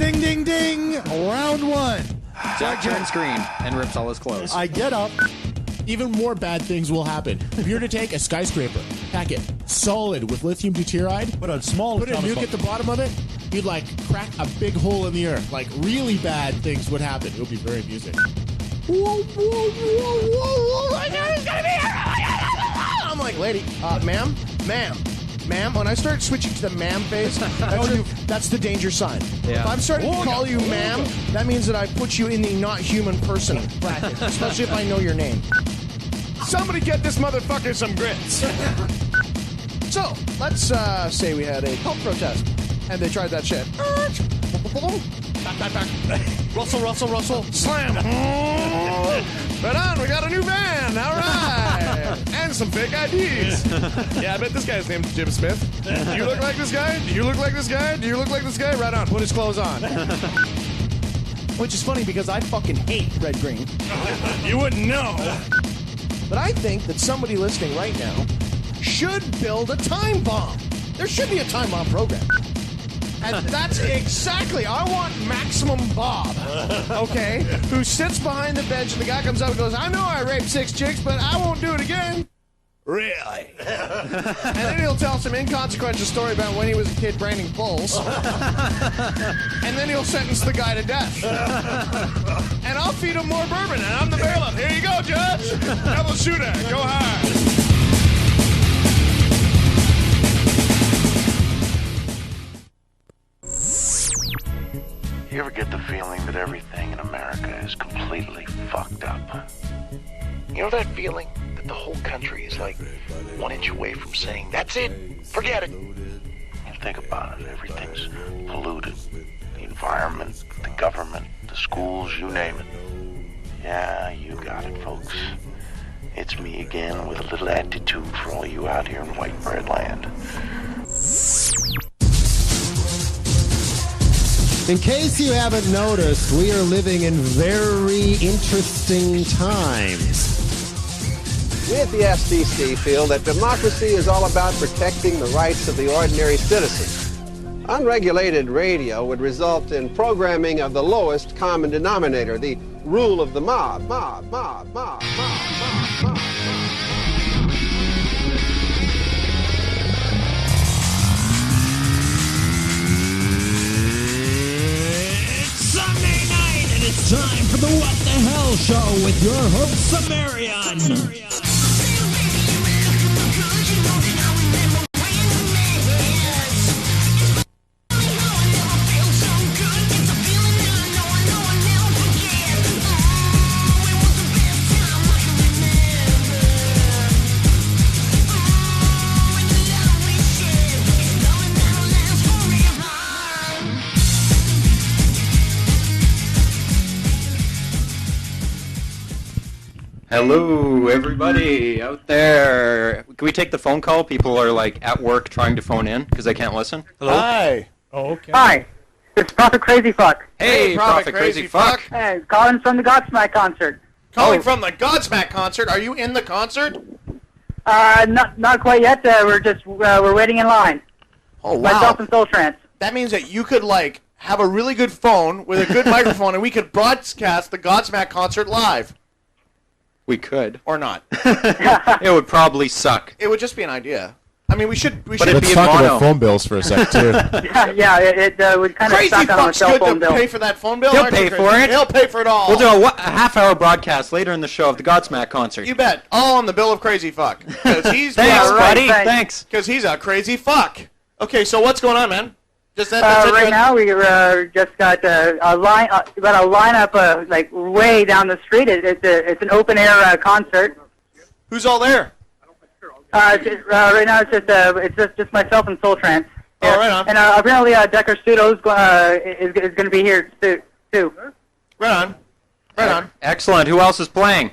Ding, ding, ding. Round one. Jack turns green and rips all his clothes. I get up. Even more bad things will happen. If you're to take a skyscraper, pack it solid with lithium deuteride, But a small put a nuke at the bottom of it, you'd like crack a big hole in the earth. Like really bad things would happen. It would be very amusing. Whoa, whoa, whoa, whoa, whoa! It's gonna be here! I'm like, lady, ma'am. When I start switching to the ma'am face, that's the danger sign. Yeah. If I'm starting to call you ma'am, that means that I put you in the not human person bracket, especially if I know your name. Somebody get this motherfucker some grits. So, let's say we had a pulp protest, and they tried that shit. Russell. Slam. Right on, we got a new van. All right. And some fake IDs. Yeah, I bet this guy's name's Jim Smith. Do you look like this guy? Do you look like this guy? Do you look like this guy? Right on, put his clothes on. Which is funny because I fucking hate red green. You wouldn't know. But I think that somebody listening right now should build a time bomb. There should be a time bomb program. And that's exactly, I want Maximum Bob, okay, who sits behind the bench and the guy comes up and goes, I know I raped 6 chicks, but I won't do it again. Really? And then he'll tell some inconsequential story about when he was a kid branding bulls. And then he'll sentence the guy to death. And I'll feed him more bourbon, and I'm the bailiff. Here you go, Judge. Double shooter. Go hard. You ever get the feeling that everything in America is completely fucked up? You know that feeling that the whole country is like 1 inch away from saying, that's it, forget it. You think about it, everything's polluted. The environment, the government, the schools, you name it. Yeah, you got it, folks. It's me again with a little attitude for all you out here in white bread land. In case you haven't noticed, we are living in very interesting times. We at the SDC feel that democracy is all about protecting the rights of the ordinary citizen. Unregulated radio would result in programming of the lowest common denominator, the rule of the mob. It's time for the What the Hell show with your host, Cimmerian. Hello, everybody out there. Can we take the phone call? People are like at work trying to phone in because they can't listen. Hello? Hi. Oh, okay. Hi, it's Prophet Crazy Fuck. Hey, Prophet Crazy Fuck. Hey, calling from the Godsmack concert. Calling from the Godsmack concert. Are you in the concert? Not quite yet. We're waiting in line. Oh, wow. Myself and Soul Trance. That means that you could, like, have a really good phone with a good microphone and we could broadcast the Godsmack concert live. We could. Or not. It would probably suck. It would just be an idea. I mean, we should But it'd be in Talk mono. about phone bills for a sec, too. It would kind of Crazy suck on a Fuck's cell good phone to bill. pay for that phone bill. He'll aren't you, pay Crazy? for it. He'll pay for it all. We'll do a half-hour broadcast later in the show of the Godsmack concert. You bet. All on the bill of Crazy Fuck. Because he's Thanks, buddy. thanks. Thanks. Because he's a crazy fuck. Okay, so what's going on, man? Just that. Right now, we just got a lineup like way down the street. It's an open air concert. Who's all there? Right now, it's just myself and Soul Trance. Oh, right on. And apparently, Decker Studios is going to be here too. Right on. Right on. Excellent. Who else is playing?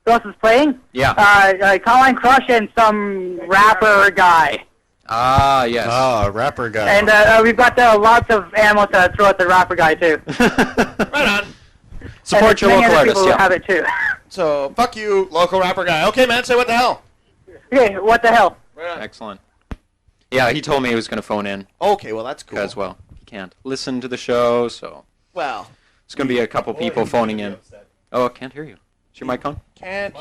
Who else is playing? Yeah. Colin Crush and some rapper guy. Ah, yes. Ah, rapper guy. And we've got lots of ammo to throw at the rapper guy too. Right on. Support your many local other people artists. who Yeah. have it too. So, fuck you, local rapper guy. Okay, man, say what the hell. Okay, what the hell? Right on. Excellent. Yeah, he told me he was going to phone in Okay, well, that's cool. as well. can't listen to the show, so Well, it's going to be a couple people phoning in. Oh, I can't hear you. Is your mic on? can't.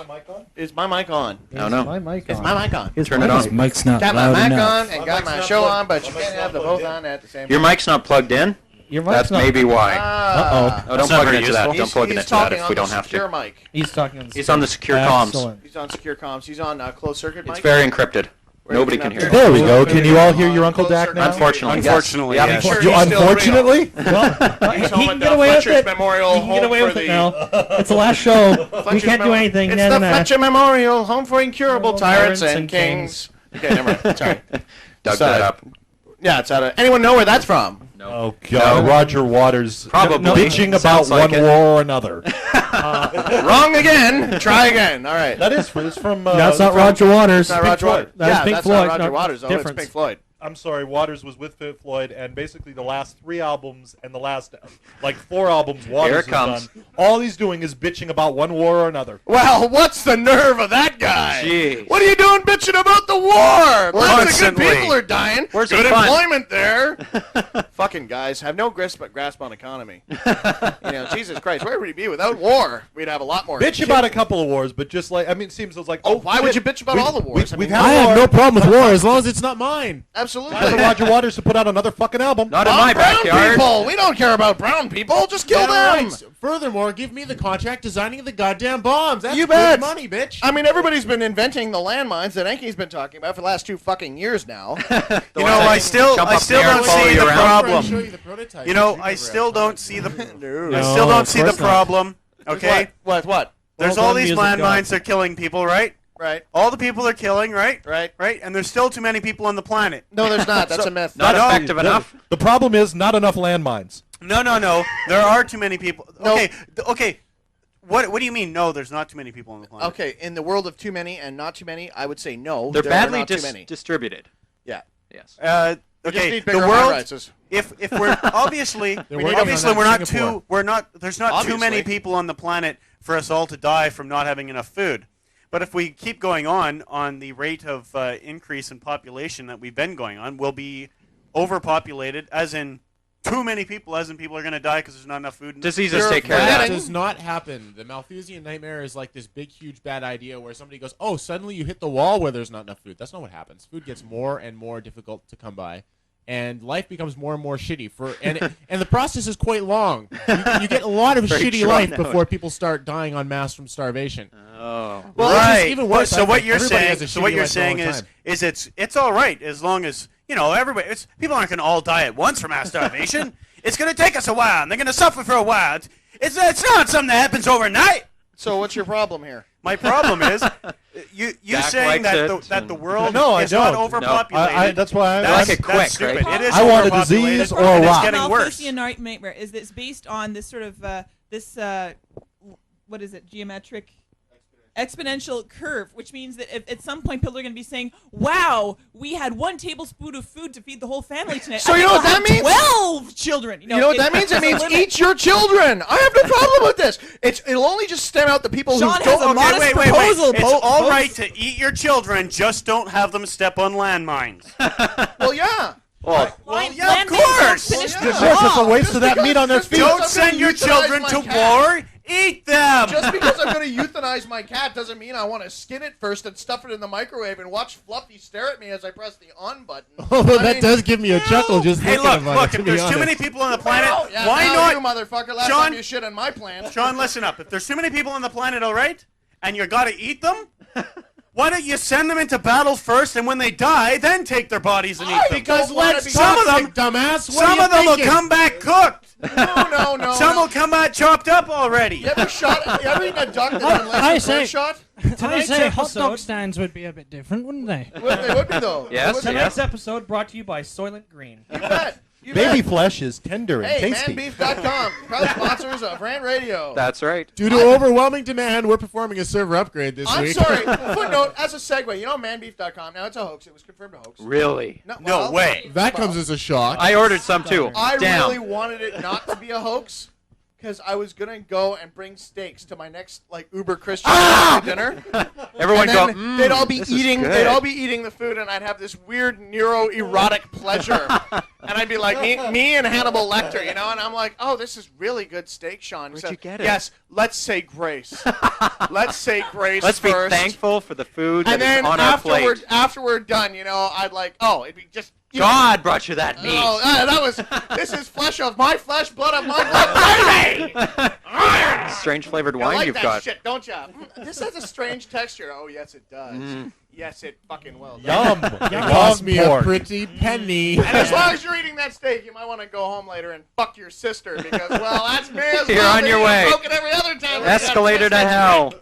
Is my mic on? I don't know. My mic Is on. my mic on? Turn it on. His mic's not Got my loud mic enough. on and got my show on, but you can't have the both on at the same time. Your mic's not plugged in? Your mic's That's not. maybe why. Ah. Oh, don't plug it into that. Don't plug it into that if we don't have secure to. mic. He's talking on the He's on the secure comms. Excellent. He's on secure comms. He's on closed circuit mic. It's very encrypted. Nobody can hear it. There we go. Can you all hear your Uncle Dak now? Unfortunately, Unfortunately, yes. yes. Sure, You he's still unfortunately? He's home He at can the get away with Fletcher's it. Memorial He can get Home away for with it the now. It's the last show. We Fletcher's can't do Memorial- anything. It's No, the no, no. Fletcher Memorial Home for Incurable Tyrants Tyrants and and Kings. Okay, never mind. Sorry. Dug that up. Yeah, it's out of. Anyone know where that's from? No. Oh, God. No. Roger Waters Probably. bitching about Sounds like one it. war or another. Wrong again. Try again. All right. That is from. That's not Roger Waters. It's not Roger Waters. That's Yeah, Pink that's Floyd. not Roger No, Waters, though. difference. It's Pink Floyd. I'm sorry, Waters was with Pink Floyd, and basically the last 3 albums and the last, 4 albums Waters Here it has comes. done, all he's doing is bitching about one war or another. Well, what's the nerve of that guy? Jeez. What are you doing bitching about the war? Lots of good Constantly. people are dying. Where's good the fun? employment there. Fucking guys have no grasp on economy. Jesus Christ, where would we be without war? We'd have a lot more. Bitch about a couple of wars, but just like, I mean, it seems like, Oh, why would you bitch about all the wars? We've I had mean, a war. no problem with war as long as it's not mine. absolutely. Time for Roger Waters to put out another fucking album. Not in my brown backyard. people. We don't care about brown people. Just kill them. Furthermore, give me the contract designing the goddamn bombs. That's You big bet. money, bitch. I mean, everybody's been inventing the landmines that Enki's been talking about for the last 2 fucking years now. You know, I still Jump up don't there and follow see you the around. problem. Show you the prototype. You know, You I can still grab don't it. see the. No. I still don't see the of course not. problem. Okay, What? there's Well all done, these music god. landmines. They're killing people, right? Right. All the people are killing, right? Right. Right. And there's still too many people on the planet. No, there's not. That's a myth. Not No. effective enough. The problem is not enough landmines. No. There are too many people. No. Okay. What do you mean? No, there's not too many people on the planet. Okay, in the world of too many and not too many, I would say no. They're there badly are not too many. distributed. Yeah. Yes. We just Okay. need The bigger world. high-rises. If we're obviously working on that we're not Singapore. there's not too many Obviously. people on the planet for us all to die from not having enough food. But if we keep going on the rate of increase in population that we've been going on, we'll be overpopulated, as in too many people, as in people are going to die because there's not enough food. Diseases You're take care of forgetting- that. That does not happen. The Malthusian nightmare is like this big, huge, bad idea where somebody goes, oh, suddenly you hit the wall where there's not enough food. That's not what happens. Food gets more and more difficult to come by, and life becomes more and more shitty. And the process is quite long. You get a lot of Very shitty drawn life out. before people start dying en masse from starvation. Oh. Well, it's just Right. even worse. So I what think you're everybody saying? has a So what shitty you're life all the saying time. is it's all right as long as everybody. People aren't going to all die at once from mass starvation. It's going to take us a while, and they're going to suffer for a while. It's not something that happens overnight. So what's your problem here? My problem is you Jack saying likes that it, that the world No, I is not don't. overpopulated. That's why I That's, like it that's quick, stupid. right? It is I want a overpopulated, disease or a and it's rock. getting worse. Malthusian nightmare is that it's based on this sort of what is it, geometric exponential curve, which means that if at some point people are going to be saying, wow, we had 1 tablespoon of food to feed the whole family tonight. So I you think know what we'll that have means? 12 children. You know what that means? It there's a means limit. eat your children. I have no problem with this. It'll only just stem out the people Sean who has don't. a modest wait. proposal. It's all right to eat your children, just don't have them step on landmines. Well, yeah. Well, yeah, of course. Finish Well, the yeah. Of course, it's a job. waste of that meat on their feet. Don't I'm send gonna your euthanize children my to cat. war. Eat them. Just because I'm going to euthanize my cat doesn't mean I want to skin it first and stuff it in the microwave and watch Fluffy stare at me as I press the on button. Oh, I that mean, does give me a chuckle just Hey, thinking about look! it, to If be there's too honest. many people on the planet, Oh, yeah, why now not? you motherfucker, last Sean- time you shit on my plan. Sean, listen up. If there's too many people on the planet, all right, and you got to eat them, why don't you send them into battle first, and when they die, then take their bodies and eat them? Because let's be some of them- dumbass. What Some are of them you will thinking? come back cooked. No. Some will come out chopped up already. You ever eaten a duck that unless I you say- first shot? I say hot dog stands would be a bit different, wouldn't they? They would be, though. Yes, They would be. yes. episode brought to you by Soylent Green. You bet. You Baby bet. flesh is tender and Hey, tasty. manbeef.com. Proud sponsors of Rant Radio. That's right. Due to overwhelming demand, we're performing a server upgrade this I'm week. sorry. Footnote, as a segue, you know manbeef.com, now it's a hoax. It was confirmed a hoax. Really? No way. That comes as a shock. I ordered some too. I Damn. really wanted it not to be a hoax. because I was gonna go and bring steaks to my next like uber Christian dinner. Everyone and go. then they'd all be this is eating. good." They'd all be eating the food, and I'd have this weird neuroerotic pleasure. And I'd be like, me and Hannibal Lecter, you know. And I'm like, oh, this is really good steak, Sean. Where'd you get it? Yes, let's say grace. Let's say grace Let's be first. thankful for the food that And is then on our plate. after we're done, you know, I'd like, oh, it'd be just. God brought you that meat. Oh, that was. This is flesh of my flesh, blood of my blood, baby. Strange flavored You wine like you've that got. shit, don't you? This has a strange texture. Oh, yes, it does. Mm. Yes, it fucking will. Yum. It cost me a pretty penny. And as long as you're eating that steak, you might want to go home later and fuck your sister because, well, that's me as well. You're on your way. Broken every other time. Escalator to hell.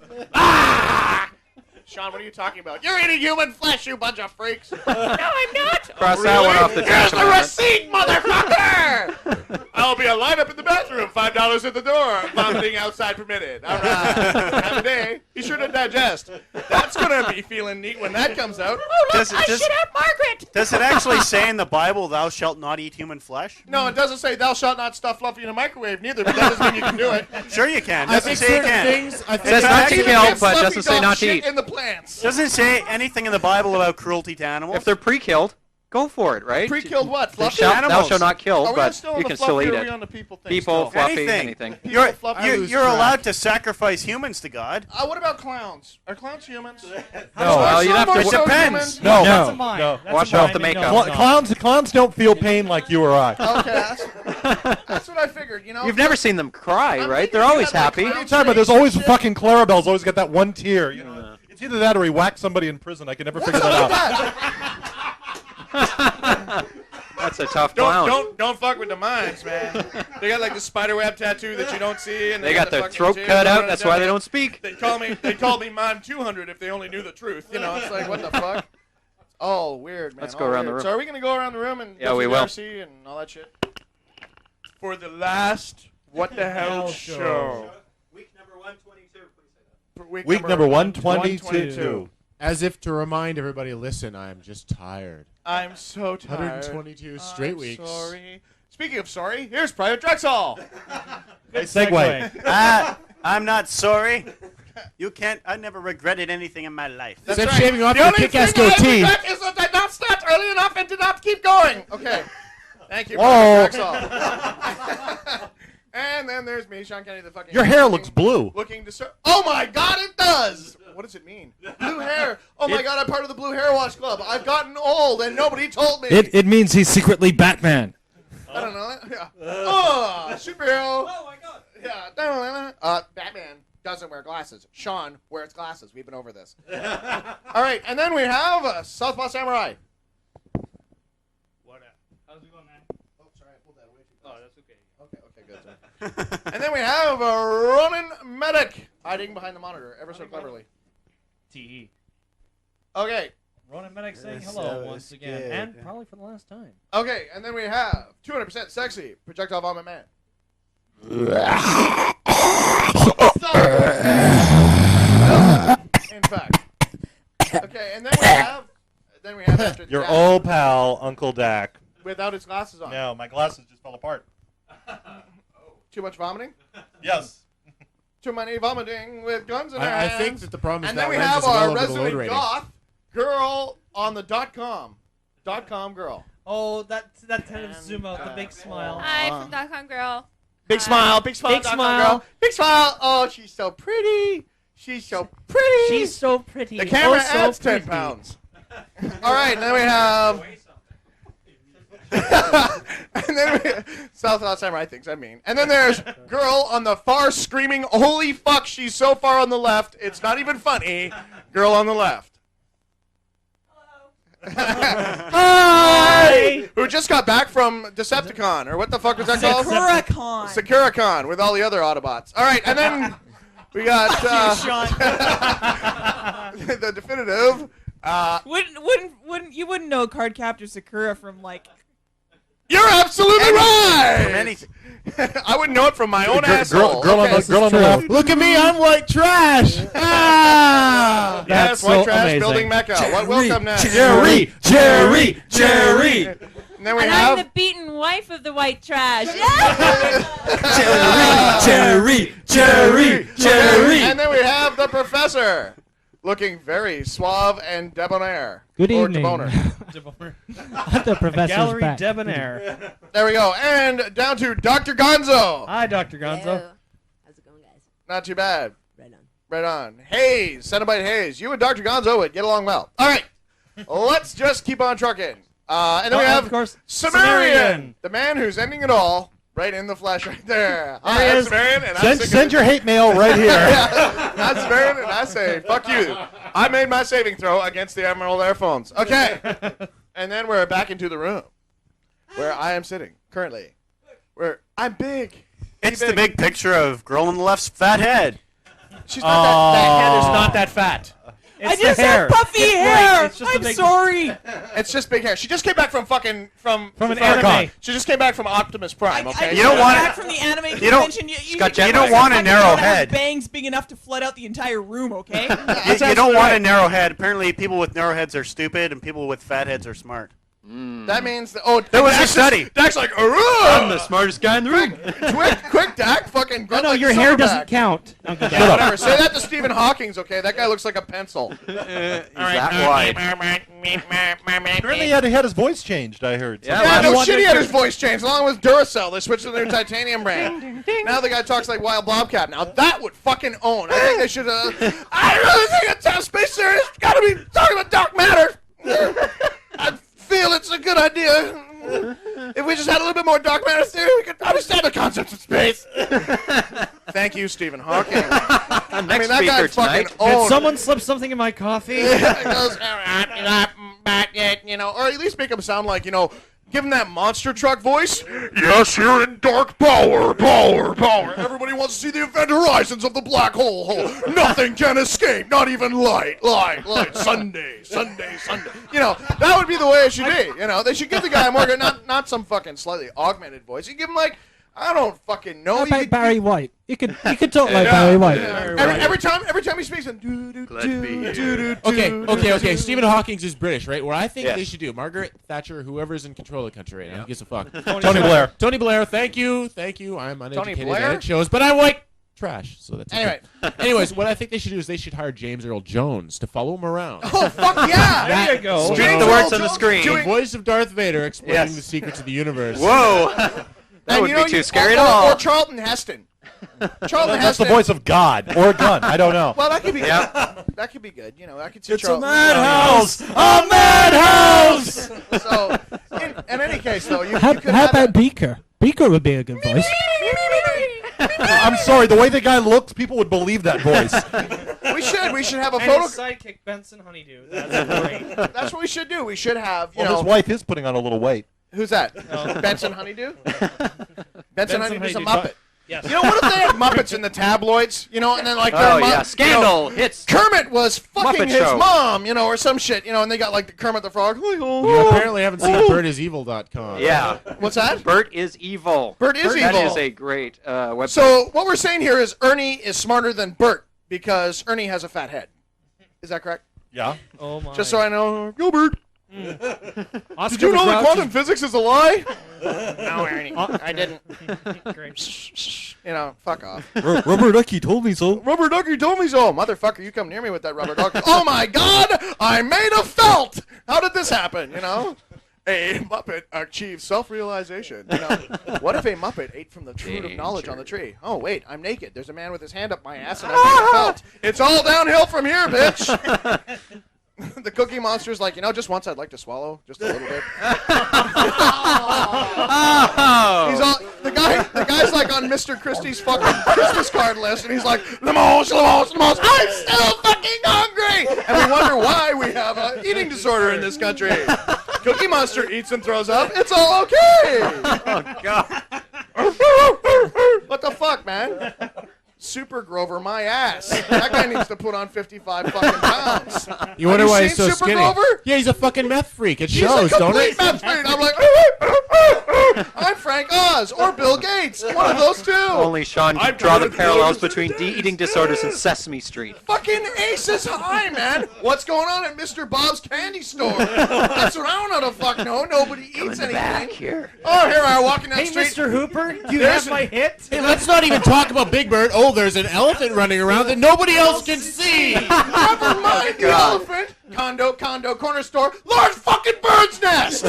Sean, what are you talking about? You're eating human flesh, you bunch of freaks. No, I'm not. Cross that one off the Here's top. the receipt, motherfucker! I'll be a lineup in the bathroom, $5 at the door, vomiting outside permitted. All right. Have a day. Be sure to digest. That's going to be feeling neat when that comes out. Oh, look, I should have Margaret! Does it actually say in the Bible, "Thou shalt not eat human flesh"? No, it doesn't say, thou shalt not stuff Fluffy in a microwave, neither, but that doesn't mean you can do it. Sure you can. I Doesn't think say you certain can. things. I It think says not to kill, but Fluffy doesn't say dog not to shit eat. in the plants. Doesn't say anything in the Bible about cruelty to animals. If they're pre-killed, go for it, right? Pre-killed what? Fluffy? Thou animals. shall not kill, Are we but still on you the can fluffy, still or eat are we it. on the people thing People, still? fluffy, anything. You're, I you're, lose you're track. allowed to sacrifice humans to God. What about clowns? Are clowns humans? No, well, you'd have to- It depends. No, That's a mine. no. That's Wash a off mine, the and makeup. no, it's not. Clowns don't feel pain like you or I. Okay, that's what I figured. You know, You've never seen them cry, I'm right? thinking They're you always got, like, happy. clown What are you talking about? There's always shit. fucking Clarabelle's always got that one tear. You know, it's either that or he whacked somebody in prison. I can never figure that out. That's a tough clown. Don't fuck with the mines, man. They got like the spiderweb tattattoo that you don't see, and They got the their fucking throat tears cut out. running That's down why they there. don't speak. They called me Mime 200 if they only knew the truth. You know, it's like what the fuck. It's all weird, man. Let's go all around the weird. room. So are we gonna go around the room and Yeah, go we through will. RC and all that shit for the last What the Hell show? Week number 122. For Week number 122. As if to remind everybody, listen, I'm just tired. I'm so tired. 122 straight I'm weeks. Sorry. Speaking of sorry, here's Private Drexoll. Hey, segue. I'm not sorry. You can't. I never regretted anything in my life. That's Except right. shaving off the your only kick-ass thing I goatee. regret is that I did not start early enough and did not keep going. Okay. Thank you, Whoa. Private Drexoll. And then there's me, Sean Kennedy, the fucking. Your hair looks blue. Looking to Oh my God, it does. What does it mean? Blue hair. Oh my God, I'm part of the Blue Hair Wash Club. I've gotten old and nobody told me. It means he's secretly Batman. I don't know. Yeah. Oh, superhero. Oh my God. Yeah. Batman doesn't wear glasses. Sean wears glasses. We've been over this. All right, and then we have SouthPaw Samurai. What? How's it going, man? Oh, sorry, I pulled that away too fast. Oh, that's okay. Okay, good. And then we have Ronin Medic hiding behind the monitor ever so cleverly. TE. Okay. Ronan Medic saying hello once again, and probably for the last time. Okay, and then we have 200% sexy projectile vomit man. In fact. Okay, and then we have after Your that, old pal, Uncle Dak. without his glasses on. No, my glasses just fell apart. Too much vomiting? Yes. Too many vomiting with guns in their I hands. think that the problem is and that then we lens have is well our over the load resident rating. goth girl on the .com.com.girl. Oh, that tentative zoom out, the big smile. Hi, from DotComGirl. Big smile, big smile, Big .com smile. girl. Big smile. Oh, she's so pretty. She's so pretty. She's so pretty. The camera Oh, so adds 10 pretty. pounds. All right, and then we have. And then we South Samurai thinks I mean. And then there's girl on the far screaming, "Holy fuck, she's so far on the left. It's not even funny." Girl on the left. Hi! Who just got back from Decepticon, or what the fuck was that called? SakuraCon. SakuraCon with all the other Autobots. All right, and then we got the definitive. Wouldn't know Card Captor Sakura from like. You're absolutely right. From anything. I wouldn't know it from my own asshole. Girl on the left. Look at me, I'm white trash. Ah! Yes, That's white so trash amazing. building Mecca. Welcome next. Jerry. And then we and have I'm the beaten wife of the white trash. Cherry. And then we have the professor, looking very suave and debonair. Good or evening. debonair. The professor's Gallery back. debonair. There we go. And down to Dr. Gonzo. Hi, Dr. Gonzo. Hello. How's it going, guys? Not too bad. Right on. Right on. Hayes, Cenobite Hayes. You and Dr. Gonzo would get along well. All right. Let's just keep on trucking. And then we have, of course, Cimmerian, the man who's ending it all, right in the flesh right there. Hi, I'm Cimmerian, and I'm sick of Send your hate mail right here. I'm Cimmerian, and I say, fuck you. I made my saving throw against the Emerald Airphones. Okay. And then we're back into the room where I am sitting currently. Where I'm big. It's the big picture of Girl on the Left's fat head. She's not that head is not that fat. It's I the just hair. have puffy Right, hair. it's just a I'm big- sorry. It's just big hair. She just came back from an anime. She just came back from Optimus Prime. Okay. You don't want back it. from the anime You don't- convention. You don't want a narrow head. Bangs big enough to flood out the entire room. Okay. You don't want a narrow head. Apparently, people with narrow heads are stupid, and people with fat heads are smart. That means there was a study. Dak's like, I'm the smartest guy in the room. quick, Dak, fucking. No, your hair doesn't count. Uncle Yeah, whatever. Say that to Stephen Hawking's, okay? That guy looks like a pencil. That wide. Apparently he had his voice changed, I heard. Yeah, no shit, he had his voice changed. Along with Duracell, they switched to their titanium brand. Now the guy talks like Wild Bobcat. Now that would fucking own. I think they should. I really think it's Space Series gotta be talking about dark matter. I feel it's a good idea. If we just had a little bit more dark matter theory, we could understand the concepts of space. Thank you, Stephen Hawking. I mean, that guy fucking Did owned. someone slip something in my coffee? It goes, or at least make him sound like, give him that monster truck voice. Yes, you're in dark power. Everybody wants to see the event horizons of the black hole. Nothing can escape, not even light. Sunday. That would be the way it should be. They should give the guy more, not some fucking slightly augmented voice. You give him like, I don't fucking know. How about Barry White? You could talk like Barry White. Every time he speaks, Okay. Stephen Hawking is British, right? Where I think Yes. they should do Margaret Thatcher, whoever's in control of the country right now. Who gives a fuck? Tony Blair. Tony Blair. Thank you. I'm uneducated Blair? and it shows, but I'm white trash, so that's okay. Anyway. Anyways, what I think they should do is they should hire James Earl Jones to follow him around. Oh, fuck yeah! There you go. Read the words on the screen. The voice of Darth Vader explaining Yes. the secrets of the universe. Whoa. That would be too scary at all. Or Charlton Heston. Charlton That's the Heston. voice of God or a gun. I don't know. Well, that could be good. Yep. That could be good. I could see It's a Charlton. madhouse! A madhouse! So, in any case, though, you How could have about Beaker? Beaker would be a good voice. I'm sorry, the way the guy looks, people would believe that voice. We should have a And photo. his sidekick, Benson Honeydew. That's great. That's what we should do. We should have, Well, his wife is putting on a little weight. Who's that? Benson Honeydew? Benson Honeydew's a Honeydew. Muppet. Yes. What if they had Muppets in the tabloids? And then like Oh, their yeah. Scandal hits. Kermit was fucking Muppet his show. mom, or some shit, and they got like the Kermit the Frog. You apparently haven't seen BirtisEvil.com. Yeah. What's that? Bert is evil. Bert is That evil. is a great website. So what we're saying here is Ernie is smarter than Bert because Ernie has a fat head. Is that correct? Yeah. Oh my. Just so I know, Gilbert. Oscar Did you know the that Grouch quantum physics is a lie? No, Ernie, Uh, I didn't. Great. Fuck off. Rubber Ducky told me so. Rubber ducky told me so. Motherfucker, you come near me with that rubber ducky. Oh my God, I made a felt. How did this happen, A Muppet achieves self-realization. What if a Muppet ate from the fruit of knowledge on the tree? Oh, wait, I'm naked. There's a man with his hand up my ass and I made a felt. It's all downhill from here, bitch. The Cookie Monster's like, just once I'd like to swallow, just a little bit. He's all, the guy's like on Mr. Christie's fucking Christmas card list, and he's like, Limos, I'm still fucking hungry! And we wonder why we have an eating disorder in this country. Cookie Monster eats and throws up, it's all okay! Oh, God. What the fuck, man? Super Grover my ass. That guy needs to put on 55 fucking pounds. You wonder why he's so Super skinny? Grover? Yeah, he's a fucking meth freak. It He's shows, a don't complete it? meth freak. I'm like, I'm Frank Oz or Bill Gates. One of those two. Only Sean can draw the parallels between eating disorders and Sesame Street. Fucking aces high, man. What's going on at Mr. Bob's candy store? That's what I don't know the fuck know. Nobody eats anything. Back here. Oh, here I am walking down the Hey, street. Mr. Hooper, do you have my hit? Hey, let's not even talk about Big Bird. Oh, there's an elephant running around that nobody else can see. Never mind the elephant. Condo, corner store, large fucking bird's nest.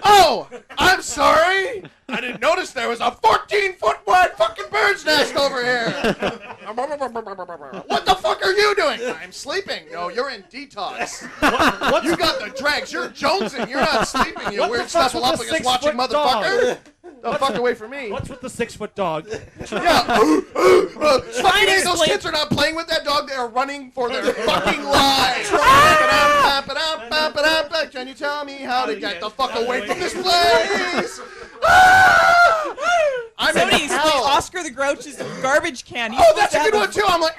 Oh, I'm sorry. I didn't notice there was a 14-foot wide fucking bird's nest over here. What the fuck are you doing? I'm sleeping. No, you're in detox. You got the dregs. You're jonesing. You're not sleeping, you weird snuffleupagus watching motherfucker. The fuck away from me. What's with the 6-foot dog? Yeah. Fucking A, those kids are not playing with that dog. They are running for their fucking lives. Can you tell me how to get the fuck away from this place? I'm in Somebody explain hell. Oscar the Grouch's garbage can. He's Oh, supposed that's to a have good one too. I'm like,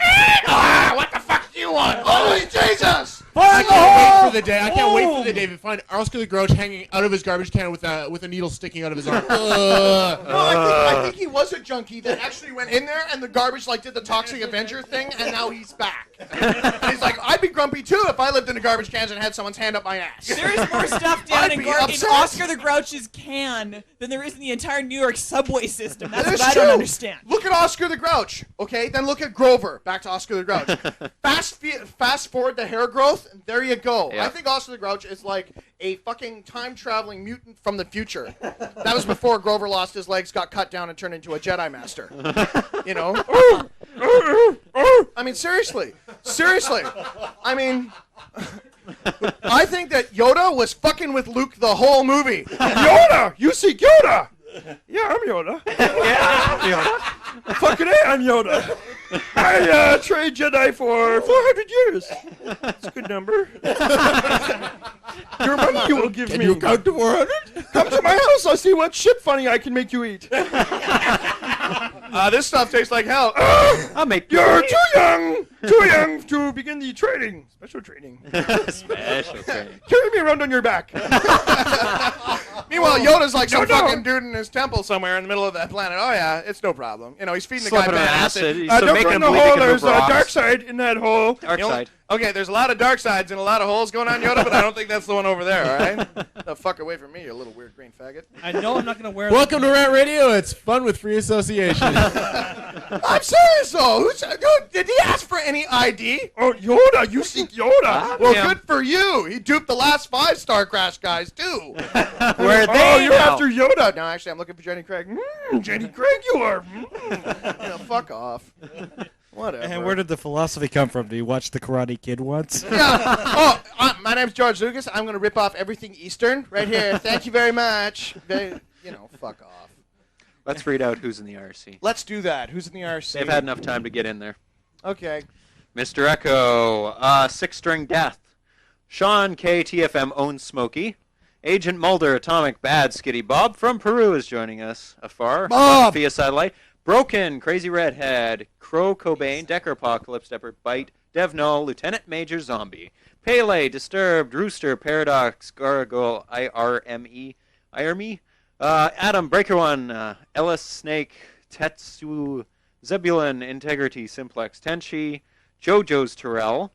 what the fuck do you want? Holy Jesus! I can't wait for the day. I can't wait for the day to find Oscar the Grouch hanging out of his garbage can with a needle sticking out of his arm. No, I think he was a junkie that actually went in there and the garbage did the Toxic Avenger thing, and now he's back. And he's like, I'd be grumpy too if I lived in the garbage cans and had someone's hand up my ass. There's more stuff down I'd in, be in upset. Oscar the Grouch's can than there is in the entire New York subway system. That's That what is I true. don't understand. Look at Oscar the Grouch, okay? Then look at Grover. Back to Oscar the Grouch. Fast forward the hair growth, and there you go. Yeah. I think Oscar the Grouch is like a fucking time-traveling mutant from the future. That was before Grover lost his legs, got cut down, and turned into a Jedi Master. You know? I mean, seriously. Seriously. I mean... I think that Yoda was fucking with Luke the whole movie. Yoda! You seek Yoda! Yeah, I'm Yoda. Yeah. Fucking A, I'm Yoda. I trained Jedi for 400 years. That's a good number. Your money you will give me. You count to 400? Come to my house. I'll see what shit funny I can make you eat. This stuff tastes like hell. I'll make You're too young to begin the training. Special training. Special training. Carry me around on your back. Meanwhile, Yoda's like some fucking dude in his temple somewhere in the middle of that planet. Oh yeah, it's no problem. You know, he's feeding the guy Slipping on bad acid. acid. So Don't make go in him the believe he hole. can There's move a rocks. dark side in that hole. Dark side. Okay, there's a lot of dark sides and a lot of holes going on, Yoda, but I don't think that's the one over there, all right? The fuck away from me, you little weird green faggot. I know I'm not going to wear Welcome to Rant Radio. It's fun with free association. I'm serious, though. Dude, did he ask for any ID? Oh, Yoda, you seek Yoda. Well, good for you. He duped the last 5-star Crash guys, too. Where are Oh, they you're now? after Yoda. No, actually, I'm looking for Jenny Craig. Jenny Craig, you are. Fuck off. Whatever. And where did the philosophy come from? Do you watch The Karate Kid once? Yeah. Oh, my name's George Lucas. I'm going to rip off everything Eastern right here. Thank you very much. Fuck off. Let's read out who's in the RC. Let's do that. Who's in the RC? They've had enough time to get in there. Okay. Mr. Echo, Six-String Death. Sean KTFM owns Smokey. Agent Mulder, Atomic Bad Skitty Bob from Peru is joining us afar Bob! via satellite. Broken, Crazy Redhead, Crow Cobain, Decker Apocalypse, Depper Bite, Dev Null, Lieutenant Major Zombie, Pele, Disturbed, Rooster, Paradox, Gargoyle, IRME, Adam, Breaker One, Ellis Snake, Tetsu, Zebulon, Integrity, Simplex, Tenchi, JoJo's Terrell,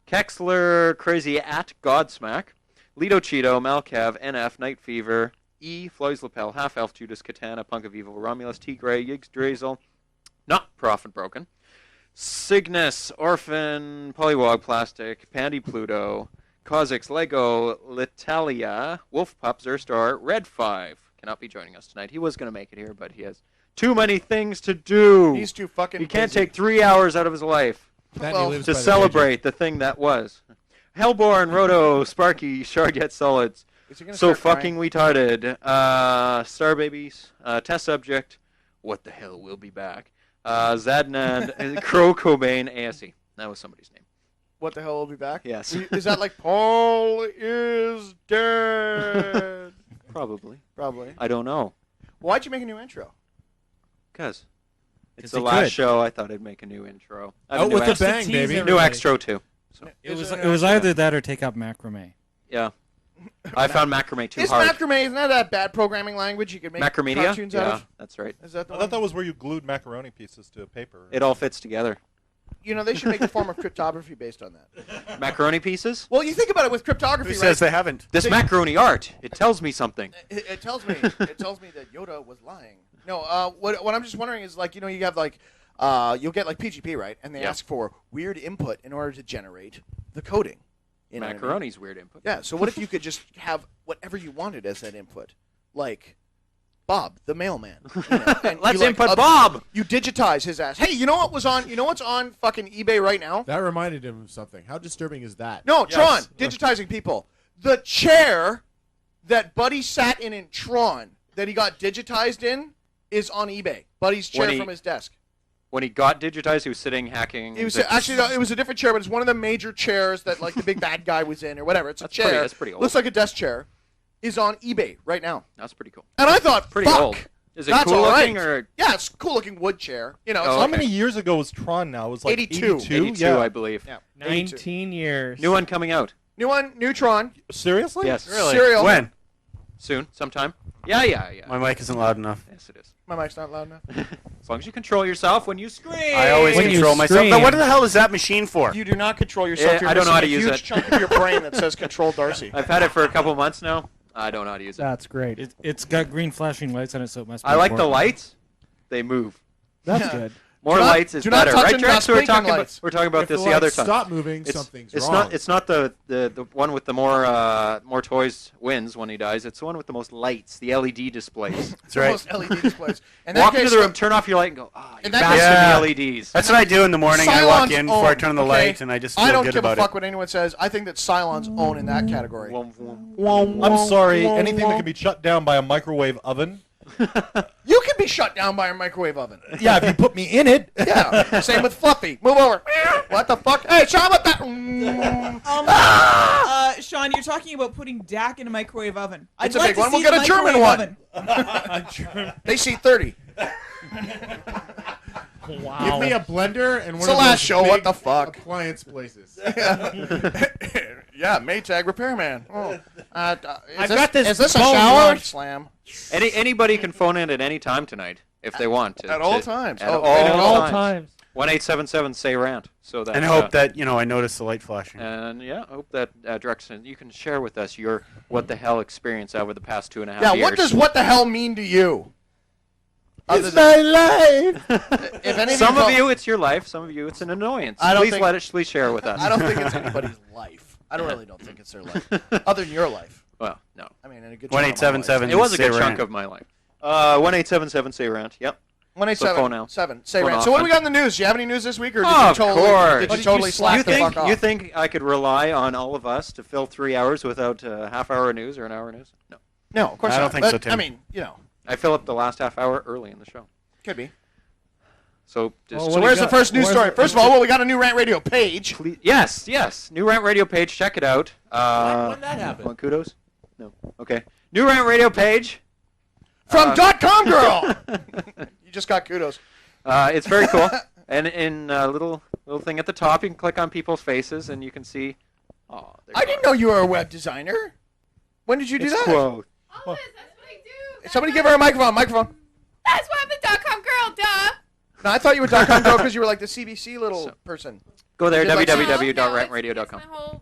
Kexler, Crazy at Godsmack, Lido Cheeto, Malcav, NF, Night Fever, E, Floyd's Lapel, Half Elf, Judas Katana, Punk of Evil, Romulus, T Gray, Yiggs Drazel, Not Profit Broken, Cygnus, Orphan, Polywog Plastic, Pandy Pluto, Kha'Zix, Lego, Litalia, Wolf Pup, Zerstar, RedPhive cannot be joining us tonight. He was going to make it here, but he has too many things to do. He's too fucking He can't busy. take 3 hours out of his life to celebrate the thing that was. Hellborn, Roto, Sparky, Sharget Solids, Is he gonna So start Fucking Retarded, Star Babies, Test Subject, What the Hell Will Be Back, Zadnan, Crow Cobain, ASE. That was somebody's name. What the hell will be back? Yes. Is that like Paul is dead? Probably. Probably. I don't know. Why'd you make a new intro? Because. It's the last show. I thought I'd make a new intro. Out with a bang, baby. New extra too. So. It was either that or take up macrame. Yeah. I found macrame too hard. Macrame, isn't that bad programming language you can make cartoons out of? That's right. Is that the I thought that was where you glued macaroni pieces to paper. It all fits together. You know, they should make a form of cryptography based on that. Macaroni pieces? Well, you think about it with cryptography, Who right? says they haven't? This macaroni art, it tells me something. It tells me that Yoda was lying. No, what I'm just wondering is, like, you know, you have like you'll get like PGP, right? And they ask for weird input in order to generate the coding. You know Macaroni's weird input. Yeah, so what if you could just have whatever you wanted as that input? Like Bob, the mailman. You know, and Let's you, input Bob! You digitize his ass. Hey, you know what was on? You know what's on fucking eBay right now? That reminded him of something. How disturbing is that? No, Tron, digitizing people. The chair that Buddy sat in Tron that he got digitized in is on eBay. Buddy's chair from his desk. When he got digitized, he was sitting hacking. It was actually no, it was a different chair, but it's one of the major chairs that like the big bad guy was in or whatever. It's a chair. That's pretty old. Looks like a desk chair. Is on eBay right now. That's pretty cool. And I thought, pretty fuck, old. Is it that's cool all looking right. or? Yeah, it's a cool looking wood chair. You know, How many years ago was Tron now? It was like 82. 82, I believe. Yeah, 19 years. New one coming out. New one, new Tron. Seriously? Yes. Really? Serial. When? Soon, sometime. Yeah. My mic isn't loud enough. Yes, it is. My mic's not loud enough. As long as you control yourself when you scream. I always control myself. But what the hell is that machine for? You do not control yourself. You're I don't know how to missing use a huge it. chunk of your brain that says "Control Darcy." I've had it for a couple months now. I don't know how to use it. That's great. It's got green flashing lights on it, so it must be I like the important. lights. They move. That's good. More lights is better, right, Drex? We're talking about this the other time. Stop moving. It's, something's it's wrong. not. It's not the one with the more toys wins when he dies. It's the one with the most lights, the LED displays. That's right. Most LED displays. And Walk into the room, turn off your light, and go. Ah, you bastard LEDs. That's what I do in the morning. I walk in before I turn on the light, and I just feel I don't good give about a fuck it. what anyone says. I think that Cylons own in that category. I'm sorry. Anything that can be shut down by a microwave oven. You can be shut down by a microwave oven. Yeah, if you put me in it. Yeah. Same with Fluffy. Move over. What the fuck? Hey, Sean, what that? Sean, you're talking about putting Dak in a microwave oven. It's I'd a like big to one. see We'll get the a German microwave one. oven. They see 30. Wow. Give me a blender and It's one the of last those show. big What the fuck? appliance places. Yeah, Maytag repairman. I've got this Is this a bone shower? wash. Slam. Anybody can phone in at any time tonight if they want. At all times. At Oh, all at times. 1-877-SAY-RANT. So that. And hope that I notice the light flashing. And I hope that Drexel, you can share with us your what the hell experience over the past 2.5 years. Yeah, what does what the hell mean to you? It's my life. If any Some of you, it's your life. Some of you, it's an annoyance. Please share with us. I don't think it's anybody's life. I really don't think it's their life. Other than your life. Well, no. I mean, in a good chunk of my life. 1-877. It was a good Say chunk rant. of my life. 1-877-SAY-RANT. Yep. 1-877. Say Phone rant. off. So what do we got in the news? Do you have any news this week, or did Of course. did you totally slack the fuck off? You think I could rely on all of us to fill 3 hours without a half hour of news or an hour of news? No. No, of course I not. don't think But, so, Tim. I mean, I fill up the last half hour early in the show. Could be. So, just, So where's the first news story? First of all, we got a new Rant Radio page. Yes. New Rant Radio page. Check it out. When that happened? Want kudos? No. Okay. New Rant Radio page. From .comGirl. You just got kudos. It's very cool. And in a little thing at the top, you can click on people's faces, and you can see. Oh, I didn't know you were a web designer. When did you do it's that? Quoth. That's what I do. Somebody give her a microphone. That's why I'm the .comGirl, duh. No, I thought you were .comGirl because you were like the CBC little person. Go there, You did, like, www.rantradio.com. My whole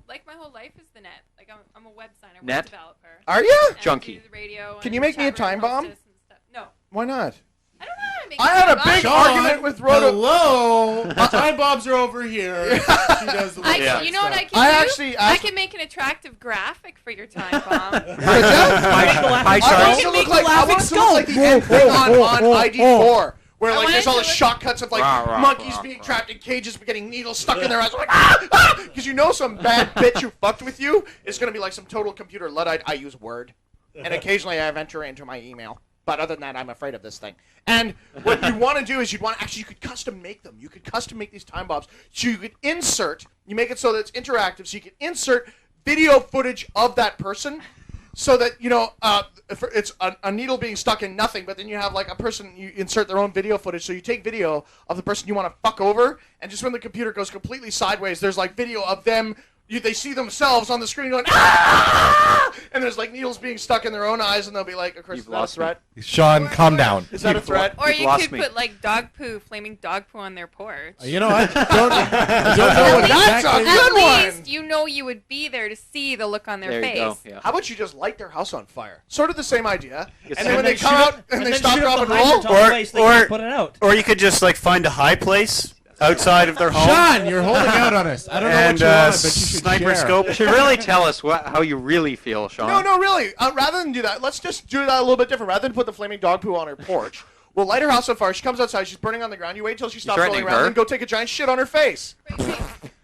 life is the net. Like I'm a web designer, Net? web developer. Are you? And I Junkie. do the radio Can and you make me a chat room time bomb? hostess and stuff. No. Why not? I don't know how to make I had a big time bomb. argument with Rhoda. Hello. Time bombs are over here. She does the You know what I can do? I can make an attractive graphic for your time bomb. I want to look like the end thing on ID4. Where like there's all the shot cuts of like monkeys being trapped in cages, getting needles stuck in their eyes, like because you know some bad bitch who fucked with you is gonna be like some total computer luddite. I use Word, and occasionally I enter into my email, but other than that, I'm afraid of this thing. And what you want to do is you could custom make them. You could custom make these time bombs. So you could insert. You make it so that it's interactive. So you can insert video footage of that person. so that it's a needle being stuck in nothing, but then you have like a person, you insert their own video footage. So you take video of the person you want to fuck over, and just when the computer goes completely sideways, there's like video of them. They see themselves on the screen going, ah! And there's like needles being stuck in their own eyes, and they'll be like, of course, is that a threat? Sean, calm down. Is that a threat? Or you could put like flaming dog poo on their porch. You know, I don't know what That's a good one. At least you know you would be there to see the look on their face. There you go. Yeah. How about you just light their house on fire? Sort of the same idea. Yes. And then when they come out and they stop, drop, and roll, Or you could just like find a high place outside of their home. Sean, you're holding out on us. I don't know what you want, but you should sniper share. scope. You should really tell us how you really feel, Sean. No, really. Rather than do that, let's just do that a little bit different. Rather than put the flaming dog poo on her porch, we'll light her house on fire. She comes outside. She's burning on the ground. You wait till she stops rolling around and go take a giant shit on her face.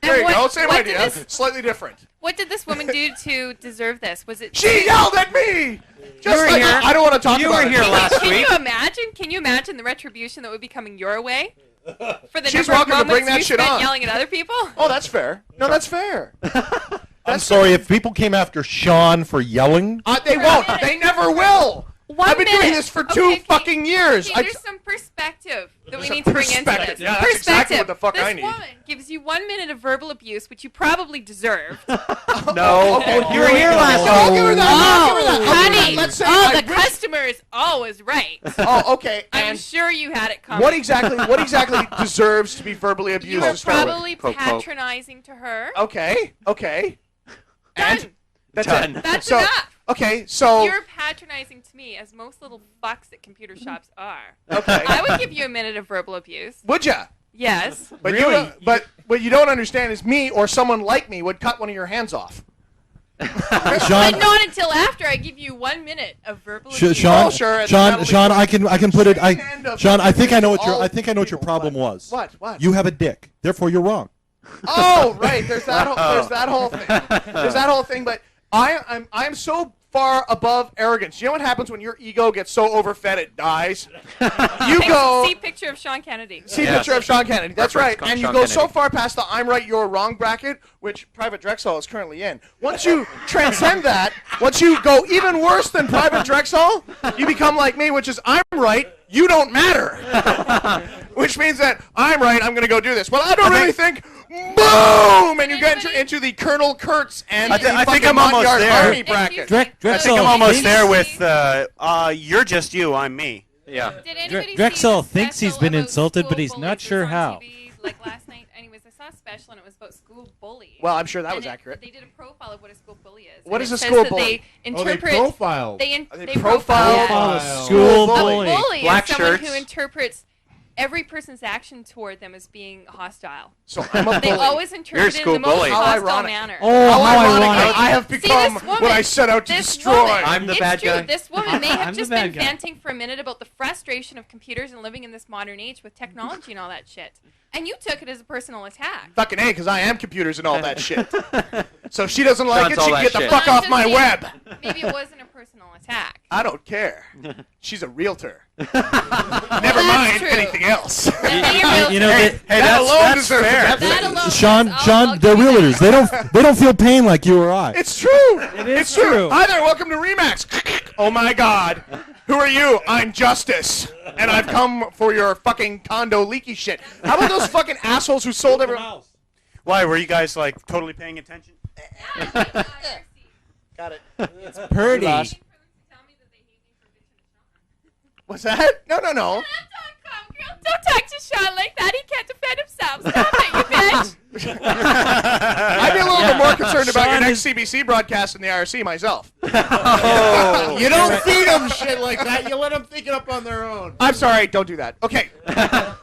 There you go. Same idea. Slightly different. What did this woman do to deserve this? Was it? She yelled at me. Just like here. I don't want to talk about it. You were here last Can week. you imagine? Can you imagine the retribution that would be coming your way? For the She's number of welcome to bring moments that you shit spent on. yelling at other people? Oh, that's fair. No, that's fair. I'm sorry, if people came after Sean for yelling... They won't. They never will. I've been doing this for two fucking years. Okay, there's some perspective that we need to bring into this. Yeah, that's exactly what the fuck this I need. woman gives you 1 minute of verbal abuse, which you probably deserved. No. Okay, You were here last week. I'll give her that. I'll give her that. Honey, Let's say the customer is always right. Oh, okay. I'm And sure you had it coming. what exactly deserves to be verbally abused? You were to start with? probably patronizing to her. Okay. And that's Done. it. That's so, enough. Okay, so You're patronizing to me, as most little fucks at computer shops are. okay. I would give you a minute of verbal abuse. Would ya? Yes. But Really? but what you don't understand is me or someone like me would cut one of your hands off. But not until after I give you 1 minute of verbal abuse. Sean, Oh, sure, and Sean, that'll be Sean, I can put it. end of Sean, I think I know what all your problem was. What? You have a dick, therefore you're wrong. Oh, right. There's that whole thing. There's that whole thing. But I'm so far above arrogance. You know what happens when your ego gets so overfed it dies? You go. See picture of Sean Kennedy. See picture of Sean Kennedy. That's Reference right. And you Sean go Kennedy. so far past the I'm right, you're wrong bracket, which Private Drexoll is currently in. Once you transcend that, once you go even worse than Private Drexoll, you become like me, which is I'm right, you don't matter. Which means that I'm right, I'm going to go do this. Well, I don't really think. Boom! And you get into the Colonel Kurtz and I think I'm almost Montyard there. Army bracket. I think I'm almost there with you're just you, I'm me. Yeah. Did anybody Drexoll see the thinks he's special been about insulted, school but he's bullies not that sure was on how. TV, like last night. Anyways, I saw a special and it was about school bullying. Well, I'm sure that was And accurate. They did a profile of what a school bully is. What And is it a says school that bully? They Oh, they interpret. profiled. They profile Profile. School A bully. bully Black is someone shirts. who interprets every person's action toward them as being hostile. So I'm a They bully. always interpret it in school the most bully. How hostile ironic. manner. Oh, How ironic. ironic. I have See, become this woman- what I set out to this destroy. woman- I'm the it's bad true. guy. This woman may have I'm the just bad been guy. venting for a minute about the frustration of computers and living in this modern age with technology and all that shit. And you took it as a personal attack. Fucking A, because I am computers and all that shit. So if she doesn't like Sean's it, all she can that get the shit. fuck Well, I'm off just my saying, web. Maybe it wasn't a personal attack. I don't care. She's a realtor. Never That's mind true. anything else. You know, That that's alone deserves fair. death That sentence. alone. Sean, I'll Sean, they're give you realtors. that. They don't feel pain like you or I. It's true. is It's true. true. Hi there. Welcome to Remax. Oh my God. Who are you? I'm Justice, and I've come for your fucking condo leaky shit. How about those fucking assholes who sold everyone? Why were you guys like totally paying attention? Got it. It's Purdy. What's that? No. Don't talk to Sean like that. He can't defend himself. Stop it, you bitch. I'd be a little bit more concerned about your next CBC broadcast in the IRC myself. Oh, you don't feed them shit like that. You let them think it up on their own. I'm sorry. Don't do that. Okay.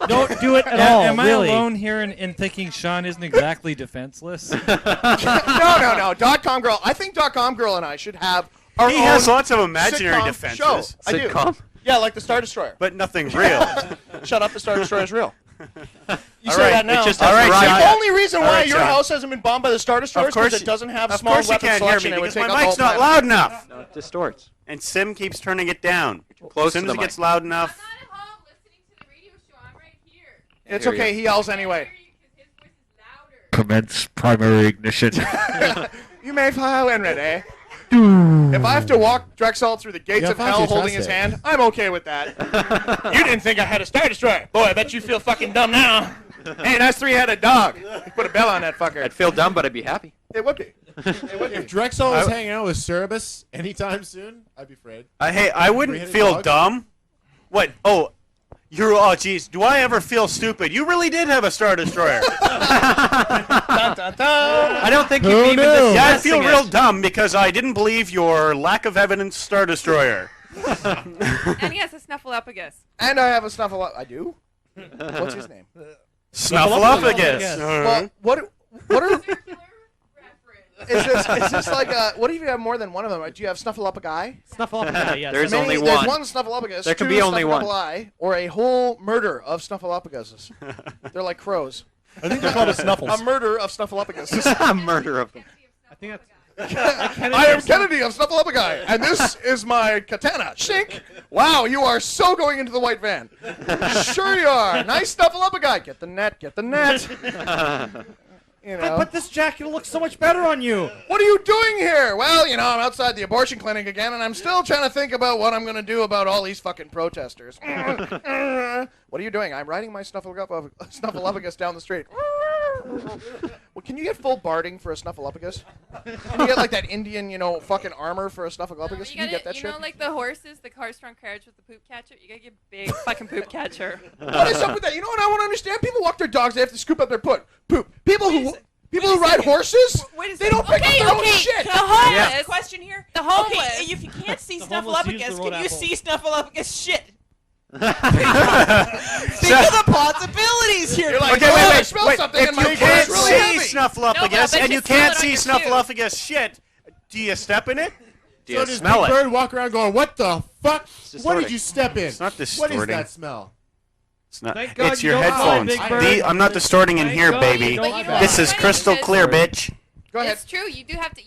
Don't do it at all. Am I really. alone here in thinking Sean isn't exactly defenseless? No. DotComGirl. I think DotComGirl and I should have our He own has lots of imaginary sitcom defenses. show. I do. Sitcom? Yeah, like the Star Destroyer. But nothing real. Shut up, the Star Destroyer is real. You All say right, that now. it just has to ride. The only reason All why right, your John. house hasn't been bombed by the Star Destroyer is because it you- doesn't have of small course you weapon can't hear selection. me It would because take my up the mic's whole not planet. loud enough. No, it distorts. And Sim keeps turning it down. Close As soon to as the it gets mic. loud enough. It's Hear okay. you. He yells anyway. Commence primary ignition. You may file when ready. If I have to walk Drexoll through the gates Yeah, of fuck hell you, holding trust his it. hand, I'm okay with that. You didn't think I had a Star Destroyer. Boy, I bet you feel fucking dumb now. Hey, nice three-headed dog. Put a bell on that fucker. I'd feel dumb, but I'd be happy. It would be. If Drexoll was hanging out with Cerebus anytime soon, I'd be afraid. Hey, I wouldn't Three-headed feel dog? dumb. What? Oh, jeez. Do I ever feel stupid? You really did have a Star Destroyer. I don't think Who you've even knew? discussing Yeah, I feel real it. dumb because I didn't believe your lack of evidence Star Destroyer. And he has a snuffleupagus. And I have a Snuffleupagus. I do? What's his name? Snuffleupagus. Well, what are... Is this like a... What if you have more than one of them? Do you have Snuffleupagus? Snuffleupagus, yes. There's only There's one. one Snuffleupagus, There can two be only one. Snuffleupagus, or a whole murder of Snuffleupaguses. They're like crows. I think they're called a Snuffles. A murder of Snuffleupagus. A murder of them. I think that's... I am Kennedy of Snuffleupagus, and this is my katana. Shink! Wow, you are so going into the white van. Sure you are. Nice Snuffleupagus. Get the net, get the net. You know. But this jacket looks so much better on you. What are you doing here? Well, you know, I'm outside the abortion clinic again, and I'm still trying to think about what I'm going to do about all these fucking protesters. What are you doing? I'm riding my Snuffleupagus down the street. Well, can you get full barding for a Snuffleupagus? Can you get like that Indian, you know, fucking armor for a Snuffleupagus? Can you get that you shit? know, like the horses, the horse-drawn carriage with the poop catcher? You gotta get big fucking poop catcher. What is up with that? You know what I want to understand? People walk their dogs, they have to scoop up their poop. People who ride horses, they don't pick up their own shit. The homeless. Yeah. Question here. The homeless. Okay, if you can't see The homeless use the Snuffleupagus, road can you apple. see Snuffleupagus shit? Think of the possibilities here. You're like, Okay, oh, I wait. smell something If and my you butt's can't really see heavy. Snuffleupagus No, but and you you smell can't it on see your shoe. Snuffleupagus shit, do you step in it? Do So you does smell Big it? Bird walk around going, what the fuck? What distorting. did you step in? It's not What is distorting. that smell? It's not. Thank God It's you your don't fly, headphones. Big Bird. I'm not distorting in Thank here, God baby. you don't fly. This is Funny crystal because- clear, bitch. Go ahead. It's true. You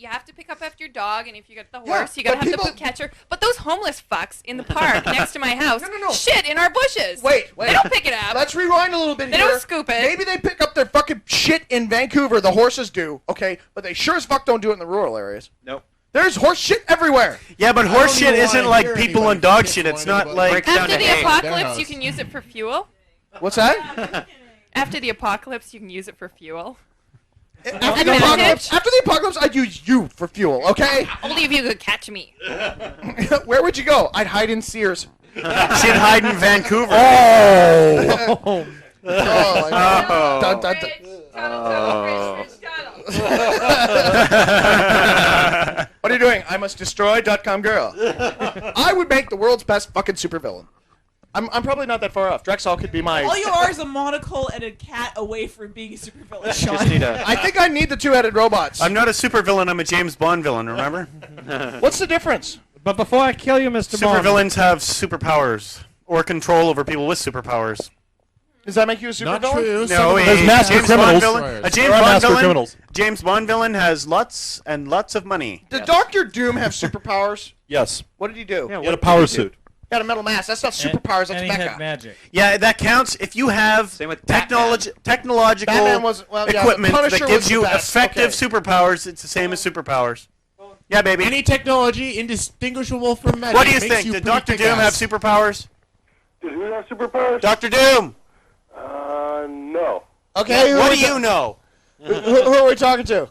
have to pick up after your dog, and if you got the Yeah, horse, you gotta but have people- the poop catcher. But those homeless fucks in the park next to my house, No. shit in our bushes. Wait. They don't pick it up. Let's rewind a little bit They here. don't scoop it. Maybe they pick up their fucking shit in Vancouver. The horses do, okay? But they sure as fuck don't do it in the rural areas. Nope. There's horse shit everywhere. Yeah, but horse don't shit even isn't wanna like hear people anybody and dog bitch shit. It's whining not about like. Break down After to the hay. apocalypse, house. you can use it for fuel. What's that? After the apocalypse, you can use it for fuel. After the apocalypse, I'd use you for fuel, okay? Only if you could catch me. Where would you go? I'd hide in Sears. She'd hide in Vancouver. Oh, my God. Oh. Dun, dun, dun. What are you doing? I must destroy .comGirl. I would make the world's best fucking supervillain. I'm probably not that far off. Drexoll could be my... All you are is a monocle and a cat away from being a supervillain, Sean. Just need a. I think I need the two-headed robots. I'm not a supervillain. I'm a James Bond villain. Remember? What's the difference? But before I kill you, Mr. Bond. Supervillains have superpowers or control over people with superpowers. Does that make you a supervillain? Not true. No, There's master James Bond criminals. villain. A James There are Bond master villain. criminals. James Bond villain has lots and lots of money. Did Dr. Doom have superpowers? Yes. What did he do? He had a power suit. He had a metal mask. That's not superpowers. That's and he mecha. had magic. Yeah, that counts if you have Same with technological Batman was- well, yeah, equipment the that Punisher gives was the you best. effective Okay. superpowers. It's the same as superpowers. Yeah, baby. Any technology indistinguishable from magic. What do you makes think? you Did pretty Dr. Doom kick-ass. have superpowers? Did who have superpowers? Dr. Doom. No. Okay, What do you know? Who are we talking to?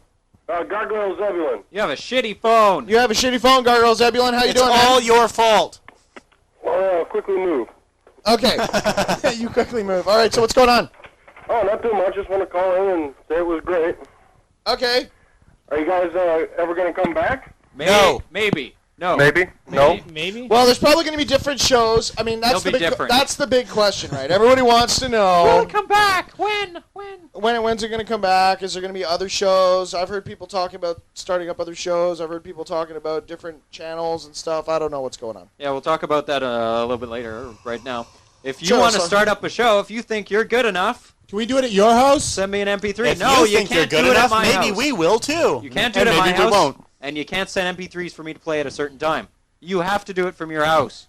Gargoyle Zebulon. You have a shitty phone. You have a shitty phone, Gargoyle Zebulon. How you It's doing, all man? your fault. Well, quickly move. Okay. You quickly move. All right, so what's going on? Oh, not too much. Just want to call in and say it was great. Okay. Are you guys ever going to come back? Maybe. No. Maybe. No. Maybe. Well, there's probably going to be different shows. I mean, that's They'll the be big. different. That's the big question, right? Everybody wants to Will know it come back? When? when's it going to come back? Is there going to be other shows? I've heard people talking about starting up other shows. I've heard people talking about different channels and stuff. I don't know what's going on. Yeah, we'll talk about that a little bit later. Right now, if you Sure, want to so- start up a show, if you think you're good enough, Can we do it at your house? send me an MP3. If no, you think you're can't good do it enough, at my maybe house. we will too. You can't do And it at my maybe we house, won't. and you can't send MP3s for me to play at a certain time. You have to do it from your house.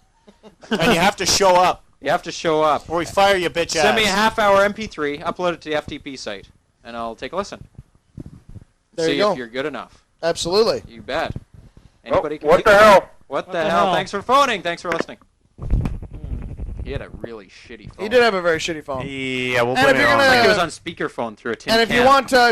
And you have to show up, You have to show up. or we fire you, bitch ass. Send me a half-hour MP3, upload it to the FTP site, and I'll take a listen. There See you go. if you're good enough. Absolutely. You bet. Anybody? What the hell? What the hell? Thanks for phoning. Thanks for listening. He had a really shitty phone. He did have a very shitty phone. Yeah, we'll And blame if it you're on gonna- Like it was on speakerphone through a tin And if can.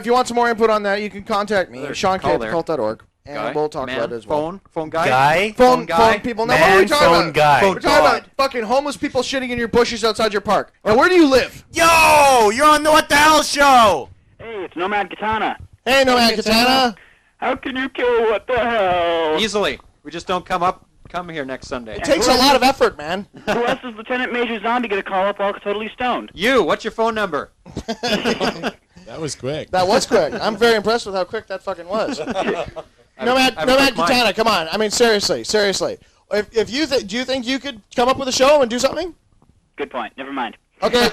you want some more input on that, you can contact me, There's Sean a call K at there. cult.org, and Guy? we'll talk Man? about it as well. Phone guy? Guy? Phone guy? people. Now, what are we Man, talking phone about? guy. We're talking about fucking homeless people shitting in your bushes outside your park. Now, where do you live? Yo, you're on the What the Hell show. Hey, it's Nomad Katana. Hey, Nomad Katana. How can you kill what the hell? Easily. We just don't come here next Sunday. It takes a lot of effort, man. Who else does Lieutenant Major Zombie get a call up while totally stoned? You, what's your phone number? That was quick. That was quick. I'm very impressed with how quick that fucking was. Nomad Katana, come on. I mean, seriously. If you do you think you could come up with a show and do something? Good point. Never mind. Okay.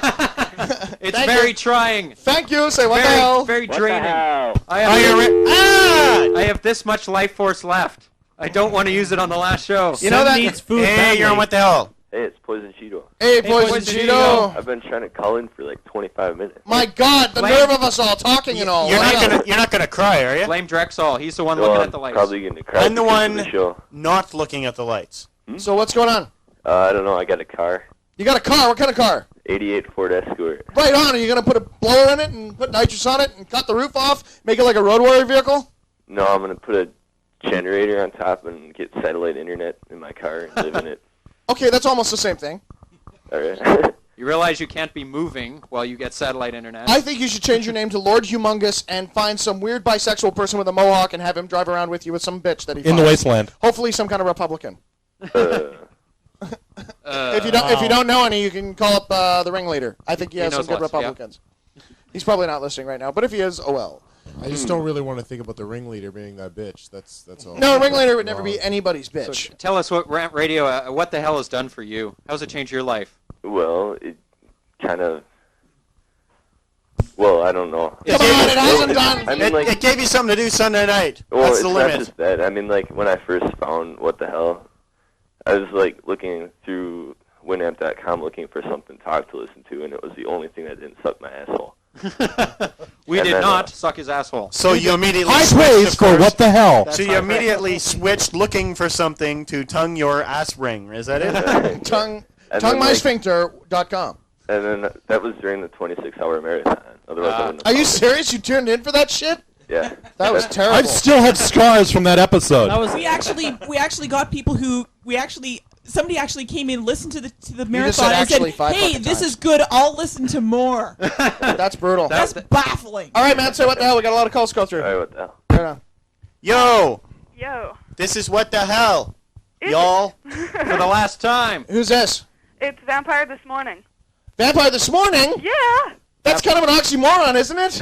It's very trying. Thank you. Say what the Very, hell? very What draining. the hell? I have this much life force left. I don't want to use it on the last show. You know that needs food. Hey, badly. you're on What the Hell. Hey, it's Poison Cheeto. Hey, Poison Cheeto. I've been trying to call in for like 25 minutes. My God, the nerve of us all talking and all. You're What not else? gonna cry, are you? Blame Drexoll. He's the one Well, looking I'm at the lights. probably going to cry. I'm the because of one the show. not looking at the lights. So what's going on? I don't know. I got a car. You got a car. What kind of car? 88 Ford Escort. Right on. Are you going to put a blower in it and put nitrous on it and cut the roof off? Make it like a road warrior vehicle? No, I'm going to put a generator on top and get satellite internet in my car and live in it. Okay, that's almost the same thing. All right. You realize you can't be moving while you get satellite internet. I think you should change your name to Lord Humongous and find some weird bisexual person with a mohawk and have him drive around with you with some bitch that he In the finds. wasteland. Hopefully some kind of Republican. If you don't know any, you can call up the ringleader. I think he has some knows good lots, yeah. Republicans. He's probably not listening right now, but if he is, oh well. I just don't really want to think about the ringleader being that bitch. That's all. No, ringleader would never be anybody's bitch. So tell us what Rant Radio, what the hell has done for you? How's it changed your life? Well, it kind of... Well, I don't know. Come on, it hasn't done. I mean, like, it gave you something to do Sunday night. well, That's it's the not limit. just that. I mean, like, when I first found What the Hell, I was, like, looking through Winamp.com looking for something to talk to listen to, and it was the only thing that didn't suck my asshole. We And did then, not suck his asshole. So you immediately High switched, praise of for course. What the Hell. So you immediately switched looking for something to tongue your ass ring. Is that it? Tonguemysphincter.com. And then that was during the 26-hour marathon. Otherwise, I wouldn't have Are you found it. serious? You tuned in for that shit? Yeah. That was terrible. I still have scars from that episode. We actually got people who somebody actually came in, listened to the just marathon, said and actually said, 5 "Hey, fucking this times." is good. I'll listen to more." That's brutal. That's baffling. All right, man, say what the hell. We got a lot of calls to go through. All right, what the hell? Right on. Yo, Yo. this is What the Hell, y'all. For the last time. Who's this? It's Vampire This Morning. Vampire This Morning? Yeah. That's kind of an oxymoron, isn't it?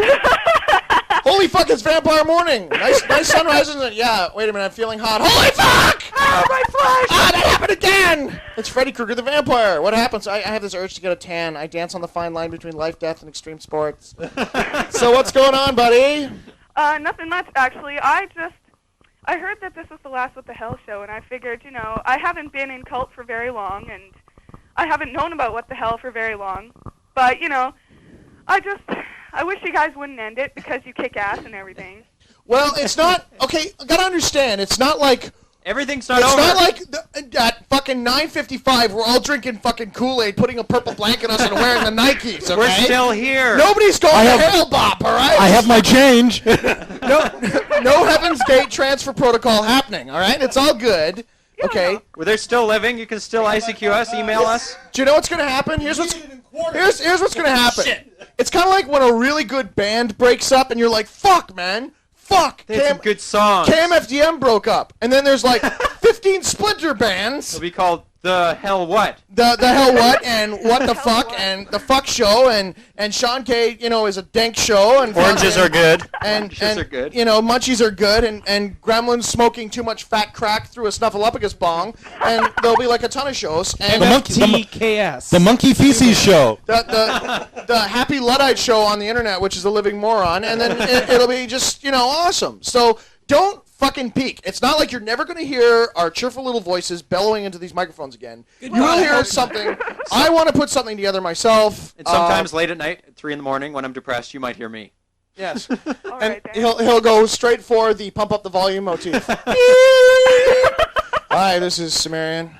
Holy fuck, it's Vampire Morning. Nice sunrise, isn't it? Yeah, wait a minute, I'm feeling hot. Holy fuck! Ah, my flesh! Ah, that happened again! It's Freddy Krueger the Vampire. What happens? I have this urge to get a tan. I dance on the fine line between life, death, and extreme sports. So what's going on, buddy? Nothing much, actually. I heard that this was the last What the Hell show, and I figured, I haven't been in cult for very long, and I haven't known about What the Hell for very long. But, I wish you guys wouldn't end it because you kick ass and everything. Well, it's not... Okay, I gotta understand. It's not like... Everything's not over. It's not like at fucking 9:55 we're all drinking fucking Kool-Aid, putting a purple blanket on us and wearing the Nikes, okay? We're still here. Nobody's going to hell, Bop, all right? I have my change. No Heaven's Gate transfer protocol happening, all right? It's all good, okay? Well, they're still living. You can still ICQ us, email us. Do you know what's going to happen? Here's what's going to happen. It's kind of like when a really good band breaks up and you're like, fuck, man. Fuck. They had some good songs. KMFDM broke up. And then there's like 15 splinter bands. It'll be called The Hell What? The Hell What and What the Fuck and The Fuck Show and Sean K, is a dank show. And Oranges are good. Munchies are good. Munchies are good. And Gremlins smoking too much fat crack through a snuffleupagus bong. And there'll be like a ton of shows. And TKS. The Monkey Feces Show. the Happy Luddite show on the internet, which is a living moron, and then it'll be just, awesome. So don't fucking peek. It's not like you're never going to hear our cheerful little voices bellowing into these microphones again. You will hear something. I want to put something together myself. And sometimes late at night, at 3 in the morning, when I'm depressed, you might hear me. Yes. All And right, then. he'll go straight for the pump up the volume motif. Hi, this is Cimmerian.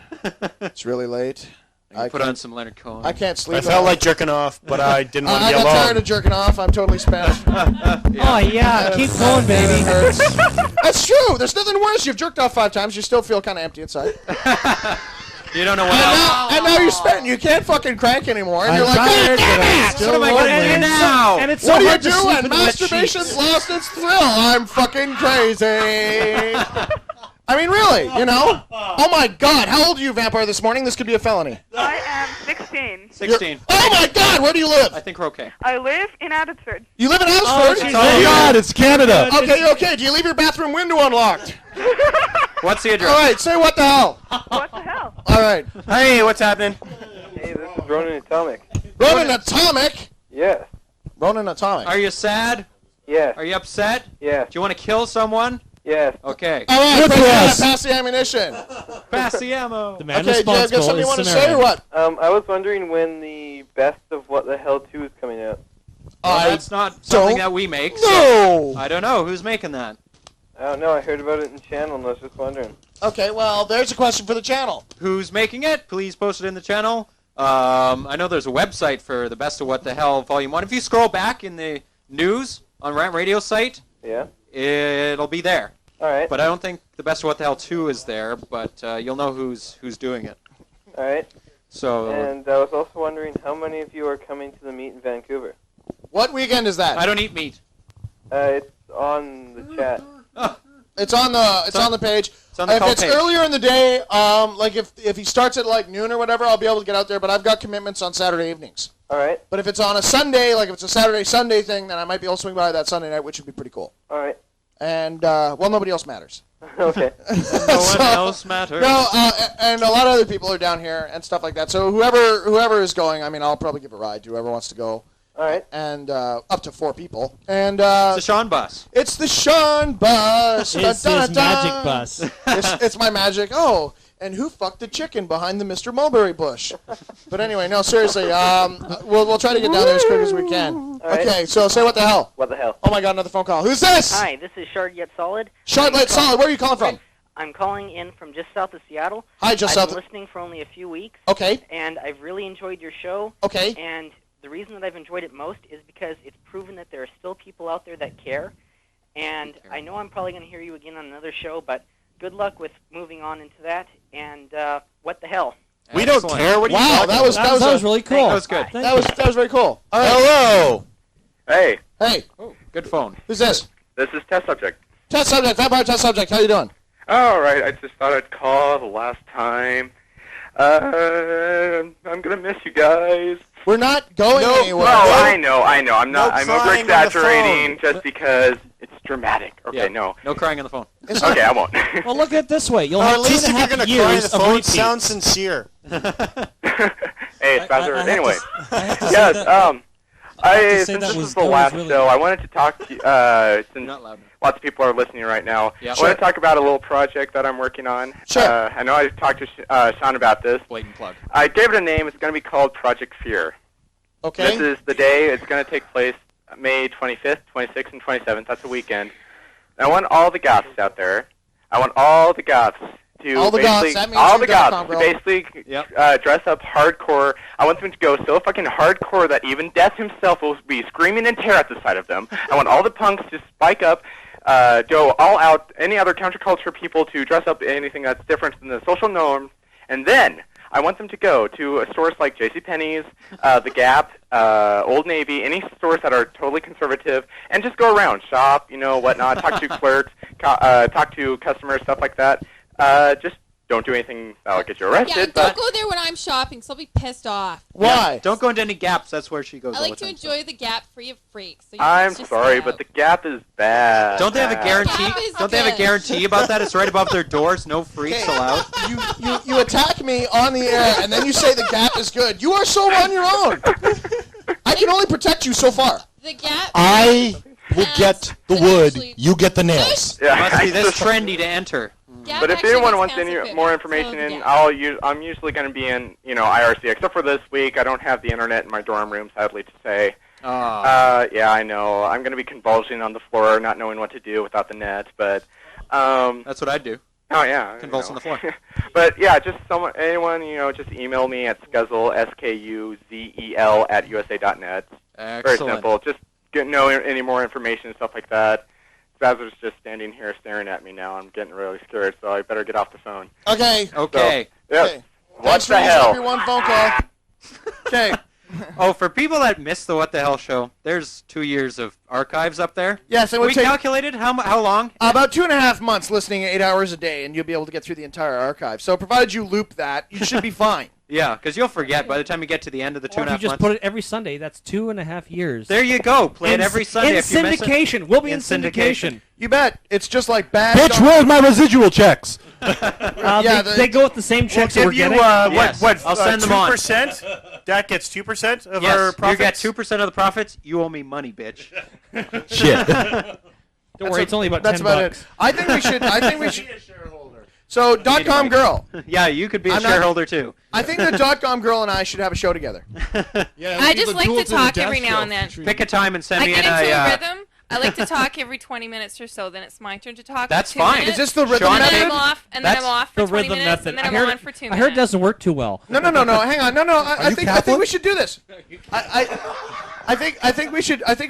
It's really late. I put on some Leonard Cohen. I can't sleep. I felt like jerking off, but I didn't want to be I got alone. tired of jerking off. I'm totally spent. Oh, yeah. Keep going, baby. It hurts. That's true. There's nothing worse. You've jerked off 5 times. You still feel kind of empty inside. You don't know what else. And now you're spent. You can't fucking crank anymore. And you're like, tired, but I'm still what am I going to do now? And it's what so are hard you to sleep doing? in wet Masturbation's sheets. lost its thrill. I'm fucking crazy. I mean, really, you know? Oh, my God. How old are you, Vampire, this morning? This could be a felony. I am 16. 16. Oh, my God. Where do you live? I think we're okay. I live in Abbotsford. You live in Abbotsford? Oh, God, it's Canada. Okay, okay. Do you leave your bathroom window unlocked? What's the address? All right, say what the hell. What the hell? All right. Hey, what's happening? Hey, this is Ronan Atomic. Ronan Atomic? Yes. Ronan Atomic. Are you sad? Yes. Are you upset? Yes. Do you want to kill someone? Yes. Okay. All right, pass the ammunition. Pass the ammo. The man Okay, do you have responsible something you is want to say or Cimmerian. what? I was wondering when the best of What the Hell 2 is coming out. Well, that's not something that we make. So No! I don't know. Who's making that? I don't know. I heard about it in the channel and I was just wondering. Okay, well, there's a question for the channel. Who's making it? Please post it in the channel. I know there's a website for the Best of What the Hell Volume 1. If you scroll back in the news on Rant Radio site, Yeah? it'll be there. All right. But I don't think the Best of What the Hell 2 is there, but you'll know who's doing it. All right. So And I was also wondering how many of you are coming to the meet in Vancouver? What weekend is that? I don't eat meat. It's on the chat. It's on the page. It's on the if call it's page. earlier in the day, like if he starts at like noon or whatever, I'll be able to get out there. But I've got commitments on Saturday evenings. All right. But if it's on a Sunday, like if it's a Saturday-Sunday thing, then I might be able to swing by that Sunday night, which would be pretty cool. All right. And well, nobody else matters. Okay. No one else matters. No, and a lot of other people are down here and stuff like that. So whoever is going, I mean, I'll probably give a ride to whoever wants to go. All right. And up to 4 people. And it's the Sean bus. It's the Sean bus. It's his magic bus. It's my magic. Oh, and who fucked the chicken behind the Mr. Mulberry bush? But anyway, no, seriously. We'll try to get down there as quick as we can. All right. Okay, so say what the hell. What the hell? Oh my God, another phone call. Who's this? Hi, this is Shard Yet Solid. Charlotte Solid. Where are you calling from? I'm calling in from just south of Seattle. Hi, just I've south been of- listening for only a few weeks. Okay. And I've really enjoyed your show. Okay. And the reason that I've enjoyed it most is because it's proven that there are still people out there that care. And I know I'm probably going to hear you again on another show, but good luck with moving on into that. And what the hell? We don't care. What are you talking that was really cool. That was good. That was very cool. All right. Hello. Hey. Hey. Oh, good phone. Who's this? This is Test Subject. Test subject. Vampire test subject. How you doing? All right. I just thought I'd call the last time. I'm gonna miss you guys. We're not going anywhere. No, I know. I'm not. No I'm crying on the over-exaggerating just because it's dramatic. Okay, Yeah. no. No crying on the phone. Okay, I won't. Well, look at it this way. You'll Or have at least if you're 2.5 going to cry on years the of phone, repeats. sound sincere. Hey, it's Spencer. I have Anyway, to say yes. that- Since that this was- is the that was last really- show, I wanted to talk to you, since Not loud enough. lots of people are listening right now. Yeah. I want to talk about a little project that I'm working on. Sure. I know I talked to Sean about this. Blatant plug. I gave it a name. It's going to be called Project Fear. Okay. This is the day. It's going to take place May 25th, 26th, and 27th. That's a weekend. And I want all the goths out there. I want all the goths to All the goths, basically that means all you the got goths to DotComGirl. basically Yep. dress up hardcore. I want them to go so fucking hardcore that even Death himself will be screaming in terror at the sight of them. I want all the punks to spike up, go all out. Any other counterculture people to dress up anything that's different than the social norm, and then I want them to go to a stores like JCPenney's, The Gap, Old Navy, any stores that are totally conservative, and just go around, shop, whatnot, talk to clerks, talk to customers, stuff like that. Just don't do anything that'll get you arrested. Yeah, but don't go there when I'm shopping, so I'll be pissed off. Why? Yeah, don't go into any gaps. That's where she goes I all like the to time. enjoy the Gap free of freaks. So I'm it's just sorry, out. but The Gap is bad. Don't they have a guarantee? Gap is Don't they have a good. guarantee about that? It's right above their doors. No freaks Okay. allowed. You attack me on the air, and then you say the Gap is good. You are so on your own. I can only protect you so far. The Gap. I will get the wood. actually- You get the nails. Yeah, Must be this trendy to enter. Gap But if actually anyone gets wants fancy any equipment, more so information, yeah. I'm usually going to be in, IRC. Except for this week, I don't have the internet in my dorm room, sadly to say. Yeah, I know. I'm going to be convulsing on the floor, not knowing what to do without the net, but... That's what I'd do. Oh, yeah. Convulse on the floor. But, yeah, just anyone, just email me at Skuzel, SKUZEL, @USA.net. Excellent. Very simple. Just know any more information and stuff like that. Spazzer's just standing here staring at me now. I'm getting really scared, so I better get off the phone. Okay. Okay. So, yeah. Okay. What Thanks the for using hell? up your one phone call. Okay. Oh, for people that missed the What the Hell show, there's 2 years of archives up there. Yes, it would we take calculated how long? about 2.5 months, listening 8 hours a day, and you'll be able to get through the entire archive. So, provided you loop that, you should be fine. Yeah, because you'll forget by the time you get to the end of the Or if 2.5 you just months. put it every Sunday, that's 2.5 years. There you go. Play it every Sunday. In if you miss it. syndication. We'll be in syndication. You bet. It's just like bad. Bitch, where's my residual checks? They go with the same checks that We'll we're give you getting. what? I'll send them on. 2%. Dak gets 2% of Yes, our profits. you get 2% of the profits. You owe me money, bitch. Shit. Don't worry, it's only about That's $10. about it. I think we should. So, .comGirl. Yeah, you could be a I'm not- shareholder too. I think that .comGirl and I should have a show together. I just like to talk every now and then. Pick a time and send I me get in into a a. rhythm. I like to talk every 20 minutes or so. Then it's my turn to talk. That's for 2 fine. minutes, Is this the rhythm and method? then I'm off, and then I'm off for The 20 rhythm minutes, method. and then I I'm heard, on for 2 minutes. I heard it doesn't work too well. No. Hang on. No. I think we should do this. I think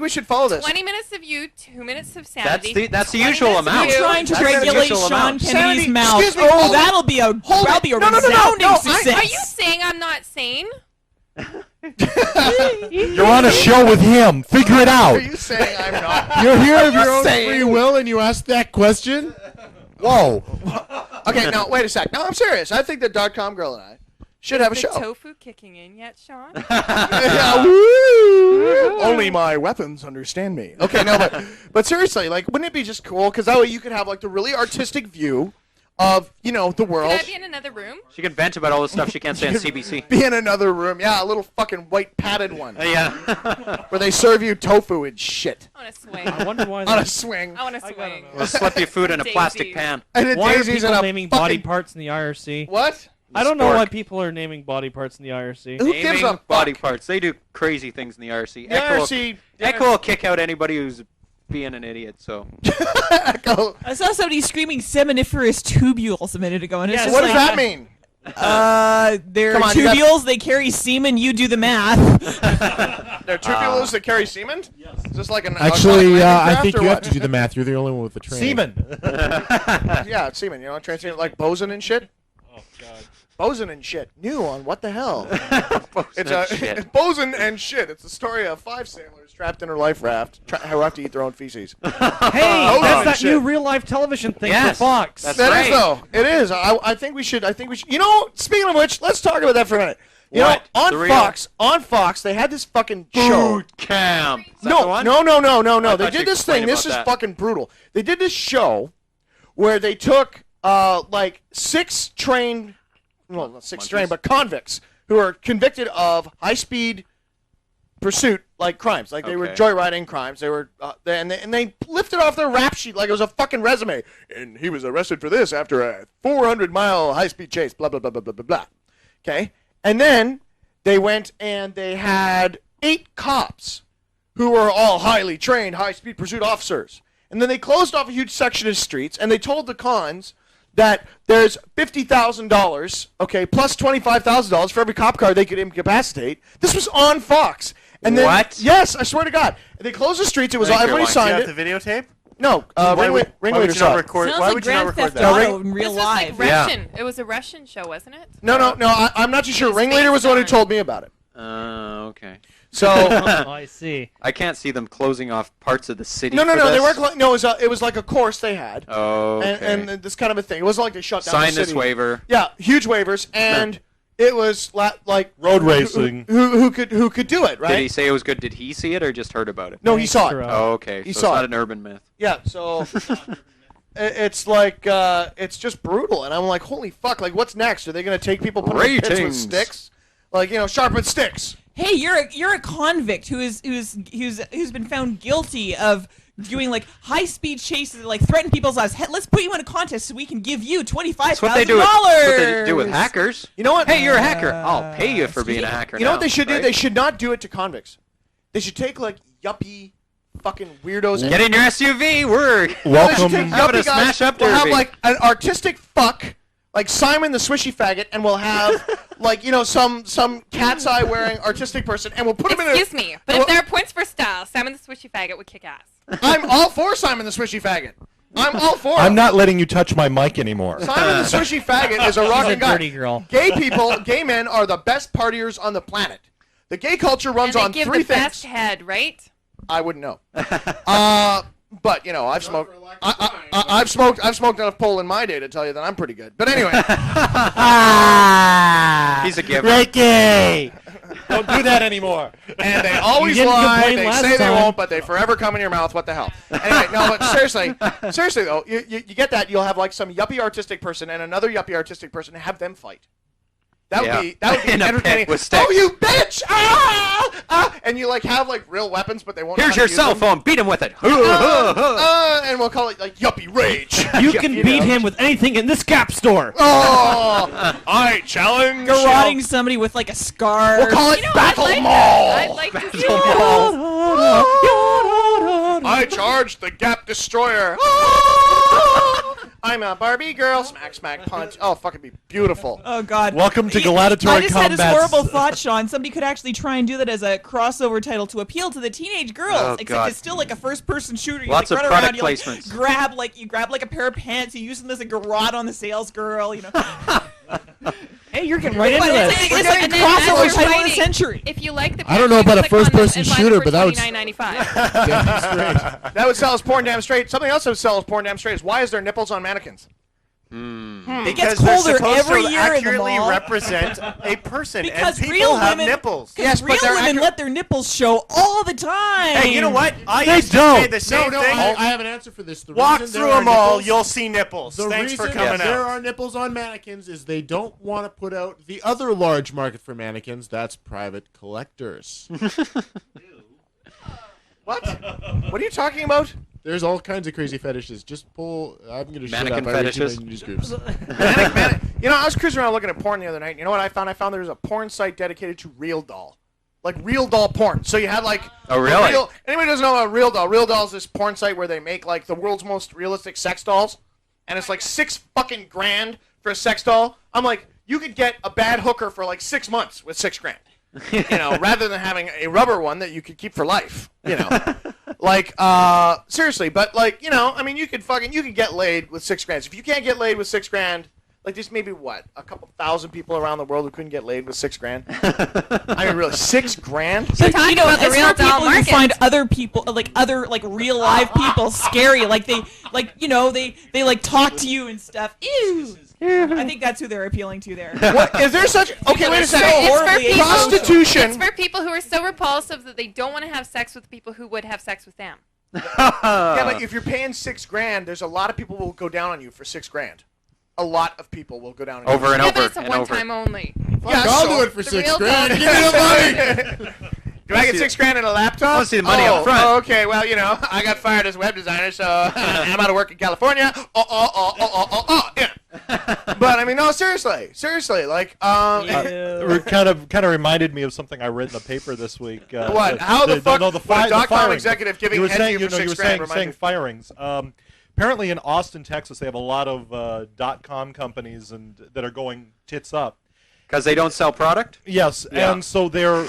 we should follow this. 20 minutes of you, 2 minutes of sanity. That's the 20 usual minutes of amount. you. Trying to That's the regulate usual Sean amount. Kennedy's Sanity, mouth. excuse me, Oh, hold it. that'll be a resounding success. Are you saying I'm not sane? You're on a show with him. Figure it out. Are you saying I'm not? You're here of your own saying- free will, and you ask that question? Whoa. Okay, now wait a sec. No, I'm serious. I think that .comGirl and I should have a Is show. the tofu kicking in yet, Sean? Yeah, woo! Only my weapons understand me. Okay, no, but seriously, like, wouldn't it be just cool? Because that way you could have like the really artistic view of the world. Can I be in another room? She can vent about all the stuff she can't say on CBC. Be in another room, yeah, a little fucking white padded one. Yeah. Where they serve you tofu and shit I want to swing. I wonder why. on a swing. I want to swing. We'll slip you food in a plastic Daisies. pan. And the Why are daisies people in a naming fucking... body parts in the IRC? What? I don't know why Spork. people are naming body parts in the IRC. Who gives Naming a fuck? body parts. They do crazy things in the IRC. The IRC... Echo will kick out anybody who's being an idiot. So Echo. I saw somebody screaming seminiferous tubules a minute ago, and it's Yeah, just What like, does that mean? They're Come on, you tubules. They carry semen. You do the math. They're tubules that carry semen? Yes. Is this like an... Actually, I craft think or you have what? to do the math. You're the only one with the training. Semen. Yeah, it's semen. Translated like boson and shit. Oh, God. Boson and shit. New on What the Hell? It's and shit. boson and shit. It's the story of 5 sailors trapped in a life raft who have to eat their own feces. Hey, Oh, that's that shit. new real life television thing Yes, for Fox. that's That right. is though. It is. I think we should. You know, speaking of which, let's talk about that for a minute. You What? know, The real- on Fox, they had this fucking show. Boot camp. Is that the No. one? They thought did you this thing. explained This about is that. fucking brutal. They did this show where they took like 6 trained, well, not 6 trained, but convicts who are convicted of high-speed pursuit, like crimes, like they were Okay. joyriding crimes. They were, and they lifted off their rap sheet like it was a fucking resume. And he was arrested for this after a 400-mile high-speed chase. Blah blah blah blah blah blah blah. Okay, and then they went and they had 8 cops who were all highly trained high-speed pursuit officers. And then they closed off a huge section of streets, and they told the cons that there's $50,000, okay, plus $25,000 for every cop car they could incapacitate. This was on Fox. And then, What? Yes, I swear to God. They closed the streets. It was Thank you, everybody Lawrence. Do you signed have it. the videotape? No, Why would Ringleader you saw not it. record? Sounds Why like would you not Grand record Theft that? Auto in real This was like life. Russian. It was a Russian show, wasn't it? No, I'm not too sure. It's Ringleader was the one who based on- told me about it. Okay. So Oh, I see. I can't see them closing off parts of the city. no, for they this. weren't. No, it was like a course they had. Oh, okay. And this kind of a thing. It wasn't like they shut down Sign the city. this waiver. Yeah, huge waivers, and it was like Road racing. Who could do it, right? Did he say it was good? Did he see it or just heard about it? No, he saw it. Oh, okay. He so saw it's not it. an urban myth. Yeah, so it's like it's just brutal, and I'm like, holy fuck! Like, what's next? Are they gonna take people, put them in pits with Ratings. sticks, like sharpened sticks? Hey, you're a convict who's been found guilty of doing like high speed chases, like threaten people's lives. Hey, let's put you in a contest so we can give you $25,000. That's what they do. That's what they do with hackers. You know what? Hey, you're a hacker. I'll pay you for being a hacker. You know now, what they should do? right? They should not do it to convicts. They should take like yuppie fucking weirdos. Get in your SUV. We're Welcome. having a smash up We'll have derby. like an artistic fuck, like Simon the Swishy Faggot, and we'll have like some cat's eye wearing artistic person, and we'll put him in a. Excuse me, but if there are points for style, Simon the Swishy Faggot would kick ass. I'm all for Simon the Swishy Faggot. I'm all for I'm him. not letting you touch my mic anymore. Simon the Swishy Faggot is a rocking guy. dirty girl. Gay men are the best partiers on the planet. The gay culture runs And they on give three the things. best head, right? I wouldn't know. But I've smoked. I've smoked enough pole in my day to tell you that I'm pretty good. But anyway, He's a giver. Ricky! Don't do that anymore. And they always You didn't lie. complain They last say they time. won't, but they forever come in your mouth. What the hell? Anyway, no, but seriously though, you get that. You'll have like some yuppie artistic person and another yuppie artistic person and have them fight. That would be In a pit entertaining. with sticks. Oh, you bitch! And you like have like real weapons, but they won't. know Here's how your to use cell them. phone. Beat him with it. And we'll call it like yuppie rage. You can beat him with anything in this Gap store. Oh, I challenge. Garroting somebody with like a scar. We'll call it Battle Mall. I'd like to see I charge the Gap Destroyer. I'm a Barbie girl. Smack, smack, punch. Oh, fuck, it'd be beautiful. Oh God! Welcome to I Gladiatory just had this Combat. horrible thought, Sean. Somebody could actually try and do that as a crossover title to appeal to the teenage girls. Oh, Except God. it's still like a first-person shooter. You Lots like of run product around, placements. You grab like a pair of pants. You use them as a garrote on the sales girl. Hey, you're getting right into But this. it's like a crossover title of the century. If you like the I don't know about a click on them first-person and buy shooter, them for but that would- $29.95. That would sell us porn damn straight. Something else that would sell us porn damn straight is why is there nipples on mannequins? It gets Because they're colder supposed every to year in the accurately mall. represent a person, Because and people real have women, nipples. Yes, real women let their nipples show all the time. Hey, you know what? I They used to say don't. the same No, thing. I have an answer for this. The Walk reason through there are them all, nipples- you'll see nipples. The Thanks for reason coming there out. are nipples on mannequins is they don't want to put out the other large market for mannequins. That's private collectors. What? What are you talking about? There's all kinds of crazy fetishes. Just pull. I'm going to shut Mannequin up. I read too fetishes. many news groups. I was cruising around looking at porn the other night. You know what I found? I found there was a porn site dedicated to Real Doll. Like Real Doll porn. So you had like... Oh, really? Anybody doesn't know about Real Doll? Real Doll is this porn site where they make like the world's most realistic sex dolls. And it's like $6 fucking grand for a sex doll. I'm like, you could get a bad hooker for like 6 months with $6 grand. Rather than having a rubber one that you could keep for life. Like, seriously, but like, you could get laid with $6 grand. If you can't get laid with $6 grand, like there's maybe a couple thousand people around the world who couldn't get laid with $6 grand. I mean, really, $6 grand? So talking about the it's real for doll people who market. find other people, like other like real live people, scary. Like they like talk to you and stuff. Ew. I think that's who they're appealing to there. What is there such? Okay, wait a second. It's for Prostitution. It's for people who are so repulsive that they don't want to have sex with people who would have sex with them. Yeah, but if you're paying $6 grand, there's a lot of people who will go down on you for $6 grand. A lot of people will go down on you. Over and Yeah, over but it's a and one-time only. Yeah, I'll do it for The $6 real grand. doll- Give me the money. Do I get $6 grand and a laptop? I wanna see the money up front. Oh, okay. Well, I got fired as a web designer, so I'm out of work in California. Yeah. But I mean, no, seriously, like, It kind of reminded me of something I read in the paper this week. What? How the fuck would a dot-com firings. executive giving You were head to saying, you for you were $6 grand saying remind me? firings. Apparently in Austin, Texas, they have a lot of .com companies that are going tits up. Because they don't sell product? Yes, Yeah. and so they're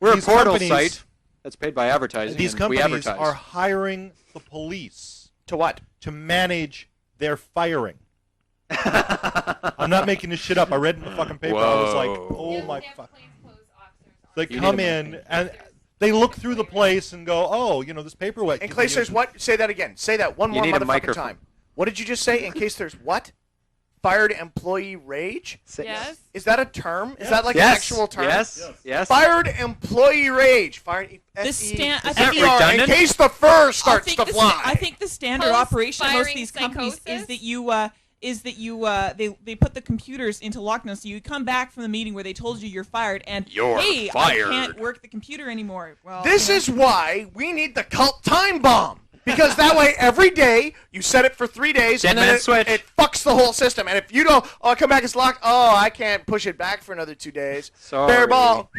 We're a these portal companies- site that's paid by advertising. These and we companies advertise. are hiring the police to what? To manage their firing. I'm not making this shit up. I read it in the fucking paper. I was like, oh my fuck. They You come need a- in and they look through the place and go, oh, this paperweight. In case there's what? Say that again. Say that one You more need a motherfucking microphone. time. What did you just say? In case there's what? Fired employee rage? Yes. Is that a term? Is Yes. that like Yes. an actual term? Yes. Fired employee rage. Fired. I FER, think in redundant? case the fur starts think to the fly. I think the standard operation of most of these companies is that they put the computers into lockdown, so you come back from the meeting where they told you you're fired, and You're hey, fired. I can't work the computer anymore. Well, This is why we need the cult time bomb. Because that way, every day, you set it for 3 days, and then 10-minute switch. it fucks the whole system. And if you don't, come back, it's locked. Oh, I can't push it back for another 2 days. Sorry. Bare ball.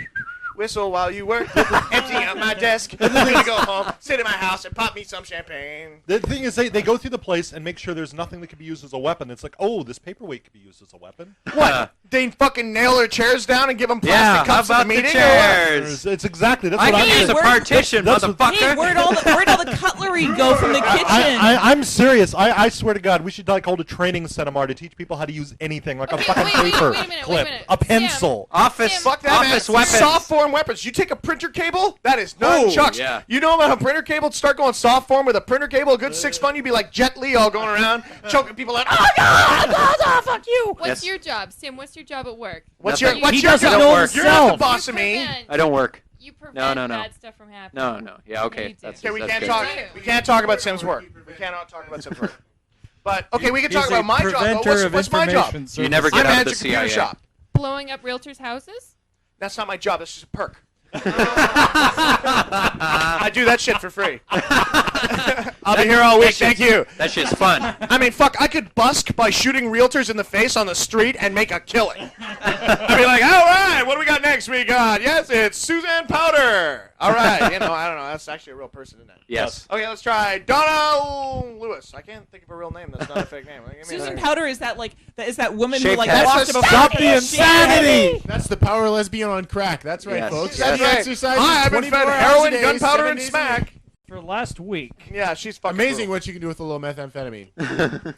whistle while you work, empty out my desk, I'm gonna go home, sit in my house, and pop me some champagne. The thing is, they go through the place and make sure there's nothing that can be used as a weapon. It's like, oh, this paperweight could be used as a weapon. What? They fucking nail their chairs down and give them plastic cups in the meeting? chairs? It's exactly. That's I what can I'm use a partition, motherfucker. Hey, where'd all the cutlery go from the kitchen? I'm serious. I swear to God, we should hold a training seminar to teach people how to use anything, like a fucking paper clip, a pencil, Fuck that, office man. weapons. Soft form weapons. You take a printer cable, that is nunchucks. Yeah. You know about a printer cable? Start going soft form with a printer cable, a good 6 fun. You'd be like Jet Li all going around, choking people out. Oh, God, fuck you. What's your job, Sim? What's your job at work? What's your He job? doesn't know You're not the boss of me. I don't work. You prevent No. bad stuff from happening. No. Yeah, okay. That's Okay, we that's can't good. talk. We can't talk about Sim's work. We cannot talk about Sim's work. But okay, we can talk about my job. Though. What's my job? You never get I out of manage the a computer CIA. shop. Blowing up realtors' houses? That's not my job. That's just a perk. I do that shit for free. I'll be here all week. Thank you. That shit's fun. I mean, fuck, I could busk by shooting realtors in the face on the street and make a killing. I'd be like, all right, what do we got next? We got, yes, it's Suzanne Powder. All right, I don't know. That's actually a real person, isn't it? Yes. Okay, let's try Donna Lewis. I can't think of a real name. That's not a fake name. Susan Powder is that woman who Shaved like head. walked above Stop the insanity! That's the power lesbian on crack. That's right, Yes. folks. Yes. She exercises Hi, I've been 24 fed hours a heroin, day, gunpowder, 7 and days a smack. week. For last week. Yeah, she's fucking Amazing brutal. what you can do with a little methamphetamine.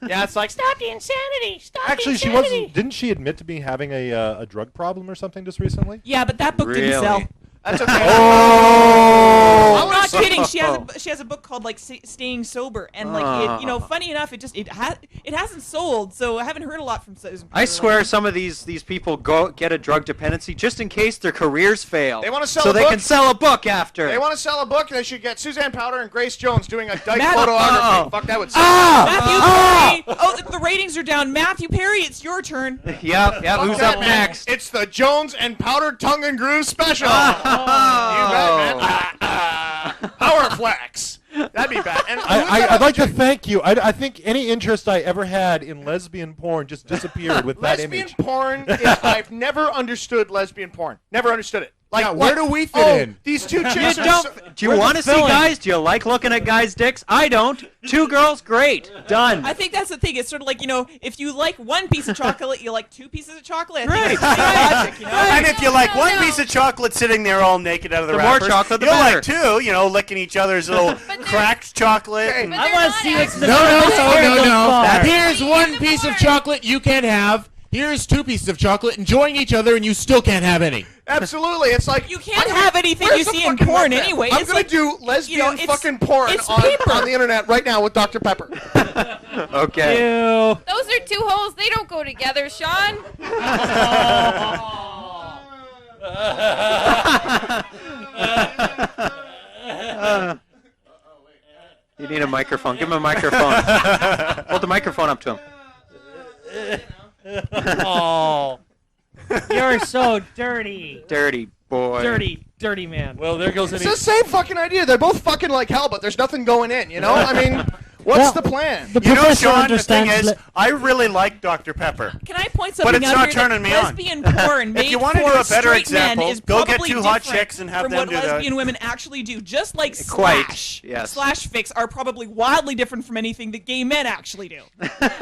Yeah, it's like, stop the insanity. Stop Actually, the she insanity. wasn't. Didn't she admit to being having a drug problem or something just recently? Yeah, but that book didn't sell. That's okay. I'm not kidding. She has a book called like Staying Sober, and like funny enough, it hasn't sold. So I haven't heard a lot from Susan. I swear some of these people get a drug dependency just in case their careers fail. They want to sell so a they book. can sell a book after. They want to sell a book. They should get Suzanne Powder and Grace Jones doing a dyke Matt- photography. Fuck, that would sell. Matthew Perry. Oh, the ratings are down. Matthew Perry, it's your turn. Yep. Who's that, up man. next? It's the Jones and Powder Tongue and Groove special. You bet, man. Power Flex. That'd be bad. And I'd like to thank you. I think any interest I ever had in lesbian porn just disappeared with that lesbian image. porn is, I've never understood lesbian porn. Never understood it. Like, Yeah, where do we fit in? These two chicks are so, Do you want to see guys? Do you like looking at guys' dicks? I don't. 2 girls, great. Done. I think that's the thing. It's sort of like, if you like one piece of chocolate, you like 2 pieces of chocolate. Right. Logic, And if you like one piece of chocolate sitting there all naked out of the The more wrappers, chocolate, the you'll better. like 2, licking each other's little cracked chocolate. and- I want to see what's the No. Here's one piece of chocolate you can have. Here's 2 pieces of chocolate enjoying each other, and you still can't have any. Absolutely. It's like You can't have anything where's you the see in fucking porn website? anyway. I'm It's gonna like, do lesbian it's- fucking porn it's on paper. the internet right now with Dr. Pepper. Okay. Ew. Those are 2 holes. They don't go together, Sean. You need a microphone. Give him a microphone. Hold the microphone up to him. Oh. You're so dirty. Dirty boy. Dirty man. Well, there goes It's the same fucking idea. They're both fucking like hell, but there's nothing going in, you know? I mean, what's the plan? You know, Sean, the thing is, I really like Dr. Pepper. Can I point But something it's out not here turning that me on. lesbian porn If made you want to for do a better straight example, men is go get probably 2 hot different chicks and have from them what do that. lesbian women actually do. Just like Quite, yes. slash fix are probably wildly different from anything that gay men actually do.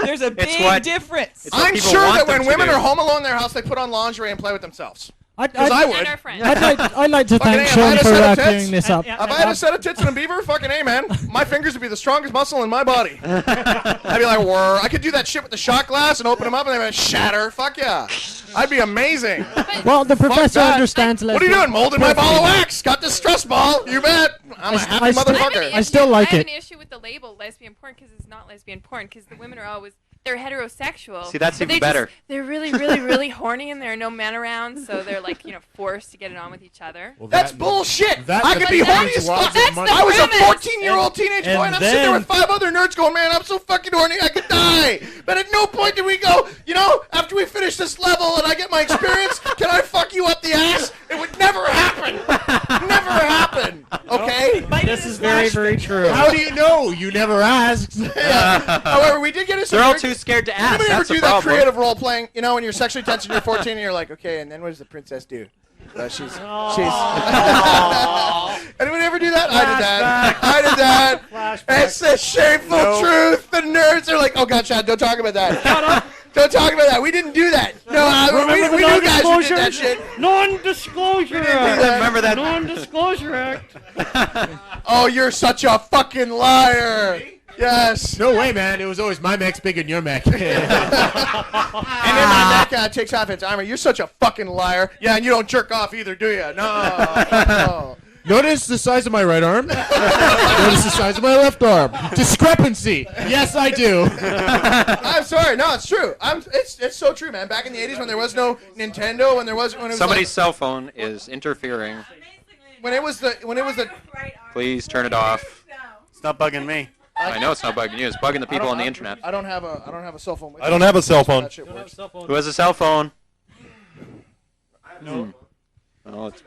There's a It's big what- difference. it's what I'm people sure want that them when to women do. are home alone in their house, they put on lingerie and play with themselves. I'd I would. And our friends. I'd like to Fucking thank A, Sean if I for had a set of tits, clearing this up. If I had a set of tits and a beaver, fucking A, man, my fingers would be the strongest muscle in my body. I'd be like, whir. I could do that shit with the shot glass and open them up and they would shatter. Fuck yeah. I'd be amazing. Well, the professor that. understands What are you doing? Molding my ball of wax? Got this stress ball. You bet. I'm a happy motherfucker. I still like I have it. an issue with the label lesbian porn because it's not lesbian porn because the women are always they're heterosexual. See, that's but even better. They're really, really, really horny and there are no men around, so they're like forced to get it on with each other. Well, That's bullshit. that I could be defeats horny as lots fuck. of That's money. the I was a premise. 14-year-old teenage boy, and I'm sitting then- there with 5 other nerds going, man, I'm so fucking horny, I could die. But at no point did we go, after we finish this level and I get my experience, can I fuck you up the ass? It would never happen. Never happen. Okay? This is very, very true. How do you know? You never asked. Yeah. However, we did get a They're all too scared to ask. Anybody ever That's the do that problem. creative role playing? When you're sexually tense and you're 14 and you're like, okay, and then what does the princess do? She's. Anyone ever do that? I did that. It's the shameful truth. The nerds are like, oh God, Chad, don't talk about that. Don't talk about that. We didn't do that. No, we knew guys who did that shit. Non-disclosure Act. Remember that? Non-disclosure Act. Oh, you're such a fucking liar. Yes. No way, man. It was always my mech's bigger than your mech. And then my mech takes off its armor. You're such a fucking liar. Yeah, and you don't jerk off either, do you? No. Notice the size of my right arm. Notice the size of my left arm. Discrepancy. Yes, I do. I'm sorry. No, it's true. It's so true, man. Back in the 80s when there was no Nintendo, when it was somebody's cell phone is interfering. When it was the Please turn it off. It's not bugging me. I know it's not bugging you. It's bugging the people on the internet. I don't have a cell phone. I don't have a cell phone. Who has a cell phone? No. Oh, it's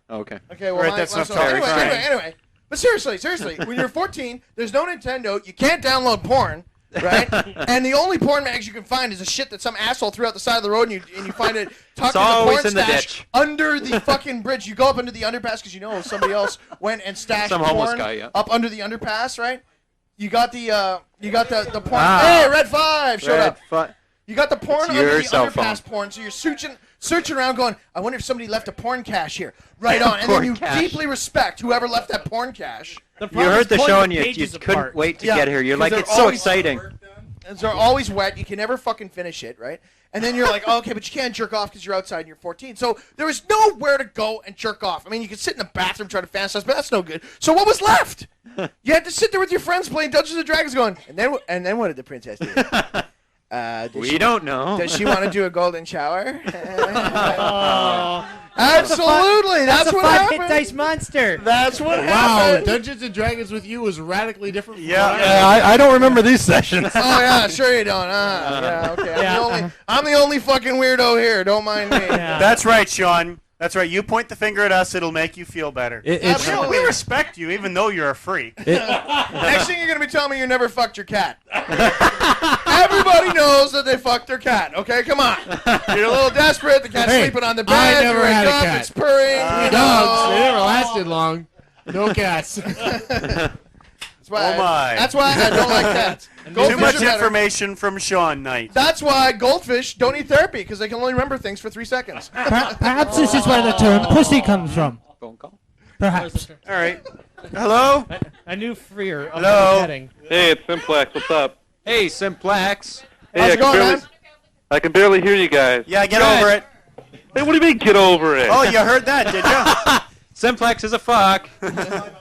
okay. Okay, well, anyway. But seriously, when you're 14, there's no Nintendo. You can't download porn, right? And the only porn mags you can find is a shit that some asshole threw out the side of the road, and you find it tucked in the porn stash under the fucking bridge. You go up under the underpass because you know somebody else went and stashed porn up under the underpass, right? You got the porn. Hey, RedPhive, shut up. You got the porn under the underpass porn, so you're searching around going, I wonder if somebody left a porn cache here. Right on. And then you deeply respect whoever left that porn cache. You heard the show and you couldn't wait to get here. You're like, it's so exciting. They're always wet. You can never fucking finish it, right? And then you're like, oh, okay, but you can't jerk off because you're outside and you're 14. So there was nowhere to go and jerk off. I mean, you could sit in the bathroom trying to fantasize, but that's no good. So what was left? You had to sit there with your friends playing Dungeons and Dragons going, and then what did the princess do? We don't know. Does she want to do a golden shower? Absolutely. That's what happened. Hit dice monster. That's what Wow, happened. Dungeons and Dragons with you was radically different. From I don't remember these sessions. Oh yeah, sure you don't. Yeah, okay. I'm the only fucking weirdo here. Don't mind me. That's right, Sean. That's right. You point the finger at us, it'll make you feel better. We respect you, even though you're a freak. Next thing you're going to be telling me you never fucked your cat. Everybody knows that they fucked their cat. Okay, come on. You're a little desperate. The cat's sleeping on the bed. I never had a cat. It's purring. 3 dogs. They never lasted long. No cats. That's why I don't like cats. Too much information from Sean Knight. That's why goldfish don't need therapy, because they can only remember things for 3 seconds. Perhaps this is where the term pussy comes from. Phone call? Perhaps. All right. Hello? A new freer. Hello? Heading. Hey, it's Simplex. What's up? Hey, Simplex. Hey, How's it going, man? I can barely hear you guys. Yeah, get over it. Hey, what do you mean, get over it? Oh, you heard that, did you? Simplex is a fuck.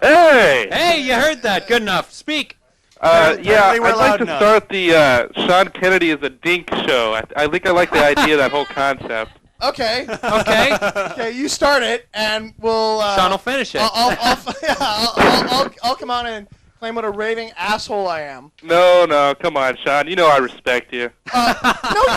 Hey! Hey, you heard that. Good enough. Speak. Yeah, I'd like to start the Sean Kennedy is a dink show. I think I like the idea of that whole concept. Okay. Okay. Okay, you start it, and we'll... Sean will finish it. I'll come on and claim what a raving asshole I am. No, come on, Sean. You know I respect you. No,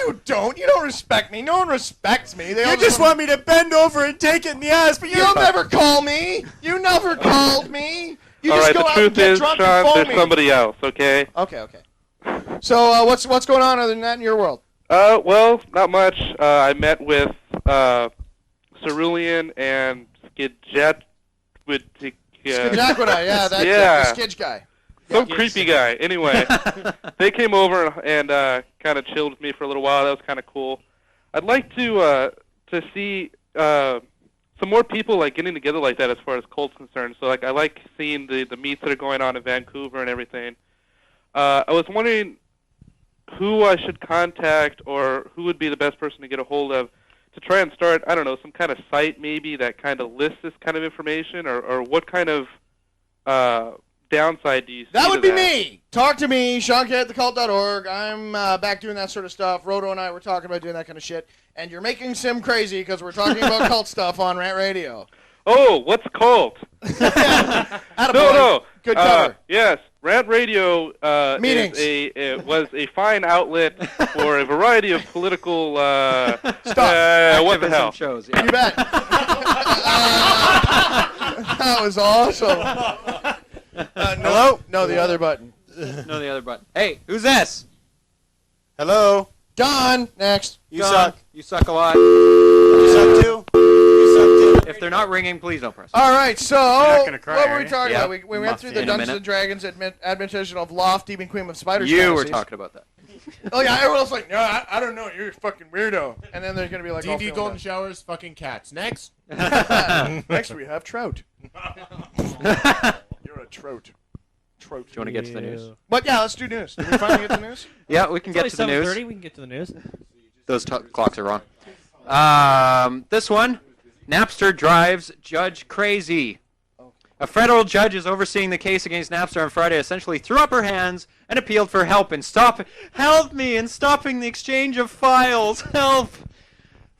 you don't. You don't respect me. No one respects me. You just want me to bend over and take it in the ass, but you'll never call me. You never called me. You All just right, go the out and truth get is, drunk Sean, and phone there's me. somebody else, okay? Okay. So what's going on other than that in your world? Well, not much. I met with Cerulean and Skidjet with Skidjaquita, yeah, that's the Skidge guy. Some creepy guy. Anyway, they came over and kind of chilled with me for a little while. That was kind of cool. I'd like to see some more people like getting together like that as far as cult's concerned. So like I like seeing the meets that are going on in Vancouver and everything. I was wondering who I should contact or who would be the best person to get a hold of to try and start, I don't know, some kind of site maybe that kind of lists this kind of information or what kind of downside do you see That would to be that? me. Talk to me, SeanK@thecult.org. I'm back doing that sort of stuff. Roto and I were talking about doing that kind of shit. And you're making Sim crazy because we're talking about cult stuff on Rant Radio. Oh, what's cult? No. Good cover. Yes, Rant Radio Meetings. was a fine outlet for a variety of political Stuff. what the hell? Shows, You bet. That was awesome. Hello? No, the other button. No, the other button. Hey, who's this? Hello? Gone. Next. You suck. You suck a lot. You suck too. You suck too. If they're not ringing, please don't press. All right, so not gonna cry, what were are we you? talking Yeah. about? We went through the In a Dungeons minute. and Dragons admonition of Loft, Demon Queen of Spiders. You were fantasies. talking about that. Oh yeah, everyone else like, no, I don't know, you're a fucking weirdo. And then they're gonna be like, DD feeling golden bad. showers, fucking cats. Next. Next we have Trout. You're a Trout. Trout. Do you want to get to the news? But yeah, let's do news. Did we finally get to news? Yeah, we can get to the news. 7:30. We can get to the news. Those clocks are wrong. This one, Napster drives judge crazy. A federal judge is overseeing the case against Napster on Friday essentially threw up her hands and appealed for help in stopping the exchange of files. Help!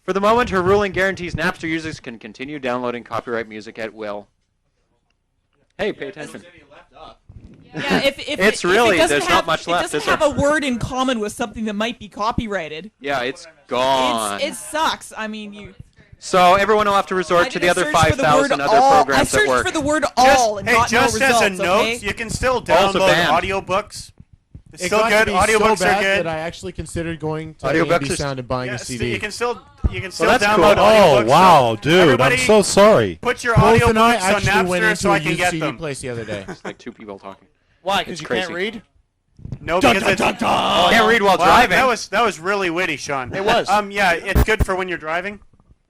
For the moment, her ruling guarantees Napster users can continue downloading copyright music at will. Hey, pay attention. Yeah, if It's it really, doesn't there's have, not much left, It is doesn't there? have a word in common with something that might be copyrighted. Yeah, it's gone. It sucks. I mean, you. So everyone will have to resort to the other 5,000 other programs I that work. searched for the word all and got just no as results. a note, Okay? you can still Also download banned. audiobooks. It's It still got good. to be Audiobooks so are bad good. that I actually considered going to Audiobooks A&B are Sound and buying a Yes, CD. you can still that's download cool. audiobooks. Oh, wow, so dude. I'm everybody so sorry. Put your Quoth and I audiobooks on actually went Napster into so I a can used get CD them. place the other day. It's like two people talking. Why? Because It's you crazy. can't read? No, Dun, because dun, it's dun, dun. Can't read while driving. That was really witty, Sean. It was. Yeah, it's good for when you're driving,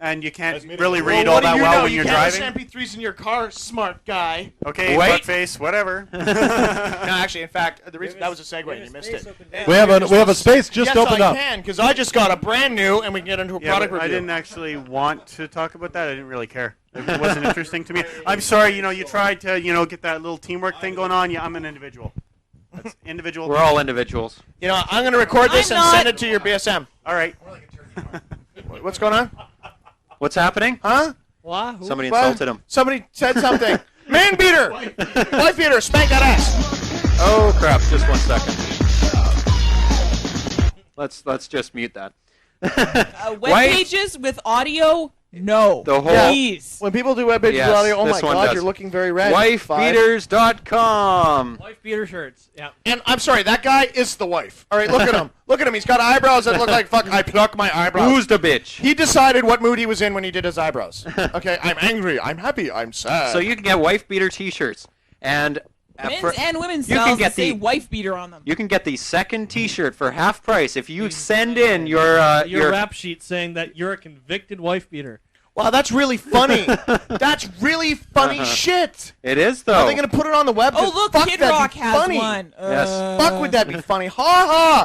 and you can't really read Well, all what do that you well know? when You you're can't driving. listen to MP3s in your car, smart guy. Okay, Wait. fuckface, whatever. No, actually, in fact, the reason that was a segue and you missed it. We have a space just yes, opened I up. can, because I just got a brand new, and we can get into a Yeah, product but review. I didn't actually want to talk about that. I didn't really care. It wasn't interesting to me. I'm sorry. You tried to get that little teamwork thing going on. Yeah, I'm an individual. That's individual. We're all individuals. You know, I'm going to record this and send it to your BSM. All right. What's going on? What's happening? Huh? Wow. Somebody insulted him. Somebody said something. Man beater! Wife beater, spank that ass! Oh crap! Just 1 second. Let's just mute that. Web pages with audio? No. The whole Please. When people do web pages Yes, with audio, oh this my one god, does. you're looking very red. Wifebeaters.com. Wife beater shirts. Yeah. And I'm sorry, that guy is the wife. All right, look at him. Look at him. He's got eyebrows that look like fuck. I pluck my eyebrows. Who's the bitch? He decided what mood he was in when he did his eyebrows. Okay, I'm angry. I'm happy. I'm sad. So you can get wife beater T-shirts, and Men's and women's you can styles get that say the wife beater on them. you can get the second T-shirt for half price if you send in your rap sheet saying that you're a convicted wife beater. Wow, that's really funny. That's really funny shit. It is though. Are they gonna put it on the web? Oh, look, Fuck, Kid that'd be Rock has funny. one. Yes. Fuck, would that be funny? Ha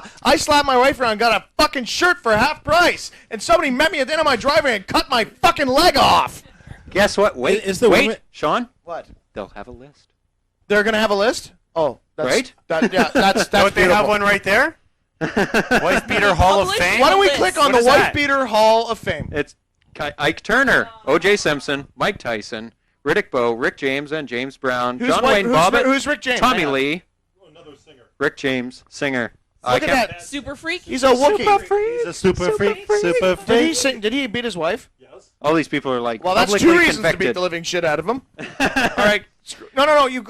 ha! I slapped my wife around, got a fucking shirt for half price, and somebody met me at the end of my driveway and cut my fucking leg off. Guess what? Wait, Is the wait, women- Sean. What? They'll have a list. They're gonna have a list? Oh, that's, Right? That's Don't they have beautiful. one right there? Wife Beater Hall of Publish Fame. Why don't we list. click on What the is Wife that? Beater Hall of Fame? It's Ike Turner, O.J. Simpson, Mike Tyson, Riddick Bowe, Rick James and James Brown, John Wayne Bobbitt, Who's Rick James? Tommy Hang on. Lee, Rick James, singer. Look at that. Super freak? He's a Wookiee. He's a super freak. Super Did he freak. sing, Did he beat his wife? All these people are like Well, that's publicly two reasons to beat convicted. the living shit out of him. All right. No. You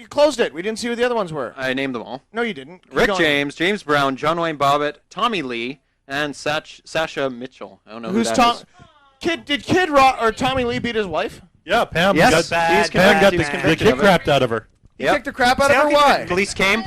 closed it. We didn't see who the other ones were. I named them all. No, you didn't. Keep Rick going. James, James Brown, John Wayne Bobbitt, Tommy Lee, and Sasha Mitchell. I don't know Who's who that Tom? is. Did Kid Rock or Tommy Lee beat his wife? Yeah, Pam Yes, got, he's Pam got convicted. He's the convicted kick of it. crapped out of her. He Yep. kicked the crap out of her. Why? Police came.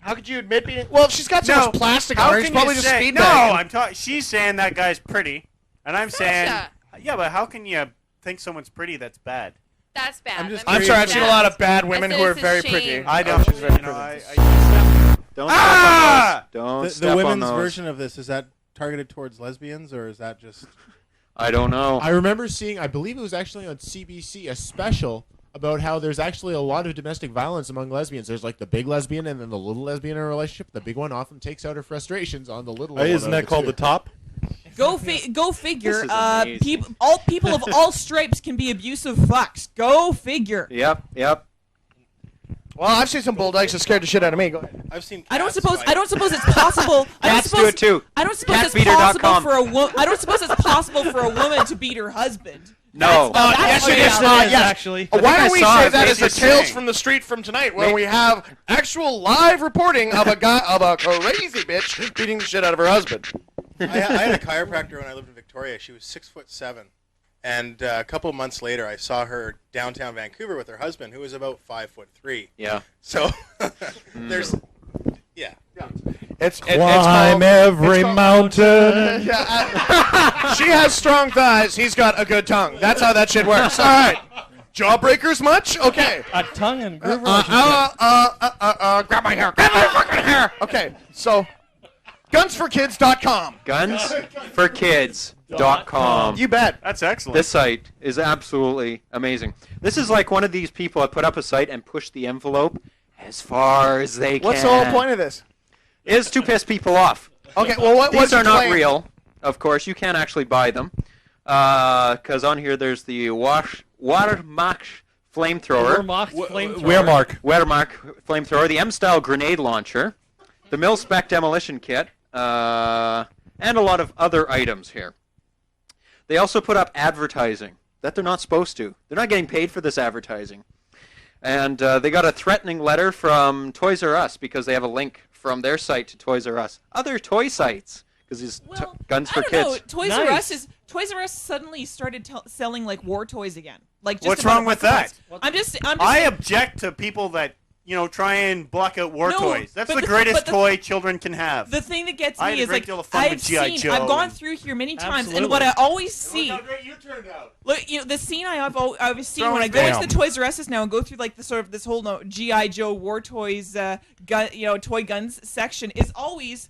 How could you admit being? Well, if she's got so much plastic how on her, he's can probably you just say, speed No, bagging. she's saying that guy's pretty, and I'm saying, Sasha. yeah, but how can you think someo's pretty that's bad? That's bad. I'm sorry. I've seen a lot of bad women who are it's a very shame. pretty. I don't. She's very you know, pretty. Don't Ah! step on those. Don't The step on women's those. version of this, is that targeted towards lesbians, or is that just... I don't know. I remember seeing, I believe it was actually on CBC, a special about how there's actually a lot of domestic violence among lesbians. There's like the big lesbian and then the little lesbian in a relationship. The big one often takes out her frustrations on the little one. Isn't that called the top? Go figure. This is amazing. All people of all stripes can be abusive fucks. Go figure. Yep. Well, I've seen some bulldogs that scared the shit out of me. Go ahead. I've seen. I don't suppose it's possible. Cats do it too. I don't suppose it's Catbeater.com. possible for a woman. I don't suppose it's possible for a woman to beat her husband. No. Yes, it is. Yes. Actually. Why don't we say that as a Basically Tales saying. from the Street from tonight, where we have actual live reporting of a crazy bitch beating the shit out of her husband. I had a chiropractor when I lived in Victoria. She was 6'7", and a couple of months later, I saw her downtown Vancouver with her husband, who was about 5'3". Yeah. So there's, yeah. It's Climb every mountain. She has strong thighs. He's got a good tongue. That's how that shit works. All right. Jawbreakers much? Okay. A tongue and groove Grab my hair. Grab my fucking hair. Okay. So, gunsforkids.com. Gunsforkids.com. You bet. That's excellent. This site is absolutely amazing. This is like one of these people that put up a site and push the envelope as far as they can. What's the whole point of this? Is to piss people off. Okay, well, these are not real, of course. You can't actually buy them. Because on here there's the Wehrmacht flamethrower. Wehrmacht flamethrower. The M-style grenade launcher. The mil-spec demolition kit. And a lot of other items here. They also put up advertising that they're not supposed to. They're not getting paid for this advertising. And they got a threatening letter from Toys R Us because they have a link from their site to Toys R Us. Other toy sites, because these Guns for Kids. No, Toys R Us suddenly started selling like war toys again. Like, just what's wrong with that? I'm just I object to people that try and block out war toys. That's the greatest toy children can have. The thing that gets I me had a is great like deal of fun with G.I. Joe I've gone and- through here many times, Absolutely. and what I always see. Look how great you turned out. Look, the scene I've always seen Throw when it I go into down. the Toys R Us now and go through like the sort of this whole G.I. Joe war toys, toy guns section is always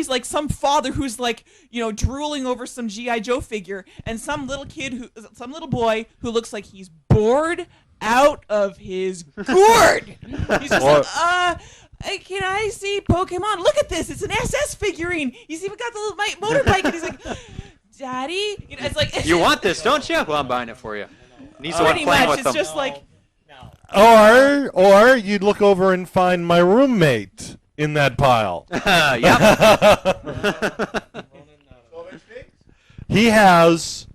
like some father who's like drooling over some G.I. Joe figure, and some little boy who looks like he's bored out of his gourd. He's just like, can I see Pokemon? Look at this. It's an SS figurine. He's even got the little motorbike, and he's like, Daddy? It's like... You want this, don't you? Well, I'm buying it for you. Needs to pretty playing much. with It's them. just like... Or you'd look over and find my roommate in that pile. He has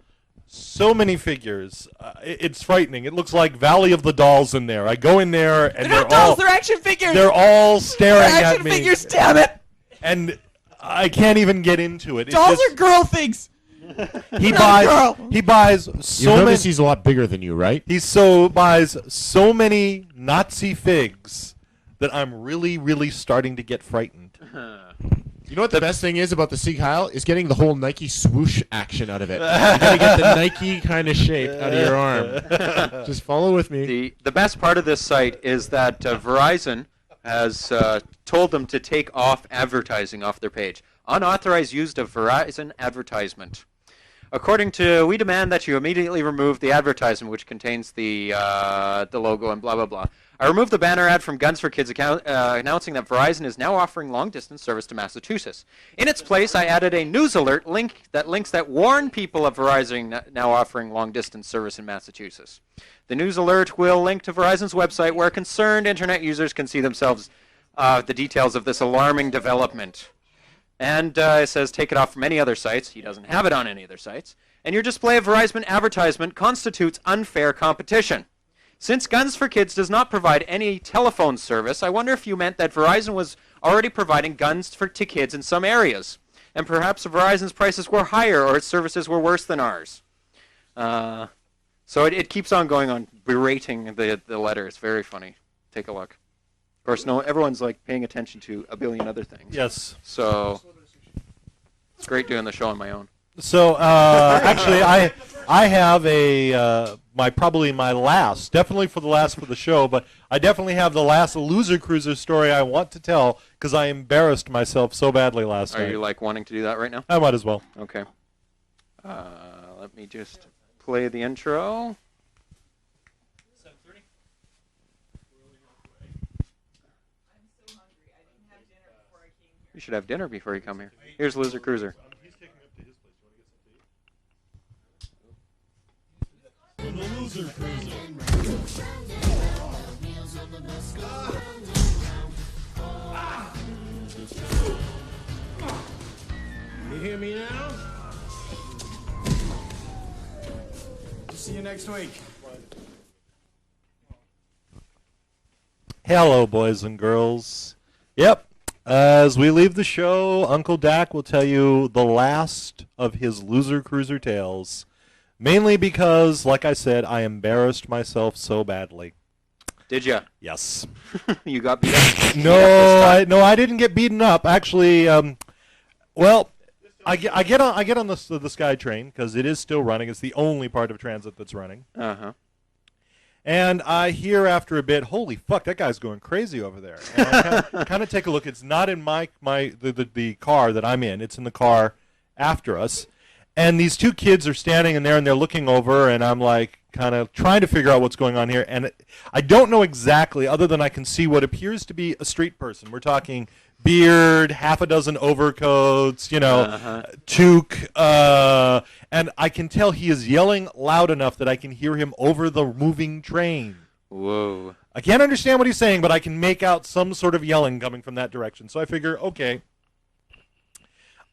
so many figures. It's frightening. It looks like Valley of the Dolls in there. I go in there and They're not dolls, they're action figures. They're all staring They're at action me. figures, damn it. And I can't even get into it. It's Dolls just- are girl things. He Not a girl. buys You so many. notice he's a lot bigger than you, right? He buys so many Nazi figs that I'm really, really starting to get frightened. You know what the best thing is about the Sieg Heil is getting the whole Nike swoosh action out of it. You gotta get the Nike kind of shape out of your arm. Just follow with me. The best part of this site is that Verizon has told them to take off advertising off their page. Unauthorized use of Verizon advertisement. According to, we demand that you immediately remove the advertisement which contains the logo and blah, blah, blah. I removed the banner ad from Guns for Kids account, announcing that Verizon is now offering long-distance service to Massachusetts. In its place, I added a news alert link that warn people of Verizon now offering long-distance service in Massachusetts. The news alert will link to Verizon's website where concerned internet users can see themselves the details of this alarming development. And it says take it off from any other sites. He doesn't have it on any other sites. And your display of Verizon advertisement constitutes unfair competition. Since Guns for Kids does not provide any telephone service, I wonder if you meant that Verizon was already providing guns to kids in some areas. And perhaps Verizon's prices were higher or its services were worse than ours. So it keeps on going on berating the letter. It's very funny. Take a look. Of course, everyone's like paying attention to a billion other things. Yes. So it's great doing the show on my own. So actually, I have probably my last, definitely for the show, but I definitely have the last Loser Cruiser story I want to tell because I embarrassed myself so badly last night. Are you like wanting to do that right now? I might as well. Okay. Let me just play the intro. You should have dinner before you come here. Here's Loser Cruiser. The Loser Cruiser. You hear me now? See, next week. Hello, boys and girls. Yep. As we leave the show, Uncle Dak will tell you the last of his loser cruiser tales. Mainly because, like I said, I embarrassed myself so badly. Did ya? Yes. You got beat up? No, I didn't get beaten up. Actually, well, I get on the SkyTrain because it is still running. It's the only part of transit that's running. Uh-huh. And I hear after a bit, holy fuck, that guy's going crazy over there. And I kind of take a look. It's not in the car that I'm in. It's in the car after us. And these two kids are standing in there, and they're looking over, and I'm like kind of trying to figure out what's going on here. And I don't know exactly, other than I can see what appears to be a street person. We're talking beard, half a dozen overcoats, toque, and I can tell he is yelling loud enough that I can hear him over the moving train. Whoa. I can't understand what he's saying, but I can make out some sort of yelling coming from that direction. So I figure, okay,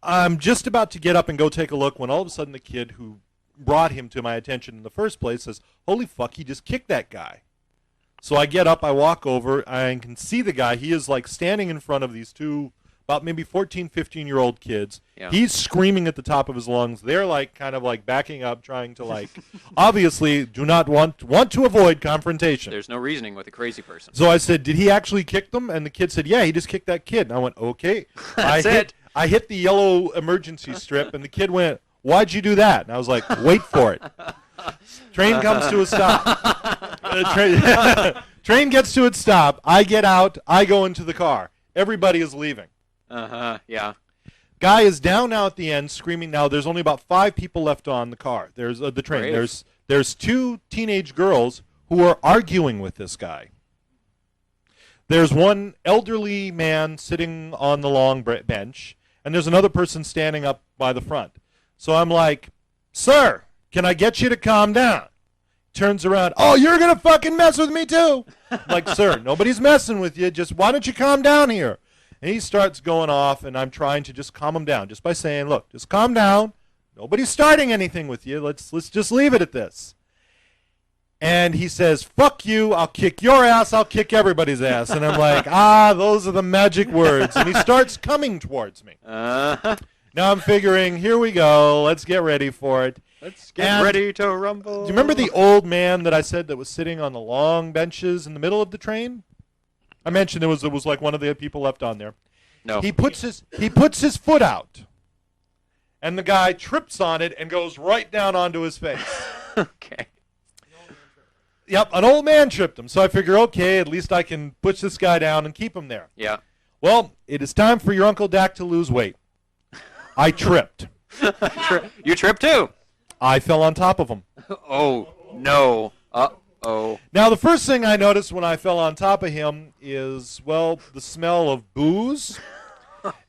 I'm just about to get up and go take a look when all of a sudden the kid who brought him to my attention in the first place says, holy fuck, he just kicked that guy. So I get up, I walk over, I can see the guy. He is like standing in front of these two, about maybe 14, 15-year-old kids. Yeah. He's screaming at the top of his lungs. They're like kind of like backing up, trying to like, obviously do not want to avoid confrontation. There's no reasoning with a crazy person. So I said, did he actually kick them? And the kid said, yeah, he just kicked that kid. And I went, okay. That's it. I hit the yellow emergency strip, and the kid went, why'd you do that? And I was like, wait for it. Train comes to a stop. Train gets to its stop. I get out. I go into the car. Everybody is leaving. Uh-huh, yeah. Guy is down now at the end, screaming. Now there's only about 5 people left on the car. There's the train. Brave. There's 2 teenage girls who are arguing with this guy. There's one elderly man sitting on the long bench, and there's another person standing up by the front. So I'm like, sir, can I get you to calm down? Turns around, oh, you're going to fucking mess with me too. I'm like, sir, nobody's messing with you. Just why don't you calm down here? And he starts going off, and I'm trying to just calm him down just by saying, look, just calm down. Nobody's starting anything with you. Let's just leave it at this. And he says, fuck you, I'll kick your ass, I'll kick everybody's ass. And I'm like, those are the magic words. And he starts coming towards me. Uh-huh. Now I'm figuring, here we go, let's get ready for it. Let's get ready to rumble. Do you remember the old man that I said that was sitting on the long benches in the middle of the train? I mentioned there was like one of the people left on there. No. He puts his foot out. And the guy trips on it and goes right down onto his face. Okay. Yep, an old man tripped him. So I figure, okay, at least I can push this guy down and keep him there. Yeah. Well, it is time for your Uncle Dak to lose weight. I tripped. You tripped too? I fell on top of him. Oh, no. Uh-oh. Now, the first thing I noticed when I fell on top of him is, well, the smell of booze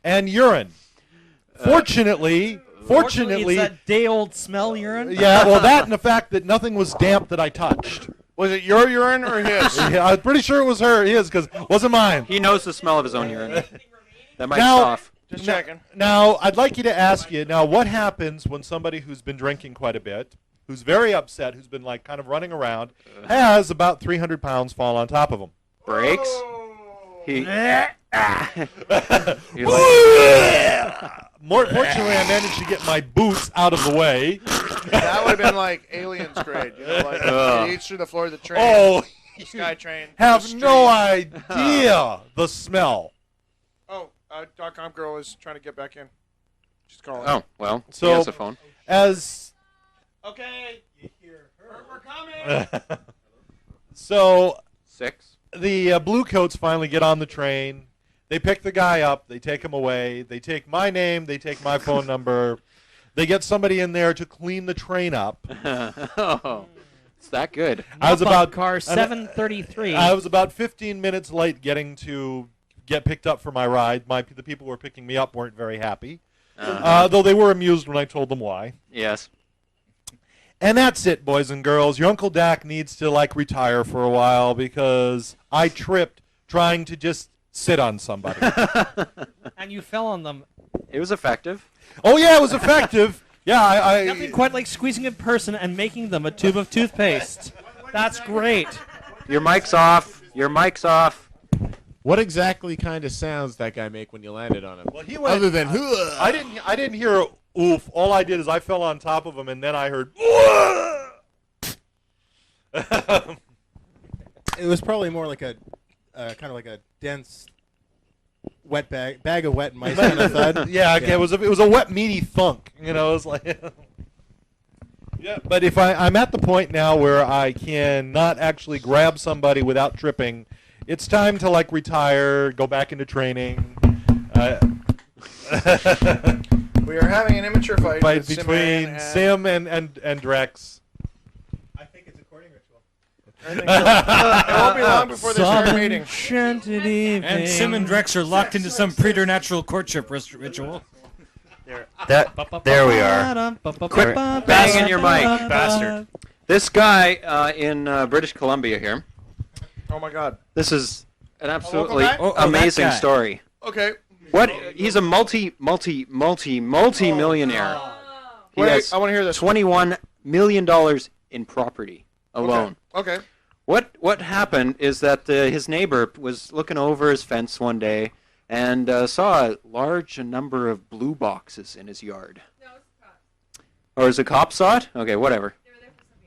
and urine. Fortunately, it's that day-old smell urine. Yeah, well, that and the fact that nothing was damp that I touched. Was it your urine or his? Yeah, I'm pretty sure it was his because it wasn't mine. He knows the smell of his own urine. That might Now- off. Just checking. Now, I'd like you to ask you, now, what happens when somebody who's been drinking quite a bit, who's very upset, who's been, like, kind of running around, has about 300 pounds fall on top of him? Breaks? Fortunately, I managed to get my boots out of the way. That would have been like Aliens grade. You know, like it eats through the floor of the train. Oh, the sky train. Have no idea the smell. Oh, DotComGirl is trying to get back in. She's calling. Oh, well, So, he has a phone. Okay, you hear her. We're coming. So 6. the blue coats finally get on the train. They pick the guy up. They take him away. They take my name. They take my phone number. They get somebody in there to clean the train up. Oh, it's that good. I was about car 733. I was about 15 minutes late getting to get picked up for my ride. The people who were picking me up weren't very happy, though they were amused when I told them why. Yes. And that's it, boys and girls. Your Uncle Dak needs to, like, retire for a while because I tripped trying to just sit on somebody. And you fell on them. It was effective. Oh, yeah, it was effective. Yeah, Nothing quite like squeezing a person and making them a tube of toothpaste. That's great. Your mic's off. Your mic's off. What exactly kind of sounds that guy make when you landed on him? Well, he went, other than I didn't hear oof. All I did is I fell on top of him, and then I heard. It was probably more like a kind of like a dense wet bag of wet mice kind of thud. Yeah, okay, it was a wet meaty thunk. You know, it was like. Yeah, but if I'm at the point now where I cannot actually grab somebody without tripping, it's time to like retire, go back into training. We are having an immature fight with between Sim and Drex. I think it's a courting ritual. It won't be long before they start mating. And Sim and Drex are locked into some preternatural courtship ritual. There we are. Quit banging your mic, bastard. This guy in British Columbia here. Oh my God. This is an absolutely amazing story. Okay. What? He's a multi-millionaire. He has I want to hear this. $21 million in property alone. Okay. What happened is that his neighbor was looking over his fence one day and saw a large number of blue boxes in his yard. Or is it cop saw it? Okay, whatever.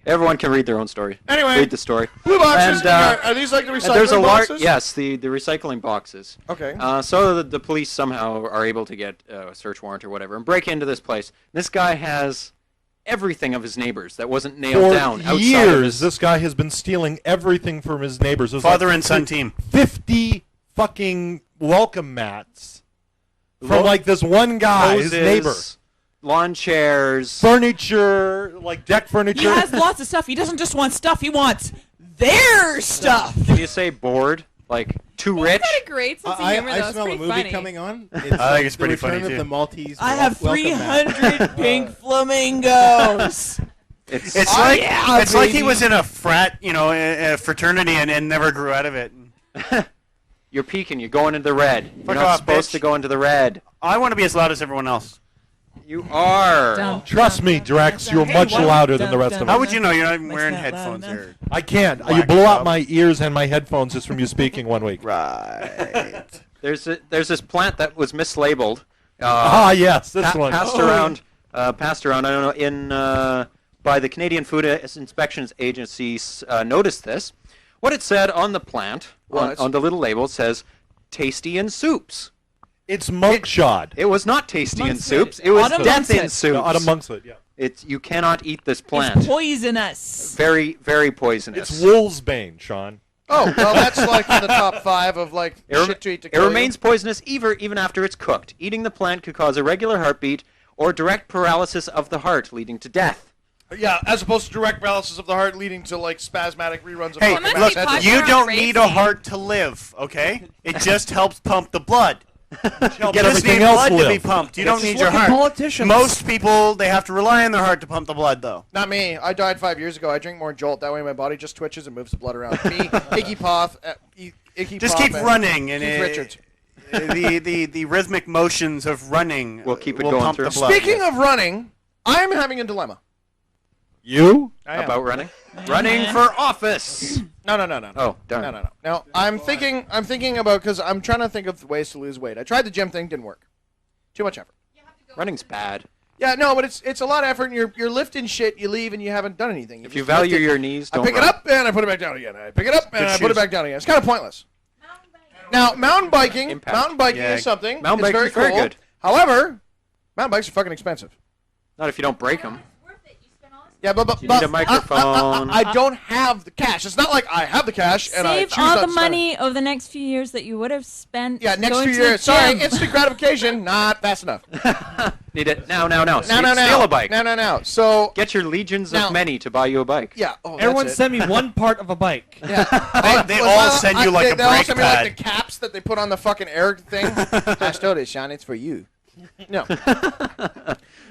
Everyone can read their own story. Anyway, read the story. Blue boxes. And, are these like the recycling boxes? Yes, the recycling boxes. Okay. So the police somehow are able to get a search warrant or whatever and break into this place. This guy has everything of his neighbors that wasn't nailed down outside of years, this guy has been stealing everything from his neighbors. Father and son team. 50 fucking welcome mats from like this one guy, his neighbor. Lawn chairs, furniture, like deck furniture. He has lots of stuff. He doesn't just want stuff. He wants their stuff. Can you say bored? Like too rich? He's got a great sense of humor, though. I smell a It's movie pretty funny. coming on. I think it's pretty funny, Return too. of the Maltese. I have welcome mat. 300 pink flamingos. It's like he was in a frat, a fraternity and never grew out of it. You're peeking. You're going into the red. You're Fuck not off, supposed bitch. to go into the red. I want to be as loud as everyone else. You are. Trust me, Drex, you're much louder than the rest of us. How would you know? You're not even wearing headphones here. I can't. You blow out my ears and my headphones just from you speaking one week. Right. There's this plant that was mislabeled. Yes, this one. Passed around. I don't know. By the Canadian Food Inspections Agency noticed this. What it said on the plant, on the little label, it says, "Tasty in soups." It's monkshod. It was not tasty in soups. It was death in soups. Out of monkshood, yeah. You cannot eat this plant. It's poisonous. Very, very poisonous. It's wolfsbane, Sean. Oh, well, that's like in the top 5 of like shit to eat to It kill remains poisonous even after it's cooked. Eating the plant could cause irregular heartbeat or direct paralysis of the heart, leading to death. Yeah, as opposed to direct paralysis of the heart leading to like spasmatic reruns of Hey, fucking look, Mannequins. you don't need a heart to live, okay? It just helps pump the blood. You just need blood to be pumped. You don't need your heart. Politicians. Most people, they have to rely on their heart to pump the blood, though. Not me. I died 5 years ago. I drink more Jolt. That way my body just twitches and moves the blood around. Me, Iggy Pop, Just keep running, and Keith Richards. the rhythmic motions of running will keep it will going pump through. the blood. Speaking of running, I'm having a dilemma. You? About running? Running for office. No. Oh, darn. No. Now, I'm thinking about, because I'm trying to think of ways to lose weight. I tried the gym thing, didn't work. Too much effort. Running's bad. Yeah, no, but it's a lot of effort, and you're lifting shit, you leave, and you haven't done anything. If you value your knees, don't I pick run. it up, and I put it back down again. I pick it up, and I put it back down again. It's kind of pointless. Now, mountain biking is something. Mountain it's biking is very cool. good. However, mountain bikes are fucking expensive. Not if you don't break them. Yeah, but You need a microphone. I don't have the cash. It's not like I have the cash and I Save choose all not the to spend it. money over the next few years that you would have spent. Yeah, next going few to the years. Sorry, gym. instant gratification, not fast enough. Need it now. No. Steal a bike. No. So Get your legions Now- of many to buy you a bike. yeah. Everyone send me one part of a bike. They all send you like a they all brake send me pad. like the caps that they put on the fucking air thing. I stole it, Sean. It's for you. No.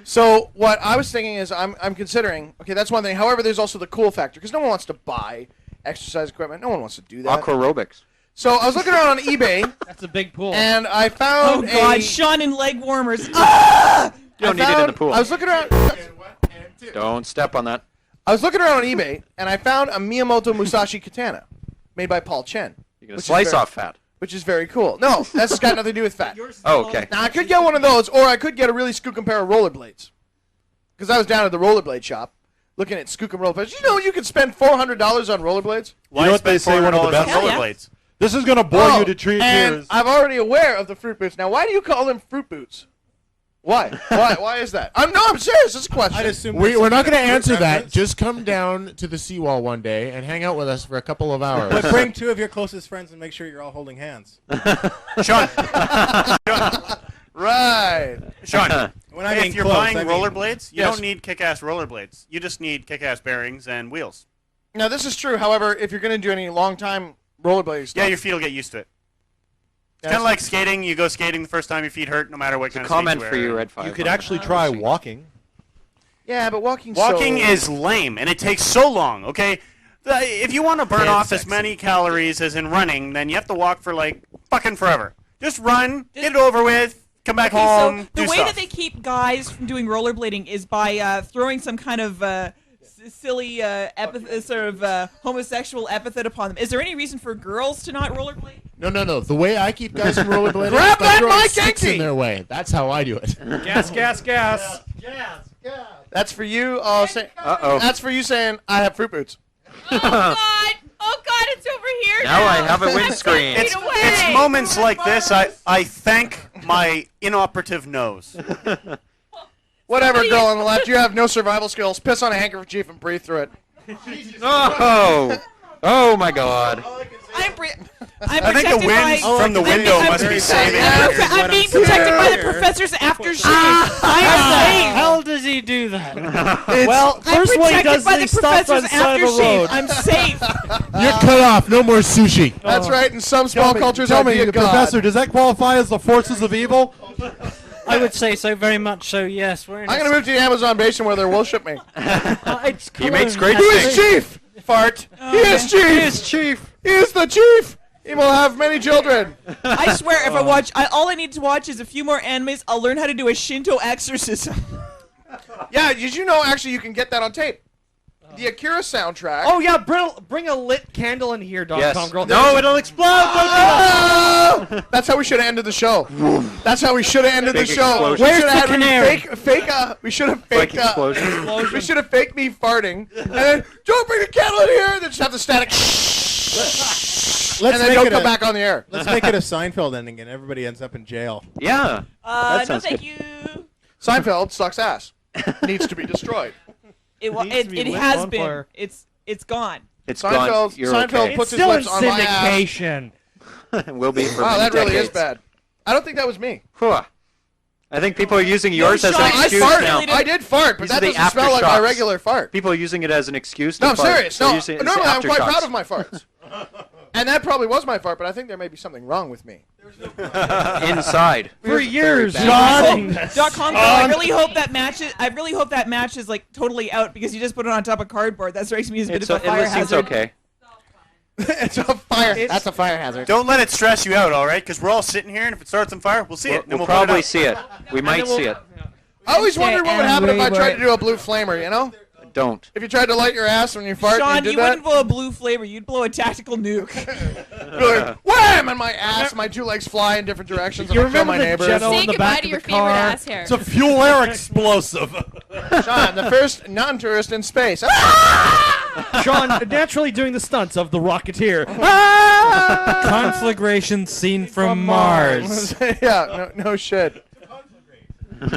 So what I was thinking is I'm considering. Okay, that's one thing. However, there's also the cool factor because no one wants to buy exercise equipment. No one wants to do that. Aquarobics. So I was looking around on eBay. That's a big pool. And I Oh found God, a. Sean in leg warmers. Ah! You don't need it in the pool. I was looking around. Don't step on that. I was looking around on eBay, and I found a Miyamoto Musashi katana made by Paul Chen. You're going to slice off fat. Which is very cool. No, that's got nothing to do with fat. Oh, okay. Now, I could get one of those, or I could get a really skookum pair of rollerblades. Because I was down at the rollerblade shop looking at skookum rollerblades. You know you could spend $400 on rollerblades? You know what they say, one of the best? rollerblades? This is going to bore you to and tears. I'm already aware of the fruit boots. Now, why do you call them fruit boots? Why? Why is that? I'm serious. It's a question. I'd assume We're not going to answer that. Just come down to the seawall one day and hang out with us for a couple of hours. But bring 2 of your closest friends and make sure you're all holding hands. Sean. Right. Sean, When I mean if you're close, buying I mean- rollerblades, you Yes. don't need kick-ass rollerblades. You just need kick-ass bearings and wheels. Now, this is true. However, if you're going to do any long-time rollerblading stuff. Yeah, your feet will get used to it. It's kind of like skating. You go skating the first time, your feet hurt, no matter what kind of skate comment you wear. for you, RedPhive. You could actually try walking. Yeah, but walking is lame, and it takes so long, okay? If you want to burn And off as sexy. many calories as in running, then you have to walk for, like, fucking forever. Just run, get it over with, come back home, So the do way stuff. that they keep guys from doing rollerblading is by throwing some kind of silly homosexual epithet upon them. Is there any reason for girls to not rollerblade? No. The way I keep guys from rollerblading Grab is by that throwing mic, sticks Enki! in their way. That's how I do it. Gas, gas, gas. That's for you. Uh-oh. That's for you saying I have fruit boots. Oh God, it's over here Now I have a windscreen. It's moments like this I thank my inoperative nose. Whatever, girl on the left. You have no survival skills. Piss on a handkerchief and breathe through it. Oh my God. I think the wind from the window must be saving. I'm being protected by the professor's aftershave. How does he do that? Well, first one he does by is the he stops on the professor's side of the aftershave. road. I'm safe. You're cut off. No more sushi. That's right. In some small cultures, Tell I'd me, be a god. Professor, does that qualify as the forces of evil? I would say so, very much so, yes. I'm going to move to the Amazon basin where they'll worship me. He makes great Who is things. chief? Fart. He is chief. He is chief. He is the chief. He will have many children. I swear, if I watch, all I need to watch is a few more animes. I'll learn how to do a Shinto exorcism. Yeah, did you know actually you can get that on tape? The Akira soundtrack. Oh yeah, bring a lit candle in here, DotComGirl. No, it'll explode. Oh! That's how we should have ended the show. That's how we should have ended the Big show. explosion. We should Where's have the had canary? we should have Like faked explosion. we should have faked me farting, and then don't bring the candle in here, and then just have the static. Let's and then make don't it come a- back on the air. Let's make it a Seinfeld ending, and everybody ends up in jail. Yeah. That No, sounds thank good. you. Seinfeld sucks ass. Needs to be destroyed. It needs to be lit has on been. fire. It's gone. It's gone. You're Seinfeld okay. puts It's his still in lips on my ass. syndication. Will be for Wow, many that really is decades. bad. I don't think that was me. Whew. I think people are using yours as an Sean, I excuse farted. now. I did fart, but These are that the doesn't smell like my aftershocks. regular fart. People are using it as an excuse to No, I'm fart. serious. They're No, using it as normally I'm quite aftershocks. proud of my farts. And that probably was my fart, but I think there may be something wrong with me. Inside. For years, DotComGirl, John. I really hope that match is like totally out because you just put it on top of cardboard. That strikes me as a bit of a fire It seems hazard. okay. It's a fire. That's a fire hazard. Don't let it stress you out, all right? Because we're all sitting here, and if it starts on fire, we'll see it. We'll Then we'll put probably it see it. We might see it. I always wondered what would happen if I tried to do a blue flamer, you know? Don't. If you tried to light your ass when you fart Sean, and you you did wouldn't blow a blue flavor. You'd blow a tactical nuke. that, wham! And my ass, my two legs fly in different directions. You and I kill remember my the neighbors. Jeno Say in the goodbye back to of your the favorite car? ass hair. It's a fuel air explosive. Sean, the first non-tourist in space. Sean, naturally doing the stunts of the Rocketeer. Conflagration scene from Mars. Yeah, no shit. But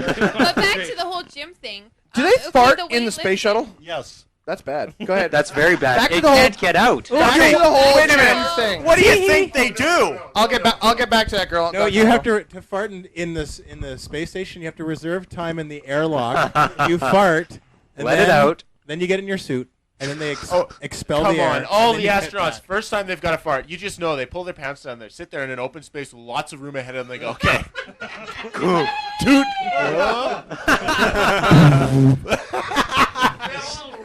back to the whole gym thing. Do they Okay, fart the in the weightlifting- space shuttle? Yes. That's bad. Go ahead. That's very bad. Back to It the whole- can't get out. Back to the whole Wait a gym minute. thing. What do you think they do? I'll get back to that girl. No, you have to fart in the space station. You have to reserve time in the airlock. You fart. And Let it out. Then you get in your suit, and then they expel Come the air. on, all and the then you hit astronauts. that. First time they've got to fart, you just know they pull their pants down. They sit there in an open space with lots of room ahead of them. They go, okay, toot.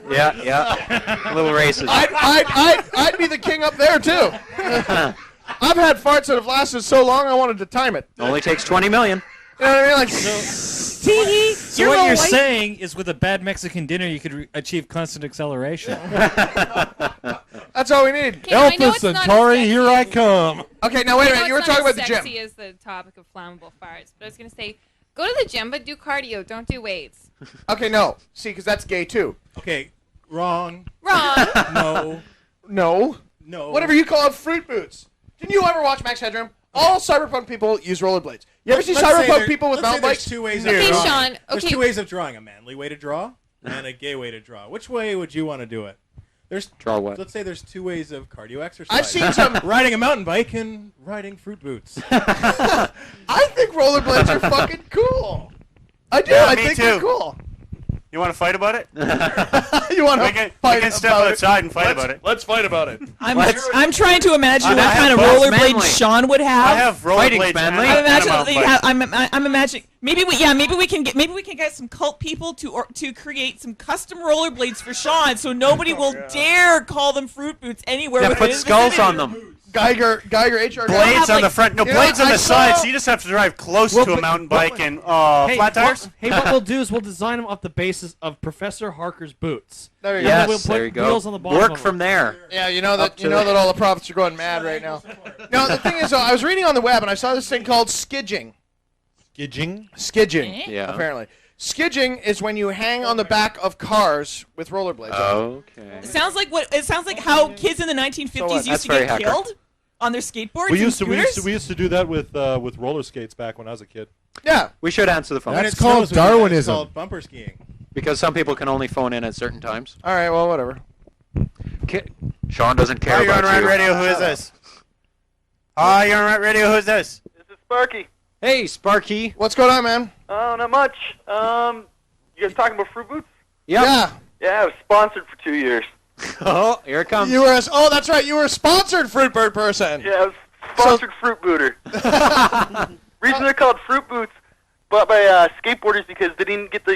Yeah. A little racist. I'd be the king up there too. I've had farts that have lasted so long I wanted to time it. Only takes 20 million. You know what I mean? Like, Tee-hee. So what you're saying is with a bad Mexican dinner, you could achieve constant acceleration. That's all we need. Okay, I know Alpha it's not as Centauri, sexy. here I come. Okay, now wait a minute. You were It's not talking about as the gym. sexy as the topic of flammable farts, but I was going to say, go to the gym, but do cardio. Don't do weights. Okay, no. See, because that's gay too. Okay, wrong. Wrong. No. No. No. Whatever you call it, fruit boots. Didn't you ever watch Max Headroom? All cyberpunk people use rollerblades. You ever see cyberpunk people with mountain bikes? Two ways Okay, of drawing. Sean, There's okay. two ways of drawing: a manly way to draw and a gay way to draw. Which way would you want to do it? There's Draw what? Let's say there's two ways of cardio exercise. I've seen some. riding a mountain bike and riding fruit boots. I think rollerblades are fucking cool. I do. Yeah, I me think too. they're cool. You want to fight about it? You want We to can step outside and fight about it. Let's fight about it. I'm trying to imagine I what have kind of both rollerblade manly. Sean would have. I have rollerblades manly. and I'm a mountain bike. imagining. I'm imagining. Maybe we can get some cult people to create some custom rollerblades for Sean, so nobody will dare call them fruit boots anywhere. Yeah, within put the skulls vicinity. on them. Geiger, HR. Blades on like- the front. No, You know, blades on I the side, saw- so you just have to drive close Well, to a but- mountain bike and Hey, flat tires. What we'll do is we'll design them off the basis of Professor Harker's boots. There you And go. then we'll Yes, put there you go. wheels on the bottom Work of from them. there. Yeah, you know Up that to the- all the prophets are going mad right now. No, the thing is, though, I was reading on the web and I saw this thing called skidging. Skidging. Yeah. Apparently, skidging is when you hang on the back of cars with rollerblades. Okay. It sounds like how kids in the 1950s So what? used That's to very get Hacker. killed on their skateboards. We and used scooters. to do that with roller skates back when I was a kid. Yeah. We should answer the phone. When That's it called snows, we do that. Darwinism. It's called bumper skiing. Because some people can only phone in at certain times. All right. Well, whatever. Sean doesn't care Hi, you're on about Red you. Radio. Who is this? Hi, you're on Red Radio. Who is this? This is Sparky. Hey, Sparky. What's going on, man? Oh, not much. You guys talking about fruit boots? Yep. Yeah. Yeah, I was sponsored for 2 years. Oh, here it comes. You were. That's right. You were a sponsored fruit bird person. Yeah, I was sponsored fruit booter. Reason they're called fruit boots, bought by skateboarders because they didn't get they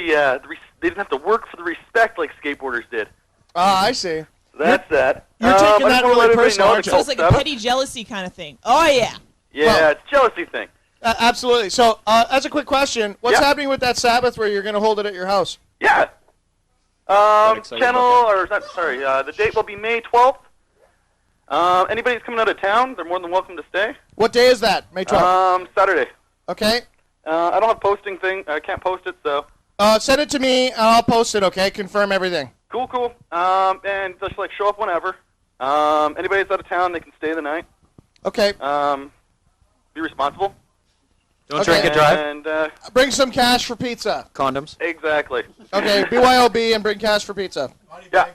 didn't have to work for the respect like skateboarders did. Ah, I see. So that's that. You're taking I that just wanna really let everybody personal, know aren't the you? So it's like a cult petty jealousy kind of thing. Oh yeah. Yeah, Well- it's a jealousy thing. Absolutely. So, as a quick question, what's Yeah. happening with that Sabbath where you're going to hold it at your house? Yeah. excited Channel, about or not, sorry, the date will be May 12th. Anybody who's coming out of town, they're more than welcome to stay. What day is that? May 12th. Saturday. Okay. I don't have posting thing. I can't post it, so. Send it to me, and I'll post it, okay? Confirm everything. Cool. And just like show up whenever. Anybody that's out of town, they can stay the night. Okay. Be responsible. Don't drink and drive. And Bring some cash for pizza. Condoms. exactly. Okay, BYOB and bring cash for pizza. Yeah.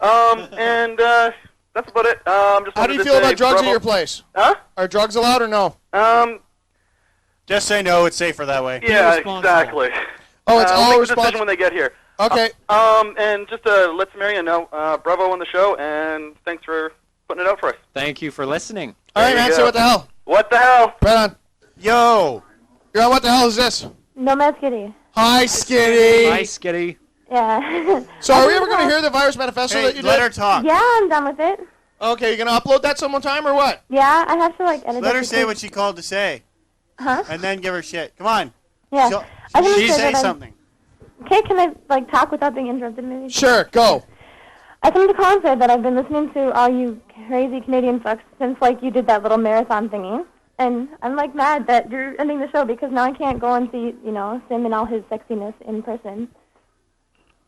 And that's about it. Just How do wanted you to feel say about drugs bravo. at your place? Huh? Are drugs allowed or no? Just say no. It's safer that way. Yeah, responsible. exactly. Oh, it's We'll all make the decision responsible. Uh, when they get here. Okay. And just to let Cimmerian know, bravo on the show, and thanks for putting it out for us. Thank you for listening. All right, There man. you Say go. what the hell. What the hell? Right on. Yo. You're on What the Hell is this? Nomad Skitty. Hi, Skitty. Hi, Skitty. Yeah. So are we ever going to hear the virus manifesto that you did? Let her talk. Yeah, I'm done with it. Okay, you going to upload that sometime or what? Yeah, I have to edit Let it her say because- what she called to say. Huh? And then give her shit. Come on. Yeah. She'll- I was gonna she say say that something. Okay, can I talk without being interrupted maybe? Sure, go. I just wanted to call and say that I've been listening to all you crazy Canadian fucks since you did that little marathon thingy. And I'm mad that you're ending the show because now I can't go and see, Sim and all his sexiness in person.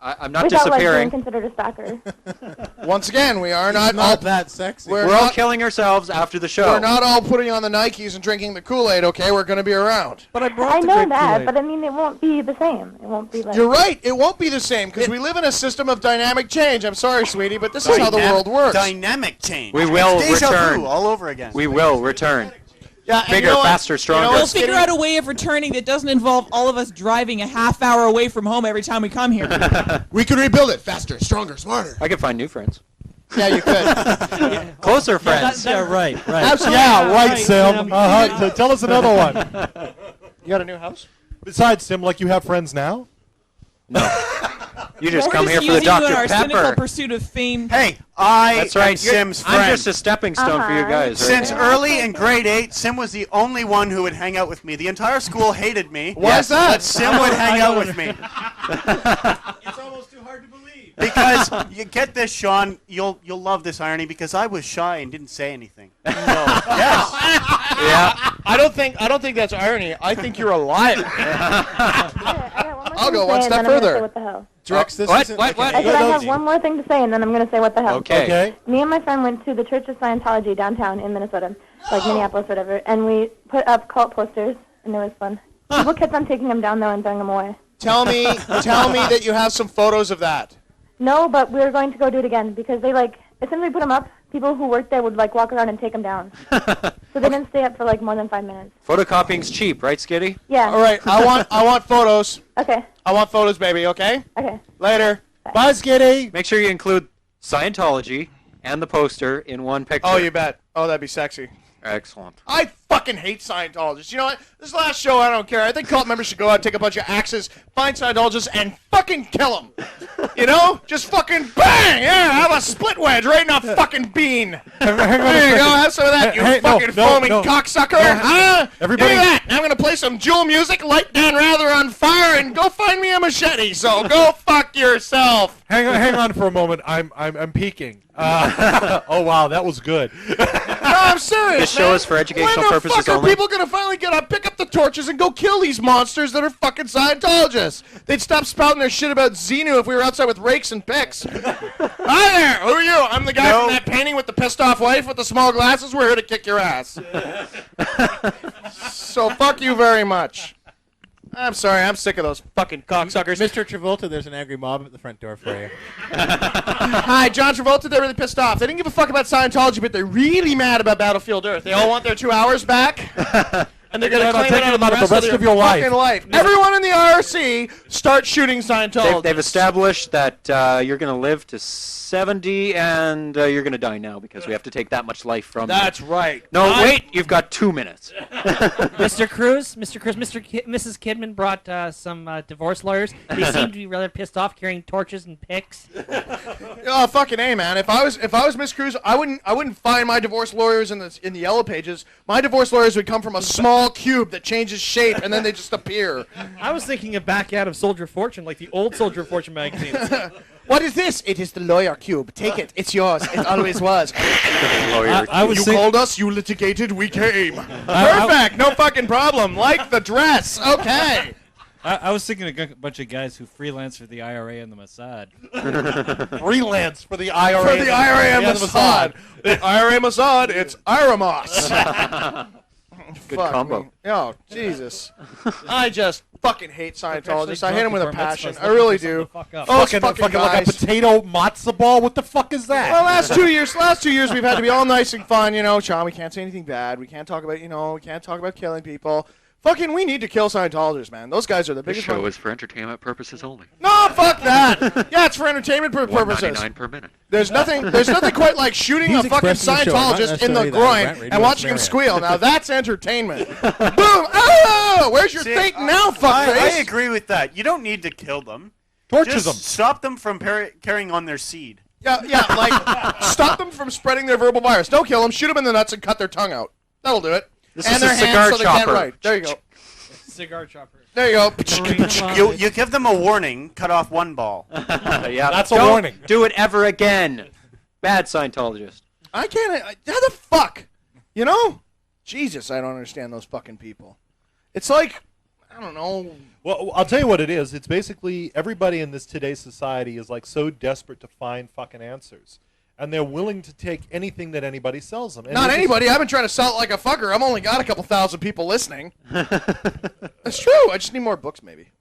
I'm not without, disappearing. being considered a stalker. Once again, we are not all that sexy. We're all killing ourselves after the show. We're not all putting on the Nikes and drinking the Kool-Aid, okay? We're going to be around. But I I know that, but I mean, it won't be the same. It won't be like... You're right. It won't be the same because we live in a system of dynamic change. I'm sorry, sweetie, but this is how the world works. Dynamic change. We will It's deja return. vu all over again. We will return. Yeah, and Bigger, you know what? faster, stronger. We'll figure out a way of returning that doesn't involve all of us driving a half hour away from home every time we come here. We could rebuild it faster, stronger, smarter. I could find new friends. Yeah, you could. Closer friends. Right. Absolutely. Yeah, right, Sim. Tell us another one. You got a new house? Besides, Sim, you have friends now? No. You just We're come just here for the using you in Dr. our cynical Pepper. pursuit of fame. Hey, I That's am right. Sim's friend. I'm just a stepping stone for you guys. Right? Since early in grade 8, Sim was the only one who would hang out with me. The entire school hated me. Why is that? But Sim would hang out with me. It's almost too hard to believe. Because you get this, Sean. You'll love this irony because I was shy and didn't say anything. No. Yes. Yeah. I don't think that's irony. I think you're a liar. I'll go one step further. What the hell? Drex, this What? isn't What? okay. I said I have one more thing to say, and then I'm going to say what the hell. Okay. Me and my friend went to the Church of Scientology downtown in Minnesota, like Minneapolis, whatever, and we put up cult posters, and it was fun. People kept on taking them down, though, and throwing them away. Tell me that you have some photos of that. No, but we're going to go do it again, because they, like, as soon as we put them up, people who worked there would, like, walk around and take them down. So they didn't stay up for, like, more than 5 minutes. Photocopying's cheap, right, Skitty? Yeah. All right, I want photos. Okay. I want photos, baby. Okay. Okay. Later. Bye, Skitty. Make sure you include Scientology and the poster in one picture. Oh, you bet. Oh, that'd be sexy. Excellent. I fucking hate Scientologists. You know what? This last show, I don't care. I think cult members should go out, take a bunch of axes, find Scientologists, and fucking kill them. You know? Just fucking bang! Yeah, have a split wedge right in a fucking bean. There you go. Have some of that, you fucking foaming cocksucker. Huh? Everybody. Give me that. Now I'm going to play some Jewel music, light Dan Rather on fire, and go find me a machete. So go fuck yourself. Hang on for a moment. I'm peeking. Oh wow, that was good. No, I'm serious. This show is for educational purposes When the fuck only. are people gonna finally get up, pick up the torches, and go kill these monsters that are fucking Scientologists? They'd stop spouting their shit about Xenu if we were outside with rakes and picks. Hi there. Who are you? I'm the guy from that painting with the pissed off wife with the small glasses. We're here to kick your ass. So fuck you very much. I'm sorry. I'm sick of those fucking cocksuckers. Mr. Travolta, there's an angry mob at the front door for you. Hi, John Travolta. They're really pissed off. They didn't give a fuck about Scientology, but they're really mad about Battlefield Earth. They all want their 2 hours back, and they're going to claim it out the rest of your fucking life. Everyone in the IRC start shooting Scientology. They've established that you're going to live to 70 and you're going to die now because we have to take that much life from you. That's right. No, wait, you've got 2 minutes. Mrs. Kidman brought some divorce lawyers. They seem to be rather pissed off carrying torches and picks. Oh fucking A, man! If I was Miss Cruz, I wouldn't find my divorce lawyers in the yellow pages. My divorce lawyers would come from a small cube that changes shape and then they just appear. I was thinking of back out of Soldier of Fortune, like the old Soldier of Fortune magazines. What is this? It is the lawyer cube. Take it. It's yours. It always was. You called us. You litigated. We came. Perfect. No fucking problem. Like the dress. Okay. I was thinking of a bunch of guys who freelance for the IRA and the Mossad. Freelance for the IRA. For the IRA and Mossad. The IRA Mossad. It's Iramos. Good combo. Me. Oh, Jesus. I just fucking hate Scientologists. I hate them with a passion. I really do. Oh, fucking like a potato matzo ball? What the fuck is that? Well, last 2 years we've had to be all nice and fun, you know. Sean, we can't say anything bad. We can't talk about, we can't talk about killing people. Fucking, we need to kill Scientologists, man. Those guys are the This biggest. show is for entertainment purposes only. No, fuck that. Yeah, it's for entertainment purposes. $1.99 per minute. There's nothing quite like shooting a fucking Scientologist in the groin and watching him squeal. Now that's entertainment. Boom! Oh, where's your think now, fuckface? I agree with that. You don't need to kill them. Torture them. Stop them from carrying on their seed. Yeah, like stop them from spreading their verbal virus. Don't kill them. Shoot them in the nuts and cut their tongue out. That'll do it. This and is their a cigar hands so they can't chopper. write. There you go. Cigar chopper. There you go. You give them a warning. Cut off one ball. Yeah, that's a Don't warning. Do it ever again. Bad Scientologist. I can't. How the fuck? You know? Jesus, I don't understand those fucking people. It's like, I don't know. Well, I'll tell you what it is. It's basically everybody in this today's society is like so desperate to find fucking answers. And they're willing to take anything that anybody sells them. And Not anybody. I've been trying to sell it like a fucker. I've only got a couple thousand people listening. That's true. I just need more books, maybe.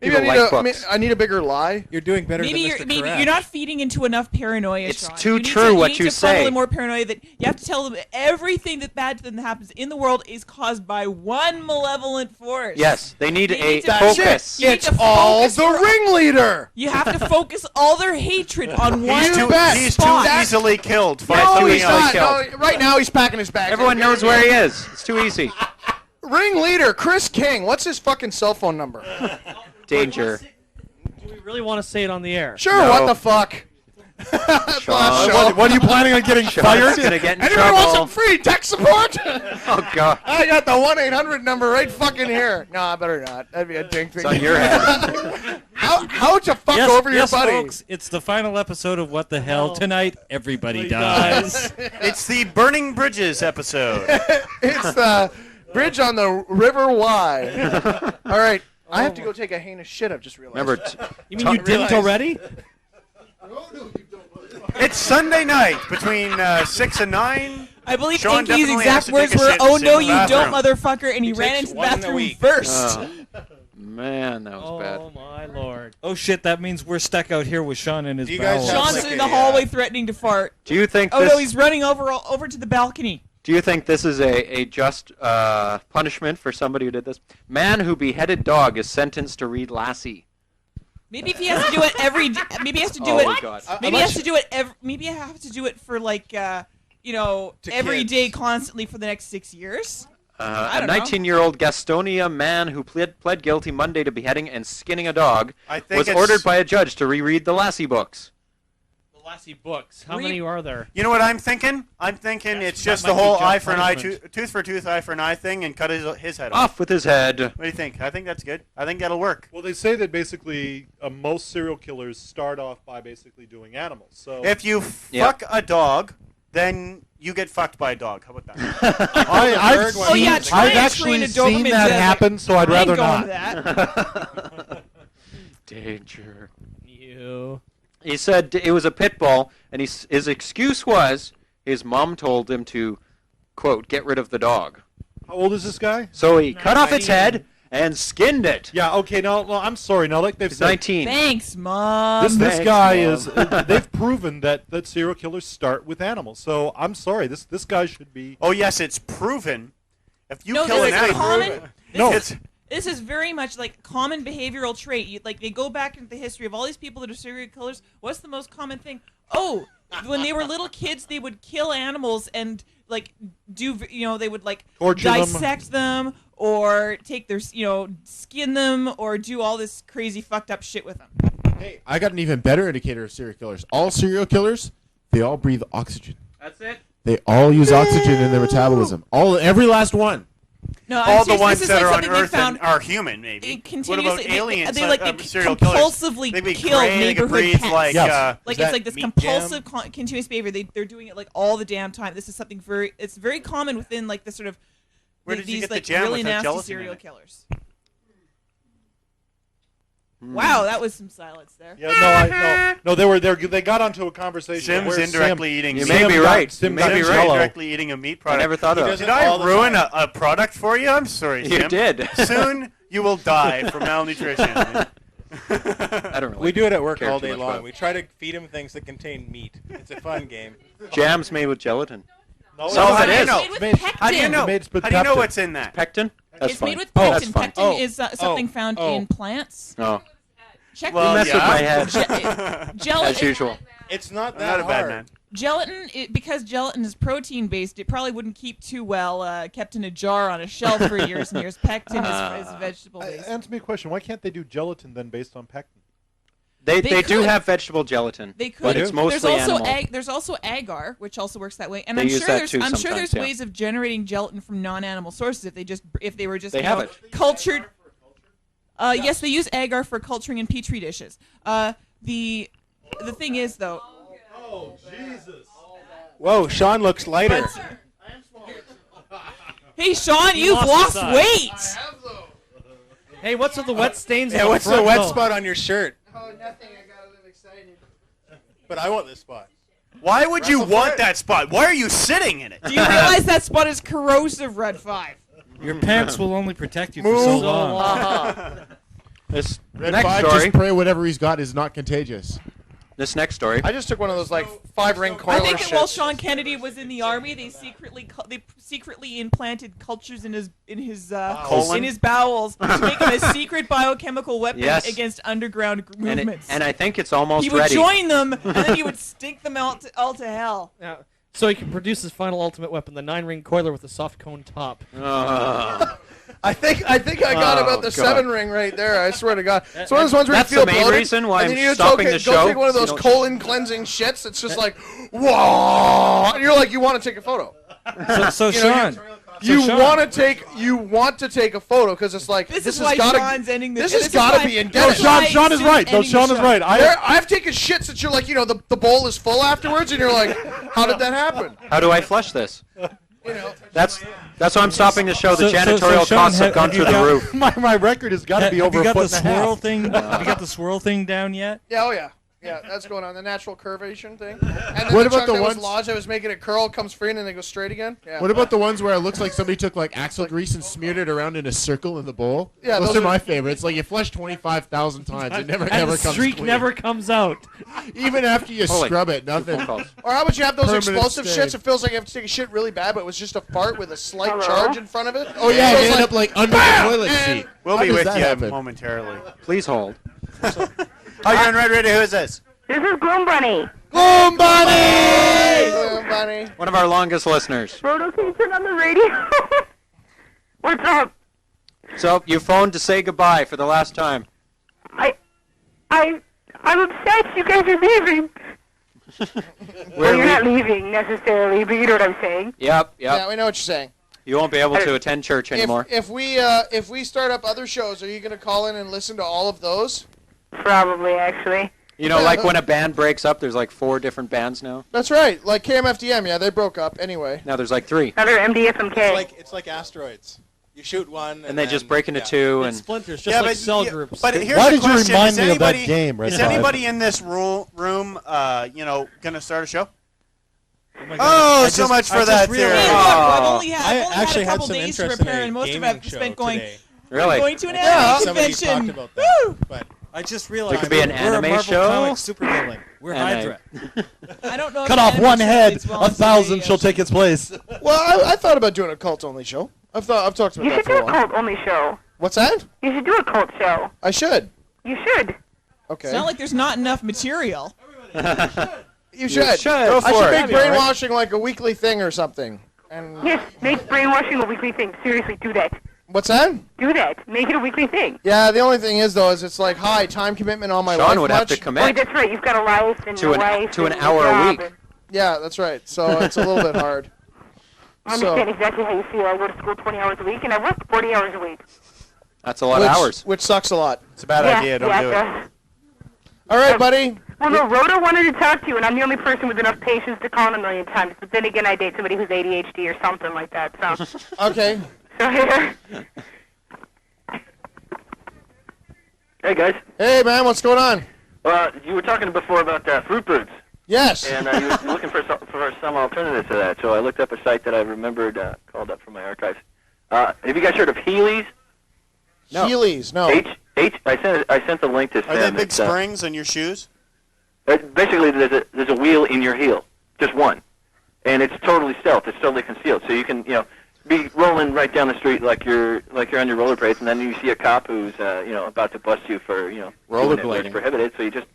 Maybe I need a bigger lie. You're doing better Maybe than Mr. maybe Correct. you're not feeding into enough paranoia. It's Sean. too You need true to, what you you need to funnel say. in more paranoia that you have to tell them everything bad that happens in the world is caused by one malevolent force. Yes, they need a to focus. You need It's to all focus the ringleader. You have to focus all their hatred on one He's spot. too easily killed. No, he's not. No, right now he's packing his bags. Everyone knows where he is. It's too easy. Ringleader, Chris King. What's his fucking cell phone number? Danger. Do we really want to say it on the air? Sure, what the fuck? What are you planning on getting Sean's gonna get in Anyone want some trouble. free tech support? Oh, God. I got the 1-800 number right fucking here. No, I better not. That'd be a dink thing. It's on your head. How'd you fuck over your buddy? Folks, it's the final episode of What the Hell. Tonight, everybody dies. It's the Burning Bridges episode. It's the bridge on the River Wye. All right. I have to go take a heinous shit. I've just realized. Remember, You mean you didn't already? It's Sunday night between 6 and 9. I believe Sean Enki's definitely has exact to words take a were, shit "Oh and no, sit in you the don't, bathroom." motherfucker!" And he ran into the bathroom week. first. Man, that was bad. Oh my lord. Oh shit, that means we're stuck out here with Sean and his bowels. Sean's in the hallway threatening to fart. Do you think Oh this? no, he's running over to the balcony. Do you think this is a just punishment for somebody who did this? Man who beheaded dog is sentenced to read Lassie. Maybe if he has to do it every, maybe he has to do Oh, it. God. Maybe he has to do it every. Maybe I have to do it for like, every kids. day, constantly for the next 6 years. I A don't know. 19-year-old Gastonia man who pled guilty Monday to beheading and skinning a dog I think was it's- ordered by a judge to reread the Lassie books. The Lassie books. How many are there? You know what I'm thinking? I'm thinking it's just the might be whole just eye for an eye, punishment. tooth for tooth, eye for an eye thing, and cut his head off. Off with his head. What do you think? I think that's good. I think that'll work. Well, they say that basically most serial killers start off by basically doing animals. So If you fuck a dog, then you get fucked by a dog. How about that? I've Oh yeah, try I've and actually train a seen Doberman that to- happen, so I'd I ain't rather going not. to that. Danger. You. He said it was a pit bull, and his excuse was his mom told him to, quote, get rid of the dog. How old is this guy? So he cut off its head and skinned it. Yeah. Okay. No, I'm sorry. Now, like they've He's said, 19. Thanks, Mom. this guy is. They've proven that serial killers start with animals. So I'm sorry. This guy should be. Oh yes, it's proven. If you No, kill this an is animal, common. No. This is very much like common behavioral trait. Like they go back into the history of all these people that are serial killers. What's the most common thing? Oh, when they were little kids, they would kill animals and like they would like Torture them. dissect them or take their skin them or do all this crazy fucked up shit with them. Hey, I got an even better indicator of serial killers. All serial killers, they all breathe oxygen. That's it. They all use oxygen in their metabolism. Every last one. No, all I'm the serious, ones this is that like are on something they Earth found- and are human, maybe. It What continuously- about aliens? They Serial killers. compulsively They'd be kill great. They could neighborhood breathe pets. like, Yes. Like is it's that like this meat compulsive, jam? continuous behavior. They're doing it like all the damn time. This is something it's very common within like the sort of Where did you these get the like jam really with that nasty gelatin in serial it? killers. Wow, that was some silence there. Yeah. No. They got onto a conversation. Sim's where indirectly Sim- eating You meat. may be right. Sim You got may be Sim's right. indirectly eating a meat product. never thought of Did it. Did He does it I all the ruin time. a product for you? I'm sorry, You Sim. did. Soon you will die from malnutrition. I don't really We do it at work care all too day much about long. it. We try to feed him things that contain meat. It's a fun game. Jam's made with gelatin. No, So how it do you is. know? It's made with Made- pectin. How do you know? Made with How do you know peptin. what's in that? Pectin? That's It's fine. made with Oh, pectin. that's fine. Pectin is something found in plants. Oh. Check Well, You mess yeah. with my head. Gelatin. As usual. It's not I'm that not a bad hard. man. Gelatin, because gelatin is protein based, it probably wouldn't keep too well kept in a jar on a shelf for years and years. Pectin is vegetable based. Answer me a question. Why can't they do gelatin then based on pectin? They They do could. have vegetable gelatin. They could. But it's mostly there's also animal. there's also agar, which also works that way. And They I'm use sure that there's too I'm sure sometimes, there's yeah. ways of generating gelatin from non-animal sources if they were just They have it. cultured. Yes, they use agar for culturing in petri dishes. The thing is though. Oh Jesus! Whoa, Sean looks lighter. Hey Sean, He you've lost lost his weight. Hey, what's with the wet stains? Yeah, on what's the the front wet though? spot on your shirt? Oh, nothing. I got a little excited. But I want this spot. Why would you Wrestle for want it. that spot? Why are you sitting in it? Do you realize that spot is corrosive, RedPhive? Your pants will only protect you for so Move. long. This Red next 5, story. just pray whatever he's got is not contagious. This next story. I just took one of those like 5-ring I coiler think that while shits. Sean Kennedy was in the army, they secretly implanted cultures in his Colon? in his bowels to make him a secret biochemical weapon Yes. against underground movements. And I think it's almost he would ready. join them, and then he would stink them all to hell. Now, So he can produce his final ultimate weapon, the 9-ring coiler with a soft cone top. I think I got about the 7-ring right there. I swear to God. It's one of those ones where That's you feel the main bloated, reason why and I'm then you stopping the go show. take one of those You don't- colon cleansing shits. It's just like, whoa, and you're like, you want to take a photo. So You know, Sean. You Sean. want to take a photo because it's like This this is has why got Sean's ending the this show. has This is got to why- be this indebted. is why Sean is right, though. ending Sean the is show. right. I've taken shits that you're like, the bowl is full afterwards, and you're like, how did that happen? How do I flush this? That's why I'm stopping the show. The So janitorial Sean, costs have have gone you through the got- roof. My record has got to be over Have you a got foot the and a swirl half. thing? Have you got the swirl thing down yet? Yeah, oh yeah. Yeah, that's going on. The natural curvation thing. And then What the about chunk the that was ones- lodged that was making it curl, comes free, and then they go straight again? Yeah. What about the ones where it looks like somebody took like axle grease and smeared it around in a circle in the bowl? Yeah, those those are are- my favorites. Like you flush 25,000 times, it never And ever the comes streak clean. never comes out. Even after you Holy- scrub it, nothing. Or how about you have those Permanent explosive stain. shits? It feels like you have to take a shit really bad, but it was just a fart with a slight Hello? charge in front of it. Oh yeah, So you it's end up like under BAM! the toilet And- seat. We'll How be does with that you happen? momentarily. Please hold. Oh, you're on Red Radio. Who is this? This is Gloom Bunny. Gloom Bunny! Gloom Bunny. One of our longest listeners. Roto, can you turn on the radio? What's up? So you phoned to say goodbye for the last time. I'm upset you guys are leaving. Well, you're not leaving necessarily, but you know what I'm saying. Yep. Yeah, we know what you're saying. You won't be able to attend church anymore. If we start up other shows, are you going to call in and listen to all of those? Probably, actually. You know, like when a band breaks up, there's like 4 different bands now. That's right. Like KMFDM, yeah, they broke up anyway. Now there's like 3. Another MDFMK. It's like asteroids. You shoot one, And they just then- break into 2 and Splinters, just like cell groups. But here's Why the did you question: remind is me of that anybody, game, Is RedPhive? anybody in this room, gonna start a show? my God. Oh, I so just- much I for just that realized- theory. Hey, look, I've Oh. only had a couple days to prepare, and most of it spent going. Really? Going to an Yeah, anime somebody convention. talked about that. Woo! But I just realized It could be an we're anime a Marvel show. comic supervillain. We're And Hydra. I don't know. if Cut the off anime one show head, fits well into 1,000 the, shall take its place. Well, I thought about doing a cult-only show. I've talked about You that should for do a a while. cult-only show. What's that? You should do a cult show. I should. You should. Okay. It's not like there's not enough material. You should. Go I for should it. make brainwashing like a weekly thing or something. And Yes, make brainwashing a weekly thing. Seriously, do that. what's that? Do that. Make it a weekly thing. Yeah, the only thing is though is it's like hi, time commitment on my life. Sean would have much. to Wait, commit that's right. You've got a life and to a wife to an and hour job a week. and- Yeah, that's right. So it's a little bit hard. I So- understand exactly how you feel. I go to school 20 hours a week, and I work 40 hours a week. That's a lot which, of hours. Which sucks a lot. It's a bad yeah, idea. Don't yeah, do it. does. All right, buddy. Well, no, Rhoda wanted to talk to you, and I'm the only person with enough patience to call him a million times. But then again, I date somebody who's ADHD or something like that. So, Okay. so here. Hey guys. Hey man, what's going on? You were talking before about Fruit Boots, Yes. and you were looking for some alternative to that. So I looked up a site that I remembered, called up from my archives. Have you guys heard of Heelys? No. Heelys, no. I sent the link to Sam. Are they big It's, springs on your shoes? basically, there's a wheel in your heel, just one, and it's totally stealth. It's totally concealed, so you can be rolling right down the street like you're on your rollerblades, and then you see a cop who's about to bust you for doing it where it's Rollerblading. prohibited. So you just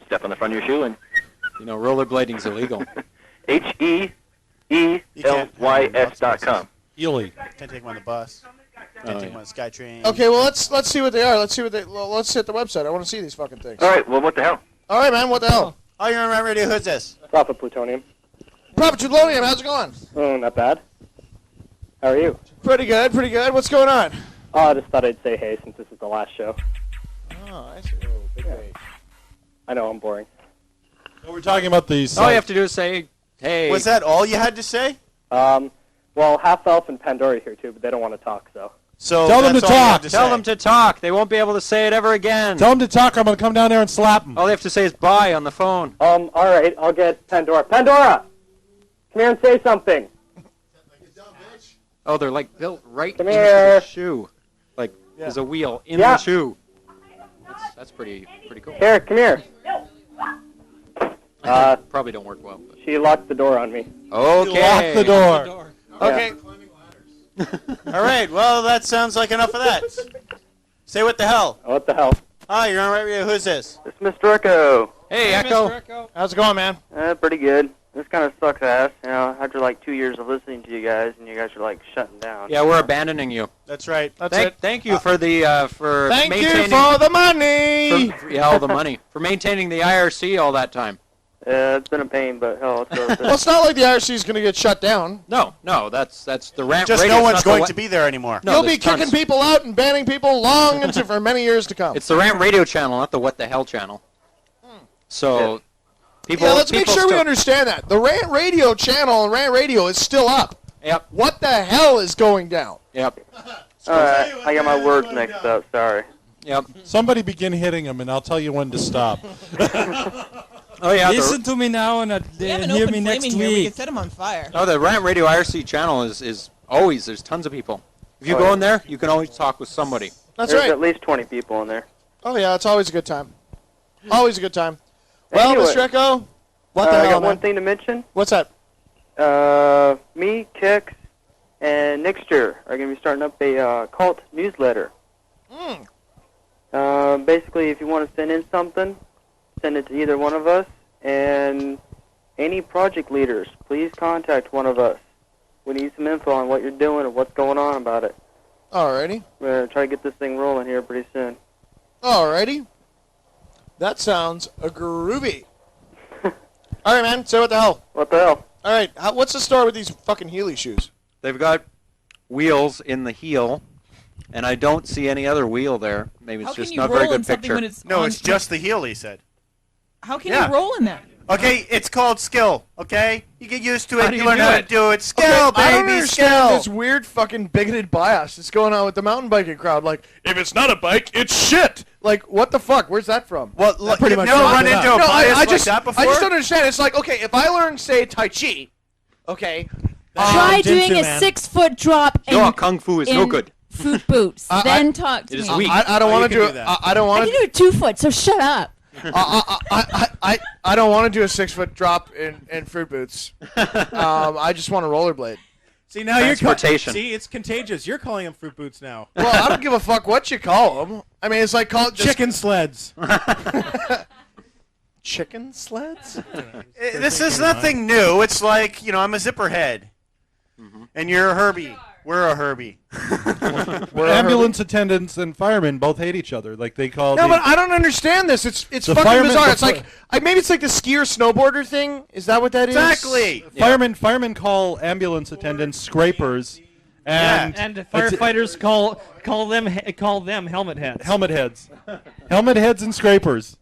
step on the front of your shoe and You know, rollerblading's illegal. HEELYS.com. Healy. Can't take them on the bus. Can't take them on the SkyTrain. Okay, well let's see what they are. Let's hit the website. I want to see these fucking things. All right. Well, what the hell? All right, man. What the hell? Oh, you're on Red Radio. Who's this? Prophet Plutonium. Prophet Plutonium, how's it going? Oh, not bad. How are you? Pretty good, pretty good. What's going on? Oh, I just thought I'd say hey since this is the last show. Oh, I see. Oh, big day. I know I'm boring. So we're talking about these. All you have to do is say, hey. Was that all you had to say? Well, Half Elf and Pandora's here too, but they don't want to talk, so. So Tell them to that's all you have talk. Tell say. them to talk. They won't be able to say it ever again. Tell them to talk. I'm going to come down there and slap them. All they have to say is bye on the phone. All right, I'll get Pandora. Pandora! Come here and say something. Oh, they're like built right Come into here. the shoe. Like there's a wheel in Yeah. the shoe. That's pretty cool. Here, come here. Probably don't work well. But. She locked the door on me. Okay. Lock the door. Okay. All right. Well, that sounds like enough of that. Say what the hell. What the hell? Hi, you're on Red Radio. Who's this? It's Mr. Echo. Hey, Echo. How's it going, man? Pretty good. This kind of sucks ass, after like 2 years of listening to you guys, and you guys are like shutting down. Yeah, we're abandoning you. That's right. Thank you for the for Thank maintaining you for the money. all the money for maintaining the IRC all that time. It's been a pain, but hell, it's worth it. Well, it's not like the IRC is going to get shut down. No, that's the rant. Just radio, no one's not the going wa- to be there anymore. No, You'll be there's kicking tons. people out and banning people long into for many years to come. It's the rant radio channel, not the What the Hell channel. So, people. Yeah, let's make people sure we still- understand that. The Rant Radio channel and Rant Radio is still up. Yep. What the hell is going down? Yep. Alright, I got my words mixed up, sorry. Yep. Somebody begin hitting him, and I'll tell you when to stop. Oh yeah. Listen to me now and We have an hear open me next flaming here. We week. can set him on fire. No, the Rant Radio IRC channel is always, there's tons of people. If you go in there, you can always talk with somebody. That's There's right. at least 20 people in there. Oh, yeah, it's always a good time. Always a good time. Well, Anyway, Mr. Echo, what the I hell, got man? one thing to mention. What's that? Me, Kix, and Nixter are going to be starting up a cult newsletter. Basically, if you want to send in something, send it to either one of us. And any project leaders, please contact one of us. We need some info on what you're doing and what's going on about it. Alrighty. We're going to try to get this thing rolling here pretty soon. Alrighty. That sounds groovy. Alright, man, say what the hell. What the hell? Alright, what's the story with these fucking Heeley shoes? They've got wheels in the heel, and I don't see any other wheel there. Maybe it's How can just you not a very roll in good something picture. when it's No, on- it's just the heel, he said. How can Yeah. you roll in that? Okay, it's called skill, okay? You get used to How it, do you you learn do how it? to do it. Skill, I don't baby, understand skill. this weird fucking bigoted bias that's going on with the mountain biking crowd. Like, if it's not a bike, it's shit. Like, what the fuck? Where's that from? Well, look, you've never run into a bias like that before? I just don't understand. It's like, okay, if I learn, say, Tai Chi, okay. Try doing a 6-foot drop No, in, Kung Fu is no in good. foot boots. Then talk to It me. is weak. I don't want to do it. I don't I want can to. do a 2-foot, so shut up. I don't want to do a 6-foot drop in fruit boots. I just want to rollerblade. See, now you're Transportation. See, it's contagious. You're calling them fruit boots now. Well, I don't give a fuck what you call them. I mean, it's like call it just Chicken sleds. chicken sleds. This is nothing new. It's like, I'm a zipper head. And you're a Herbie. We're a Herbie. Ambulance attendants and firemen both hate each other. Like they call. No, but I don't understand this. It's The fucking firemen- bizarre. the It's like maybe it's like the skier snowboarder thing. Is that what that is? Exactly. Firemen call ambulance attendants scrapers, and And firefighters call them helmet heads. helmet heads, helmet heads and scrapers.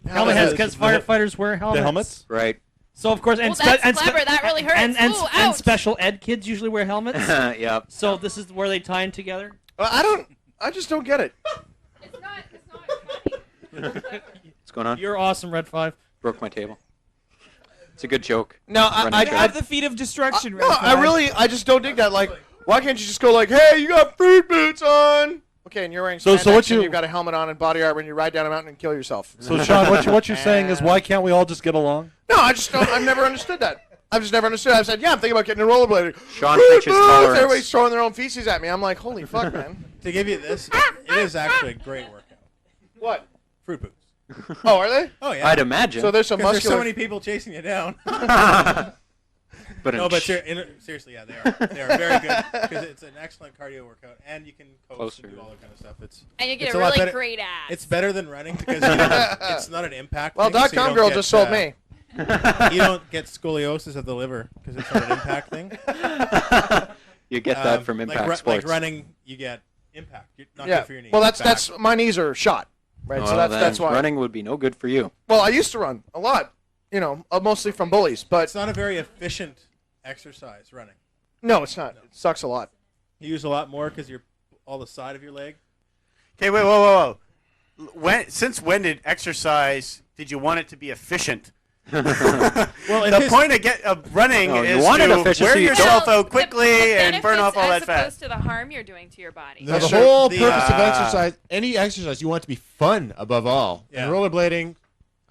Helmet heads because The- firefighters wear helmets. The helmets, right? So of course, and Well, that's clever. That really hurts. and Ooh, and ouch. special ed kids usually wear helmets. Yep. So this is where they tie them together. I just don't get it. What's going on? You're awesome, RedPhive. Broke my table. It's a good joke. No, Running You joke. have the feet of destruction, No, right? I just don't dig that. Like, why can't you just go like, hey, you got fruit boots on? Okay, and you're wearing So spandex what and you- you've got a helmet on and body armor and you ride down a mountain and kill yourself. So Sean, what you're saying is why can't we all just get along? No, I've never understood that. I've just never understood. I've said, yeah, I'm thinking about getting a rollerblading. Sean Fruit preaches boots! tolerance. Everybody's throwing their own feces at me. I'm like, holy fuck, man. To give you this, it is actually a great workout. What? Fruit boots. Oh, are they? Oh yeah. I'd imagine. So there's some 'Cause there's muscular. so many people chasing you down. But No, but seriously, yeah, they are. They are very good because it's an excellent cardio workout, and you can coast and do all that kind of stuff. And you get it's a lot really better. great ass. It's better than running because it's not an impact. Well, thing, so you don't DotComGirl get, just sold me. You don't get scoliosis of the liver because it's not an impact thing. You get that from impact like, sports. Like running, you get impact. You're not Yeah. good for your knees. Well, Back. that's my knees are shot, right? Well, so that's then why. running would be no good for you. Well, I used to run a lot, mostly from bullies, but It's not a very efficient exercise, running. no, it's not. It sucks a lot. You use a lot more because you're all the side of your leg. Okay, whoa. Since when did you want it to be efficient? Well, the point of running No, you is want it to efficient wear so you yourself Well, out quickly the and burn off all that benefits fat. as opposed to the harm you're doing to your body. Now, the Sure. whole The- purpose of exercise, any exercise, you want it to be fun above all. Yeah. And rollerblading,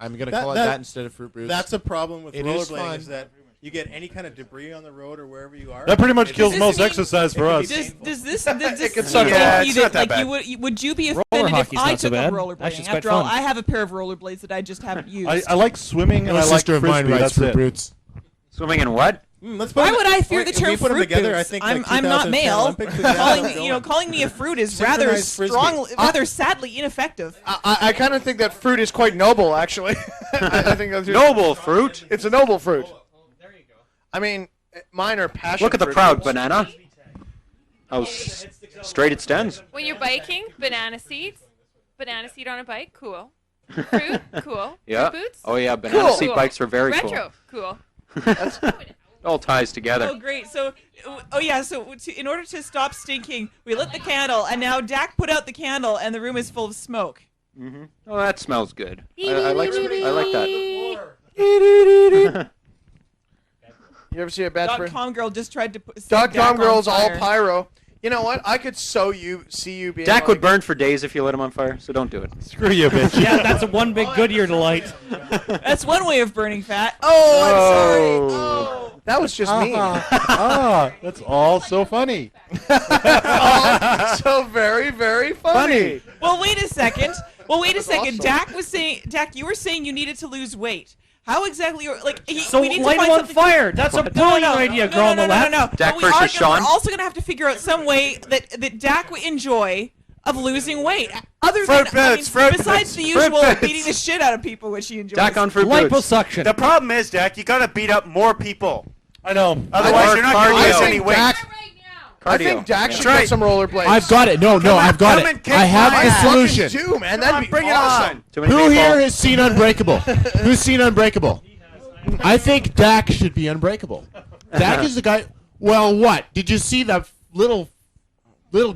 I'm going to call it that instead of fruit boots. That's a problem with It is rollerblading fun. is that You get any kind of debris on the road or wherever you are. That pretty much It kills is- most exercise for us. Does this stinky suck. Yeah, it's that, not that like, bad. would you be Roller offended if hockey's I not so took up bad. rollerblading? Actually, it's quite After all, fun. I have a pair of rollerblades that I just haven't used. I like swimming and No I like sister of mine frisbee. rides That's for it. brutes. Swimming in what? Let's put Why them- would I fear the if we term put them fruit together, boots? I think I'm like not 2010 male. Olympics would be awesome. Calling me a fruit is Synchronized frisbee. rather sadly ineffective. I kind of think that fruit is quite noble, actually. I think that's Noble fruit. It's a noble fruit. There you go. I mean, mine are passion. Look at the fruit. proud banana. How straight it stands. When you're biking, banana seat on a bike, cool. Fruit, cool. Yeah. Fruit boots. Oh yeah, banana seat bikes are very Retro, cool. All ties together. Oh great! So, in order to stop stinking, we lit the candle, and now Dak put out the candle, and the room is full of smoke. Mm-hmm. Oh, that smells good. I like that. You ever see a batch DotComGirl just tried to put DotComGirl's all pyro. You know what? I could see you being. Dak like, would burn for days if you lit him on fire, so don't do it. Screw you, bitch. Yeah, that's a one big Goodyear delight. That's one way of burning fat. Oh, I'm sorry. Oh, that was just me. That's all so funny. So very, very funny. Well, wait a second. awesome. Dak, you were saying you needed to lose weight. How exactly? So we need light to him find on fire. That's a brilliant idea, girl on the left. No. Dak But versus Sean. We're also going to have to figure out some way that Dak would enjoy of losing weight. Fruit boots, besides the fruit usual boots. beating the shit out of people, which he enjoys. Dak on fruit boots. Liposuction. The problem is, Dak, you got to beat up more people. I know. Otherwise, you're not going to cardio. lose any weight. I think Dak should That's right. get some rollerblades. I've got it. No, I've got come and it. kick I have my the ass. solution. Too, man. Come That'd on, be bring awesome. it Too many Who people. here has seen Unbreakable? Who's seen Unbreakable? I think Dak should be unbreakable. Dak is the guy. Well, what? Did you see that little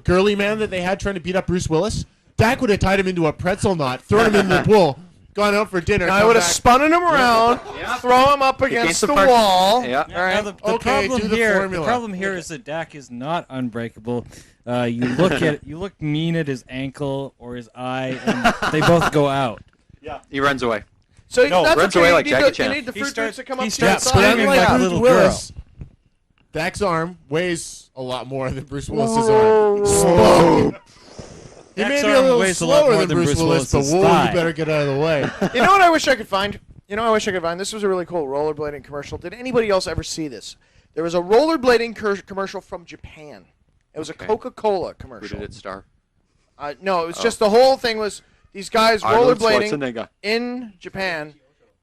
girly man that they had trying to beat up Bruce Willis? Dak would have tied him into a pretzel knot, thrown him in the pool, gone out for dinner. I would have spun him around, throw him up against the wall. Yeah. All right. Now the Okay, problem do the here, formula. the problem here is that Dak is not unbreakable. You look mean at his ankle or his eye, and they both go out. Yeah. He runs away. So No, that's runs okay. away like you, Jackie need Chan. you need the He fruit starts- boots to come he up to starts the But screaming side. like a unlike little Bruce girl. Willis, Dak's arm weighs a lot more than Bruce Willis's arm. Slow. He may Dak's be a arm little weighs a lot slower more than than Bruce Bruce Willis, but Willis's whoa, thigh. you better get out of the way. You know what I wish I could find? This was a really cool rollerblading commercial. Did anybody else ever see this? There was a rollerblading commercial from Japan. It was a Coca-Cola Who commercial. did it star? No, it was just the whole thing was these guys Arnold rollerblading Schwarzenegger. in Japan,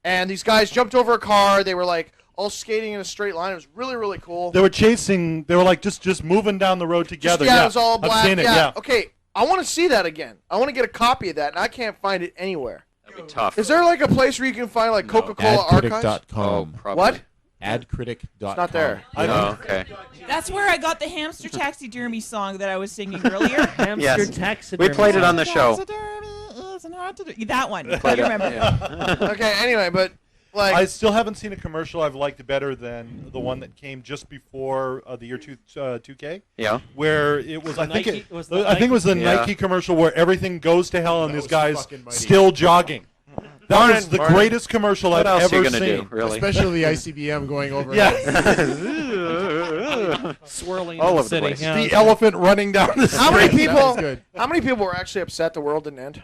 and these guys jumped over a car. They were like all skating in a straight line. It was really, really cool. They were chasing. They were like just moving down the road together. It was all black. I've seen it. Yeah. Okay, I want to see that again. I want to get a copy of that, and I can't find it anywhere. That'd be tough. Is there like a place where you can find like Coca-Cola archives? Adcritic.com. Probably. What? Adcritic.com. It's not there. Oh, okay. That's where I got the hamster taxidermy song that I was singing earlier. Hamster Yes. taxidermy. We played it on the show. Taxidermy is not to do- That one. You Played it. remember? Yeah. Okay, anyway, but like I still haven't seen a commercial I've liked better than the one that came just before the year 2K. Yeah. Where it was, I think Nike- it was the I think it was the Yeah. Nike commercial where everything goes to hell and That this was guy's fucking mighty. still jogging. That was the Martin. greatest commercial What I've else are ever you gonna seen. do? Really? Especially the ICBM going over. Yeah. Swirling All in the over the city. place. Yeah. The elephant running down the street. how many That was people? good. How many people were actually upset the world didn't end?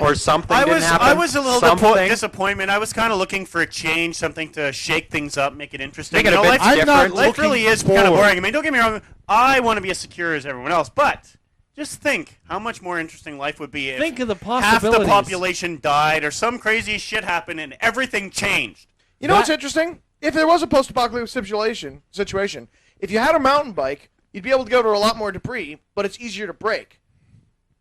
Or something I didn't was happen. a little Something. disappointment. I was kind of looking for a change, something to shake things up, make it interesting. Make it You a know, bit life, different. life really Looking is kind of forward. boring. I mean, don't get me wrong. I want to be as secure as everyone else, but just think how much more interesting life would be if Think of the half the possibilities. population died or some crazy shit happened and everything changed. You know what's interesting? If there was a post-apocalyptic situation, if you had a mountain bike, you'd be able to go to a lot more debris, but it's easier to break.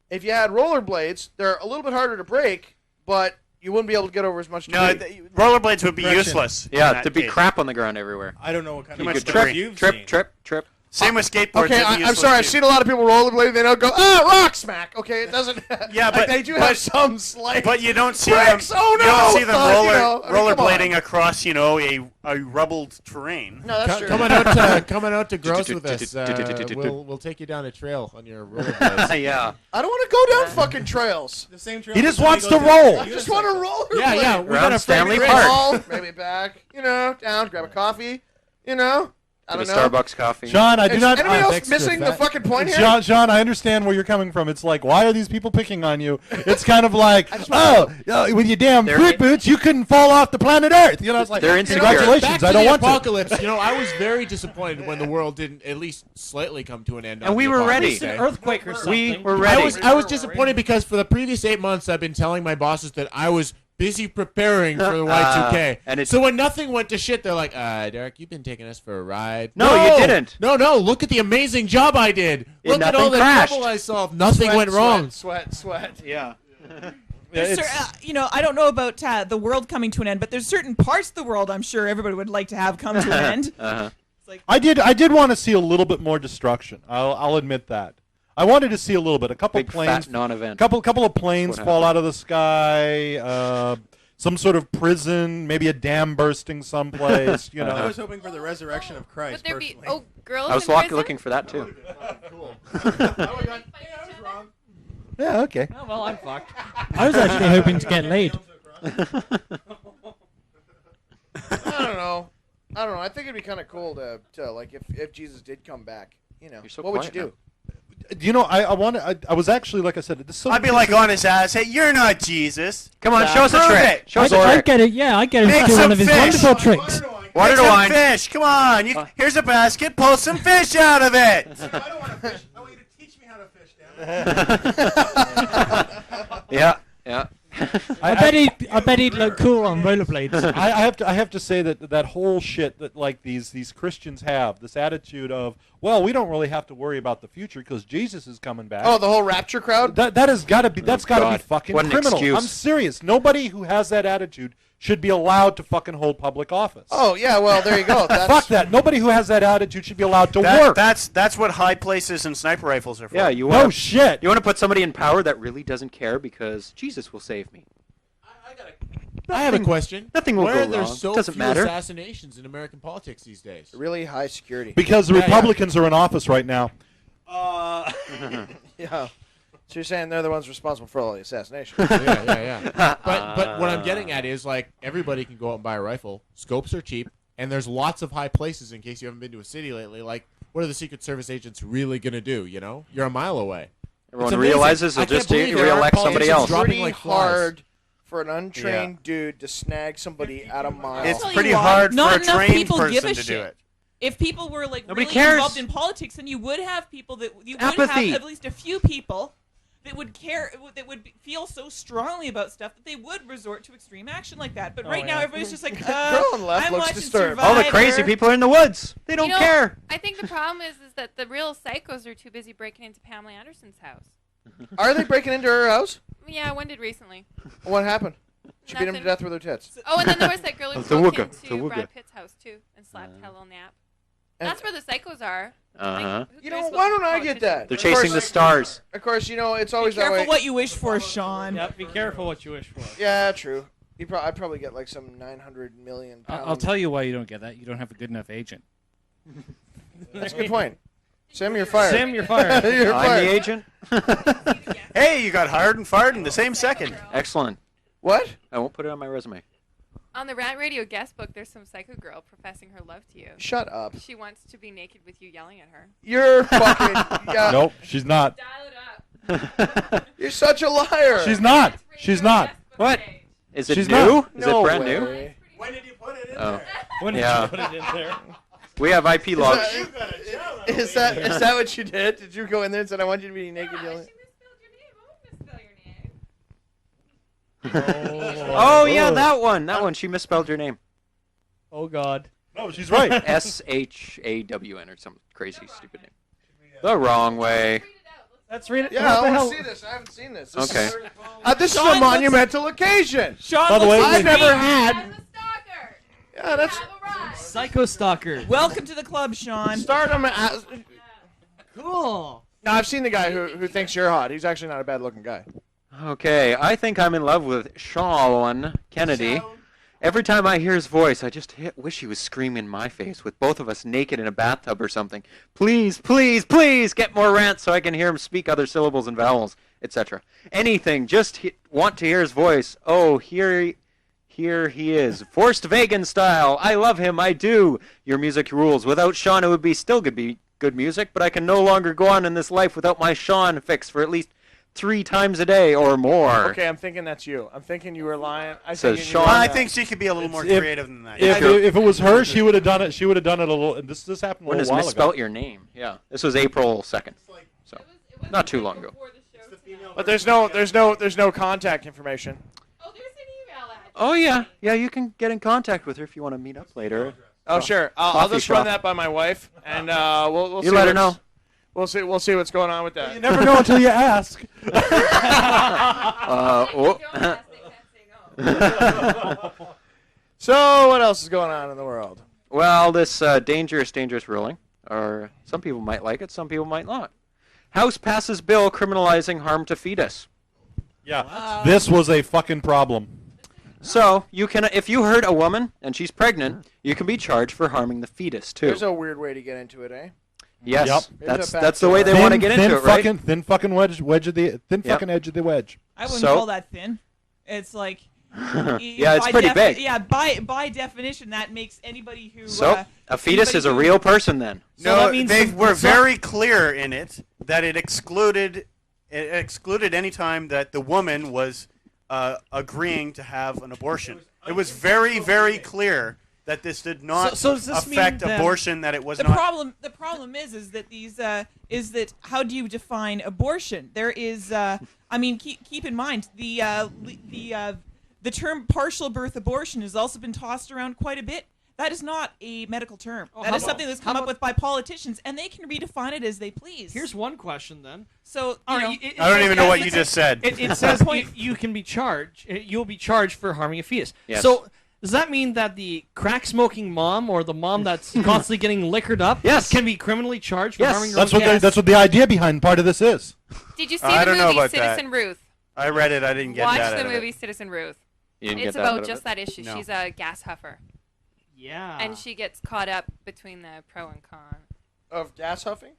If you had rollerblades, they're a little bit harder to break, but you wouldn't be able to get over as much No, debris. rollerblades would be Correction. useless. in Yeah, that to be case. crap on the ground everere. I don't know what kind Too of much stuff debris. you've Trip, seen. trip, trip. Same with skateboards. Okay, they'll be I'm useless sorry. I've too. seen a lot of people rollerblade. They don't go, rock smack. Okay, it doesn't. Yeah, like, but they do have some slight. But you don't see bricks. them. Oh no! You don't see them rollerblading a across, a rubbled terrain. No, that's true. Coming out to Gross with us. We'll take you down a trail on your rollerblades. Yeah. I don't want to go down fucking trails. The same trail. He just wants to roll. I just want to roll. Yeah. We got a Stanley friend Park. Maybe back. Down. Grab a coffee. I don't Get know. a Starbucks coffee. Sean, I do not. Anybody else missing the fucking point here? Sean, I understand where you're coming from. It's like, why are these people picking on you? It's kind of like, with your damn fruit boots, you couldn't fall off the planet Earth. It's like, they're insecure. congratulations, I don't want to. Apocalypse. I was very disappointed when the world didn't at least slightly come to an end. And we were ready. An earthquake or something. We were ready. I was disappointed because for the previous 8 months, I've been telling my bosses that I was busy preparing for the Y2K. So when nothing went to shit, they're like, Derek, you've been taking us for a ride. No, you didn't. No, look at the amazing job I did. Look at all the trouble I solved. Nothing went wrong. Sweat. Yeah. I don't know about the world coming to an end, but there's certain parts of the world I'm sure everybody would like to have come to an end. It's like, I did want to see a little bit more destruction. I'll admit that. I wanted to see a little bit. A couple Big planes, fat non-event. Couple of planes fall out of the sky. Some sort of prison, maybe a dam bursting someplace. I was hoping for the resurrection of Christ. Would there be personally. girls I was in prison? looking for that too. Cool. Yeah, okay. Oh, well, I'm fucked. I was actually hoping to get laid. I don't know. I think it'd be kind of cool to like if Jesus did come back. What would you do? I was actually, like I said, I'd be like on his ass. Hey, you're not Jesus. Come on, show us a Prove trick. it. Show us a I trick. get it. Yeah, I get it. Make Do some one of his fish. wonderful tricks. Water to Make some wine. fish. Come on. Here's a basket. Pull some fish out of it. I don't want to fish. I want you to teach me how to fish, damn it. Yeah. I bet he'd look cool on rollerblades. I have to say that whole shit that like these Christians have, this attitude of, well, we don't really have to worry about the future because Jesus is coming back. Oh, the whole rapture crowd. That has got to be be fucking What an criminal. excuse. I'm serious. Nobody who has that attitude should be allowed to fucking hold public office. Oh yeah, well there you go. Fuck that. Nobody who has that attitude should be allowed to work. That's what high places and sniper rifles are for. Yeah, you No want shit. You want to put somebody in power that really doesn't care because Jesus will save me. I have a question. Nothing will Why go are there wrong. so Doesn't few matter. assassinations in American politics these days? Really high security. Because the Republicans are in office right now. Yeah. So you're saying they're the ones responsible for all the assassinations? Yeah. But what I'm getting at is like everybody can go out and buy a rifle. Scopes are cheap, and there's lots of high places. In case you haven't been to a city lately, like what are the Secret Service agents really gonna do? You're a mile away. Everyone realizes they'll just re-elect somebody else. Pretty like hard for an untrained dude to snag somebody at a mile. It's pretty hard for not a enough trained people give person a to shit. do it. If people were like Nobody really cares. involved in politics, then you would have people that you would Apathy. have at least a few people that would care, that would feel so strongly about stuff that they would resort to extreme action like that. But right now, everybody's just like, Girl-on-Left I'm looks watching disturbed. Survivor. All the crazy people are in the woods. They don't care. I think the problem is that the real psychos are too busy breaking into Pamela Anderson's house. Are they breaking into her house? Yeah, one did recently. What happened? She beat him to Nothing. death with her tits. Oh, and then there was that girl who The broke wooga. The into wooga. Brad Pitt's house too and slapped Hell on the app. That's where the psychos are. Uh-huh. You know, why don't I get that? They're chasing the stars. Of course, it's always Be that way. careful what you wish for, Sean. Yep, be careful what you wish for. Yeah, true. I'd probably get like some 900 million pound. I'll tell you why you don't get that. You don't have a good enough agent. That's a good point. Sam, you're fired. Sam, you're fired. You're I'm fired. the agent. Hey, you got hired and fired in the same second. Excellent. What? I won't put it on my resume. On the Rant Radio guest book, there's some psycho girl professing her love to you. Shut up. She wants to be naked with you yelling at her. You're fucking. Yeah. Nope, she's not. Dial it up. You're such a liar. She's not. She's not. What? Is it She's new? not. Is No it brand way. new? When did you put it in Oh. there? When did Yeah. you put it in there? We have IP logs. Is that what you did? Did you go in there and said, "I want you to be naked"? Yelling? Oh, yeah, that one. That one. She misspelled your name. Oh, God. No, she's right. SHAWN or some crazy stupid name. The wrong way. Let's read it. Yeah, What the I hell? want to see this. I haven't seen this. Okay. This is Sean a monumental occasion. Sean By the looks way, like I've never me. had. Yeah, that's Psycho stalker. Welcome to the club, Sean. Stardom. Cool. No, I've seen the guy who thinks you're hot. He's actually not a bad-looking guy. Okay, I think I'm in love with Sean Kennedy. Every time I hear his voice, I just wish he was screaming in my face with both of us naked in a bathtub or something. Please, please, please get more rants so I can hear him speak other syllables and vowels, etc. Anything, just want to hear his voice. Oh, here he is. Forced vegan style. I love him, I do. Your music rules. Without Sean, it would be still good music, but I can no longer go on in this life without my Sean fix for at least 3 times a day or more. Okay, I'm thinking that's you. I'm thinking you were lying. I think she could be a little more creative than that. If it was her, she would have done it. She would have done it a little. This happened a When little has while misspelt ago. your name? Yeah, this was April 2nd, so not too long ago. But there's no contact information. Oh yeah, you can get in contact with her if you want to meet up later. Oh sure, I'll just run that by my wife, and we'll see. You let her know. We'll see what's going on with that. You never know until you ask. So what else is going on in the world? Well, this dangerous ruling, or some people might like it, some people might not. House passes bill criminalizing harm to fetus. Yeah, this was a fucking problem. So you can, if you hurt a woman and she's pregnant, you can be charged for harming the fetus too. There's a weird way to get into it, eh? Yes, Yep. that's the way they want to get into it, right? Thin fucking edge of the wedge. I wouldn't call that thin. It's like yeah, it's pretty big. Yeah, by definition, that makes anybody who So a fetus is a real person then. No, they were very clear in it that it excluded any time that the woman was agreeing to have an abortion. It was very, very clear that this did not So does this affect mean abortion. That it was the not. problem is that these is that how do you define abortion? There is I mean keep in mind the term partial birth abortion has also been tossed around quite a bit. That is not a medical term. That is something that's come up with by politicians, and they can redefine it as they please. Here's one question then. So I don't even know what you just said. It says you can be charged. You'll be charged for harming a fetus. Yes. So does that mean that the crack smoking mom or the mom that's constantly getting liquored up can be criminally charged for harming her own fetus? That's what the idea behind part of this is. Did you see the movie Citizen Ruth? I read it. I didn't get that. Watch the movie Citizen Ruth. It's about just that issue. She's a gas huffer. Yeah. And she gets caught up between the pro and con. Of gas huffing?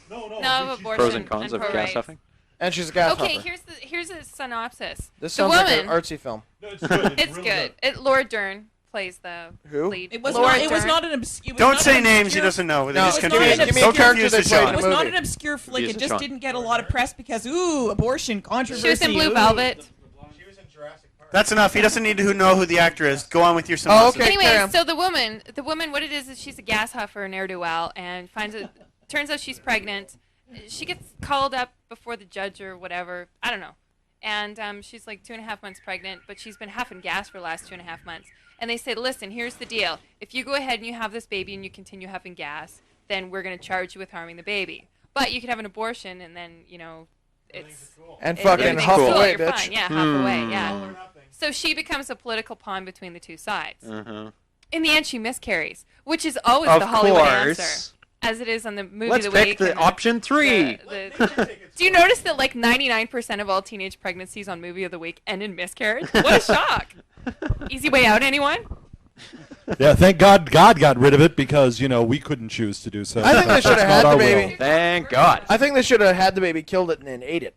No, of abortion. Pros and cons of gas huffing. And she's a gas huffer. Okay, here's a synopsis. This the sounds woman, like an artsy film. No, it's good. It's good. Laura Dern plays the lead. It was Laura not. It was Dern. not an obscure. Don't say names. He doesn't know. No, He's give confused. me a character they played in It the was movie. not an obscure flick. Yes, It just Sean. didn't get a lot of press because abortion controversy. She was in Blue Velvet. That's enough. He doesn't need to know who the actor is. Go on with your Oh, synopsis. okay. Anyway, so the woman, what it is she's a gas huffer, ne'er-do-well, and turns out she's pregnant. She gets called up before the judge or whatever. I don't know. And she's like 2.5 months pregnant, but she's been huffing gas for the last 2.5 months. And they say, listen, here's the deal. If you go ahead and you have this baby and you continue huffing gas, then we're going to charge you with harming the baby. But you could have an abortion and then, it's... And fucking huff cool. away, You're bitch. fine. Yeah, huff away, yeah. So she becomes a political pawn between the two sides. In the end, she miscarries, which is always Of the Hollywood course. answer, as it is on the movie Let's of the pick week. the and option 3. Do you notice that like 99% of all teenage pregnancies on movie of the week end in miscarriage? What a shock! Easy way out, anyone? Yeah, thank God got rid of it because we couldn't choose to do so. I think they should have had the baby. Thank God. I think they should have had the baby, killed it, and then ate it.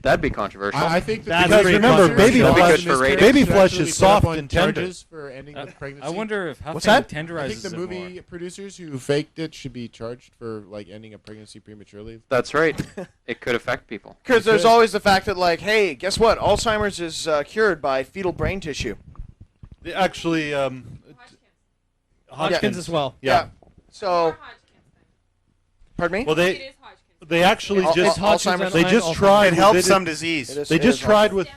That'd be controversial. I think That's because remember, baby flesh is soft and tender. For ending the pregnancy. I wonder if What's that? tenderizes I think the it movie more. producers who faked it should be charged for ending a pregnancy prematurely. That's right. It could affect people. Because there's always the fact that, like, hey, guess what? Alzheimer's is cured by fetal brain tissue. Actually, Hodgkins as well. Yeah. So, pardon me? Well, they actually It's just Alzheimer's. they just tried. It helps some disease. They just tried with.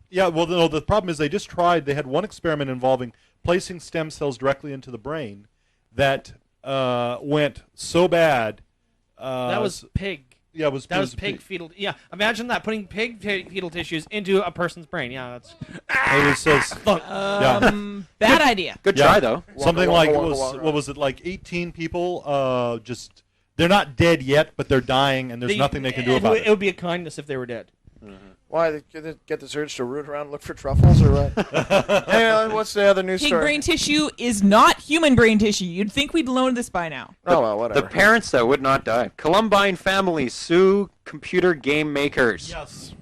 Yeah, well, no, the problem is they just tried. They had one experiment involving placing stem cells directly into the brain that went so bad. That was pig. Yeah, it was. That was pig fetal. Yeah, imagine that, putting pig fetal tissues into a person's brain. Yeah, that's. It says, Bad idea. Good try, though. Something like what was it? Like 18 people. Just they're not dead yet, but they're dying, and there's nothing they can do about it. It would be a kindness if they were dead. Why, they get this urge to root around and look for truffles, or what? Anyway, what's the other news Pig story? brain tissue is not human brain tissue. You'd think we'd known this by now. Oh, well, whatever. The parents that would not die. Columbine families sue computer game makers. Yes.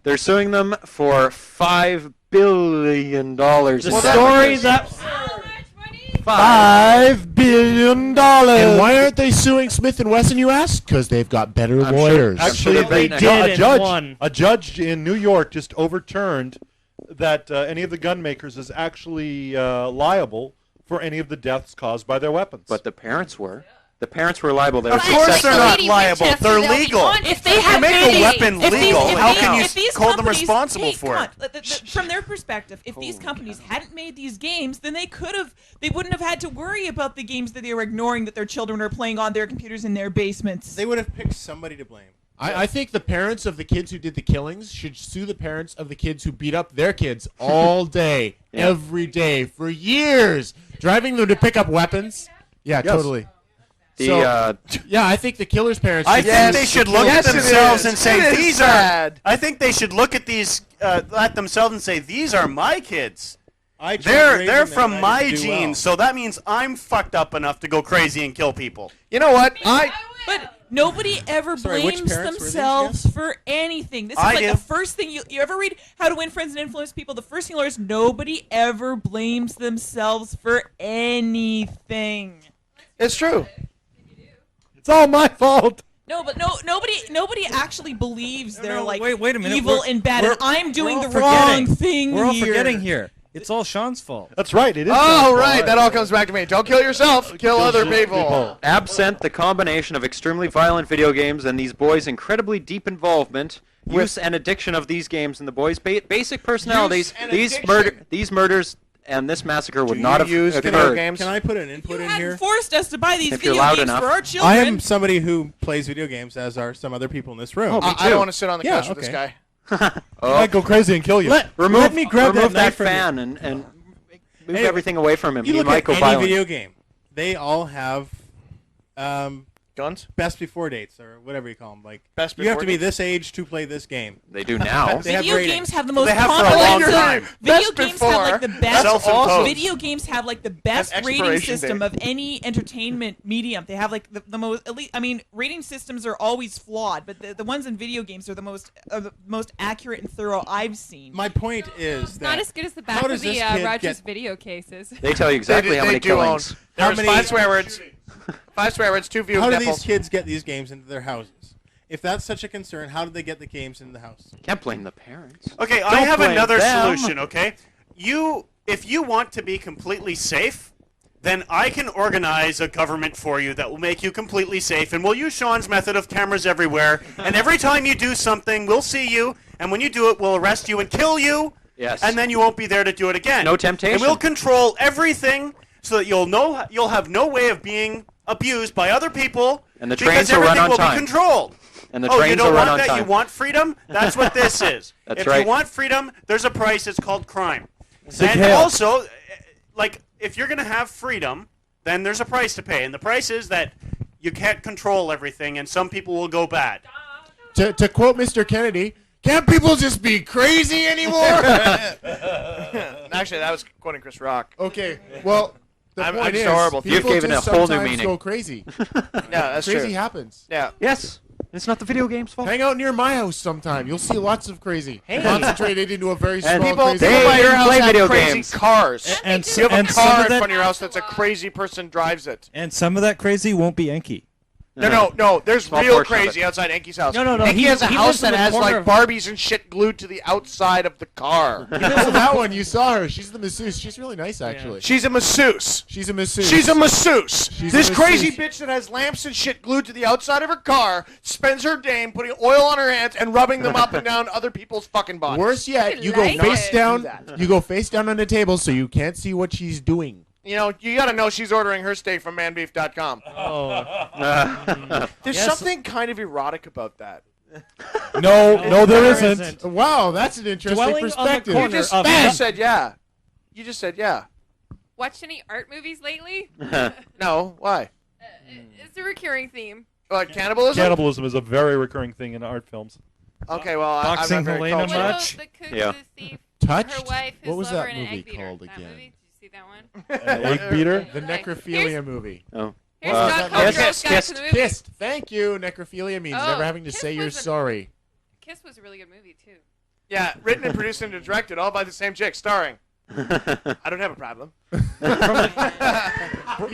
They're suing them for $5 billion. The story that... $5 billion. And why aren't they suing Smith & Wesson, you ask? Because they've got better lawyers. Actually, a judge in New York just overturned that any of the gun makers is actually liable for any of the deaths caused by their weapons. But the parents were. The parents were liable. They Of course they're not liable. They're legal. If they You make a weapon legal, how can you if these hold them companies- responsible hey, for come it? on. From their perspective, if these companies hadn't made these games, then they wouldn't have had to worry about the games that they were ignoring that their children are playing on their computers in their basements. They would have picked somebody to blame. I think the parents of the kids who did the killings should sue the parents of the kids who beat up their kids all day, every day, for years, driving them to pick up weapons. Yeah, Yes. totally. Yeah, I think the killer's parents. I should think sue- they should look at themselves and say these are. I think they should look at these at themselves and say these are my kids. They're from my genes, so that means I'm fucked up enough to go crazy and kill people. You know what? But nobody ever Sorry, which blames parents were these themselves for anything. This is I like do. the first thing you ever read How to Win Friends and Influence People. The first thing you learn is nobody ever blames themselves for anything. It's true. It's all my fault. No, but nobody actually believes they're like wait a minute. evil We're- and bad, we're- and I'm doing we're the all wrong forgetting. thing We're all here. forgetting here. It's all Sean's fault. That's right. It is. Oh, right. That all comes back to me. Don't kill yourself. Kill other people. Absent the combination of extremely violent video games and these boys' incredibly deep involvement, use and addiction of these games and the boys' basic personalities, these murders and this massacre would not have occurred. Can I put an input in here? Forced us to buy these If you're video loud games enough. for our children. I am somebody who plays video games, as are some other people in this room. Oh, me I don't want to sit on the couch with this guy. I might go crazy and kill you. Remove me grab remove that knife from fan you. and move everything away from him. You He look might at go any violent. video game, they all have guns, best before dates, or whatever you call them. Like Best you have before to be dates? this age to play this game. They do now. They have Video ratings. games have the most They have for a long comprehensive. time. Video Best games before. have like the best. That's awesome. Video games have like the best An rating expiration system date. of any entertainment medium. They have like the most elite. I mean, rating systems are always flawed, but the ones in video games are the most accurate and thorough I've seen. My point is that Not as good as the how back of does the this kid Rogers get- video cases. They tell you exactly how many killings. There was many- 5 swear words. 5 swear words, 2 view How do nipples. these kids get these games into their houses? If that's such a concern, how did they get the games into the house? Can't blame the parents. Okay, I Don't have blame another them. solution, okay? If you want to be completely safe, then I can organize a government for you that will make you completely safe, and we'll use Sean's method of cameras everywhere, and every time you do something, we'll see you, and when you do it, we'll arrest you and kill you, Yes. and then you won't be there to do it again. No temptation. And we'll control everything so that you'll have no way of being abused by other people, And the because trains will run everything on will time. be controlled. And the you trains don't will run want on that? time. You want freedom? That's what this is. That's if right. you want freedom, there's a price. It's called crime. Sick And hell. also, like, if you're going to have freedom, then there's a price to pay. And the price is that you can't control everything, and some people will go bad. To quote Mr. Kennedy, can't people just be crazy anymore? Actually, that was quoting Chris Rock. Okay, well, the I'm point is, horrible. You've people given just it a whole new sometimes meaning. go crazy. Yeah, that's Crazy true. happens. Yeah. Yes. It's not the video game's fault. Hang out near my house sometime. You'll see lots of crazy. Concentrated into a very small And People crazy. by your house play have video crazy games. cars. And You have a and some car of in that front of your house that's a crazy person drives it. and some of that crazy won't be Enki. No. There's Small real portion of crazy outside Enki's house. No. Enki has a he house lives in that the has corner like of- Barbies and shit glued to the outside of the car. You know that one, you saw her. She's the masseuse. She's really nice, actually. She's a masseuse. She's a masseuse. She's a masseuse. She's This a crazy masseuse. bitch that has lamps and shit glued to the outside of her car spends her day putting oil on her hands and rubbing them up and down other people's fucking bodies. Worse yet, you go like face it. down. Do that. You go face down on the table so you can't see what she's doing. You know, you got to know she's ordering her steak from manbeef.com. Oh. There's Yes. something kind of erotic about that. No, there isn't. Wow, that's an interesting Dwelling on the perspective. corner You just of said yeah. You just said yeah. Watched any art movies lately? No, why? It's a recurring theme. Like cannibalism? Cannibalism is a very recurring thing in art films. Okay, well, I'm Boxing not very Helena cultured. much? The cook, Yeah. the thief, Touched? her wife, his What was lover, that and an movie egg beater. called That again? movie? Did you see that one? Egg beater? The necrophilia movie. Oh. Here's Wow. DotComGirl's Kissed. guide to the movie. Kissed. Thank you. Necrophilia means Oh, never having to Kiss say you're was a- sorry. Kiss was a really good movie too. Yeah, written and produced and directed all by the same chick, starring. I don't have a problem. You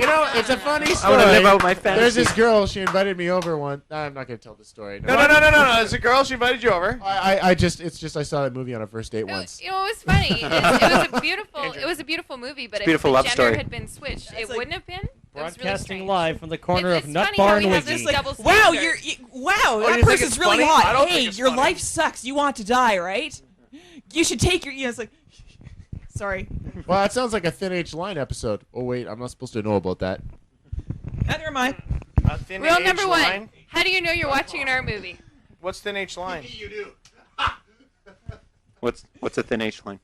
know, it's a funny I story. want to live out my fantasy. There's this girl. She invited me over one. I'm not gonna tell the story. No. It's a girl. She invited you over. It's just I saw that movie on a first date once. You know, it was funny. It was a beautiful movie, but if beautiful the love gender story. had been switched, it wouldn't have been. It was really Broadcasting strange. live from the corner It's of Nut funny how Barn we have Wiki. this double Wow, standard. wow, Oh, that you think person's it's really funny? hot. I don't Hey, think it's your funny. life sucks. You want to die, right? You should take your. It's like. Sorry. Well, that sounds like a Thin H Line episode. Oh wait, I'm not supposed to know about that. Neither am I. Rule number one: how do you know you're watching an art movie? What's Thin H line? You do. What's a thin H line?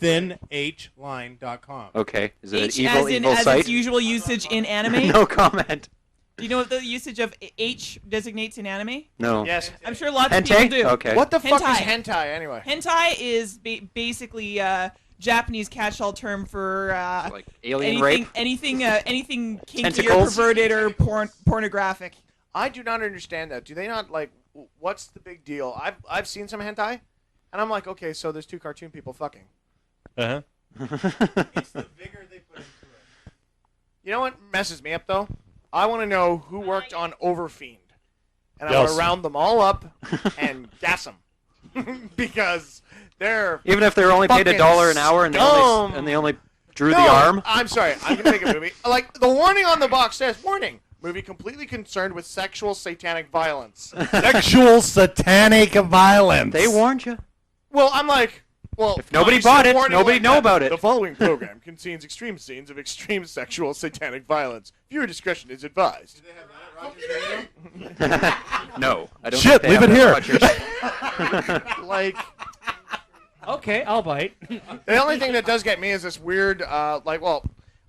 ThinHline.com. Okay. Is it H an as in evil as site? its usual usage in anime. No comment. Do you know what the usage of H designates in anime? No. Yes. I'm sure lots Hentai? of people do. Okay. What the fuck is Hentai. hentai anyway? Hentai is basically Japanese catch-all term for Like alien anything, rape? anything kinky or Tentacles? perverted or pornographic. I do not understand that. Do they not like? What's the big deal? I've seen some hentai, and I'm like, okay, so there's two cartoon people fucking. Uh-huh. It's the vigor they put into it. You know what messes me up though? I want to know who worked on Overfiend, and I want Yes. to round them all up and gas them because they're Even if they're only paid fucking $1 an hour and they only drew No, the arm? I'm sorry. I'm gonna make a movie. Like the warning on the box says, "Warning: movie completely concerned with sexual satanic violence." Sexual satanic violence. They warned you. Well, I'm like, well, If nobody obviously bought a it, warning nobody like know that. about it. The following program contains extreme scenes of extreme sexual satanic violence. Viewer discretion is advised. No. I don't Shit, think they leave it have here. that much. Like, Okay, I'll bite. the only thing that does get me is this weird, well,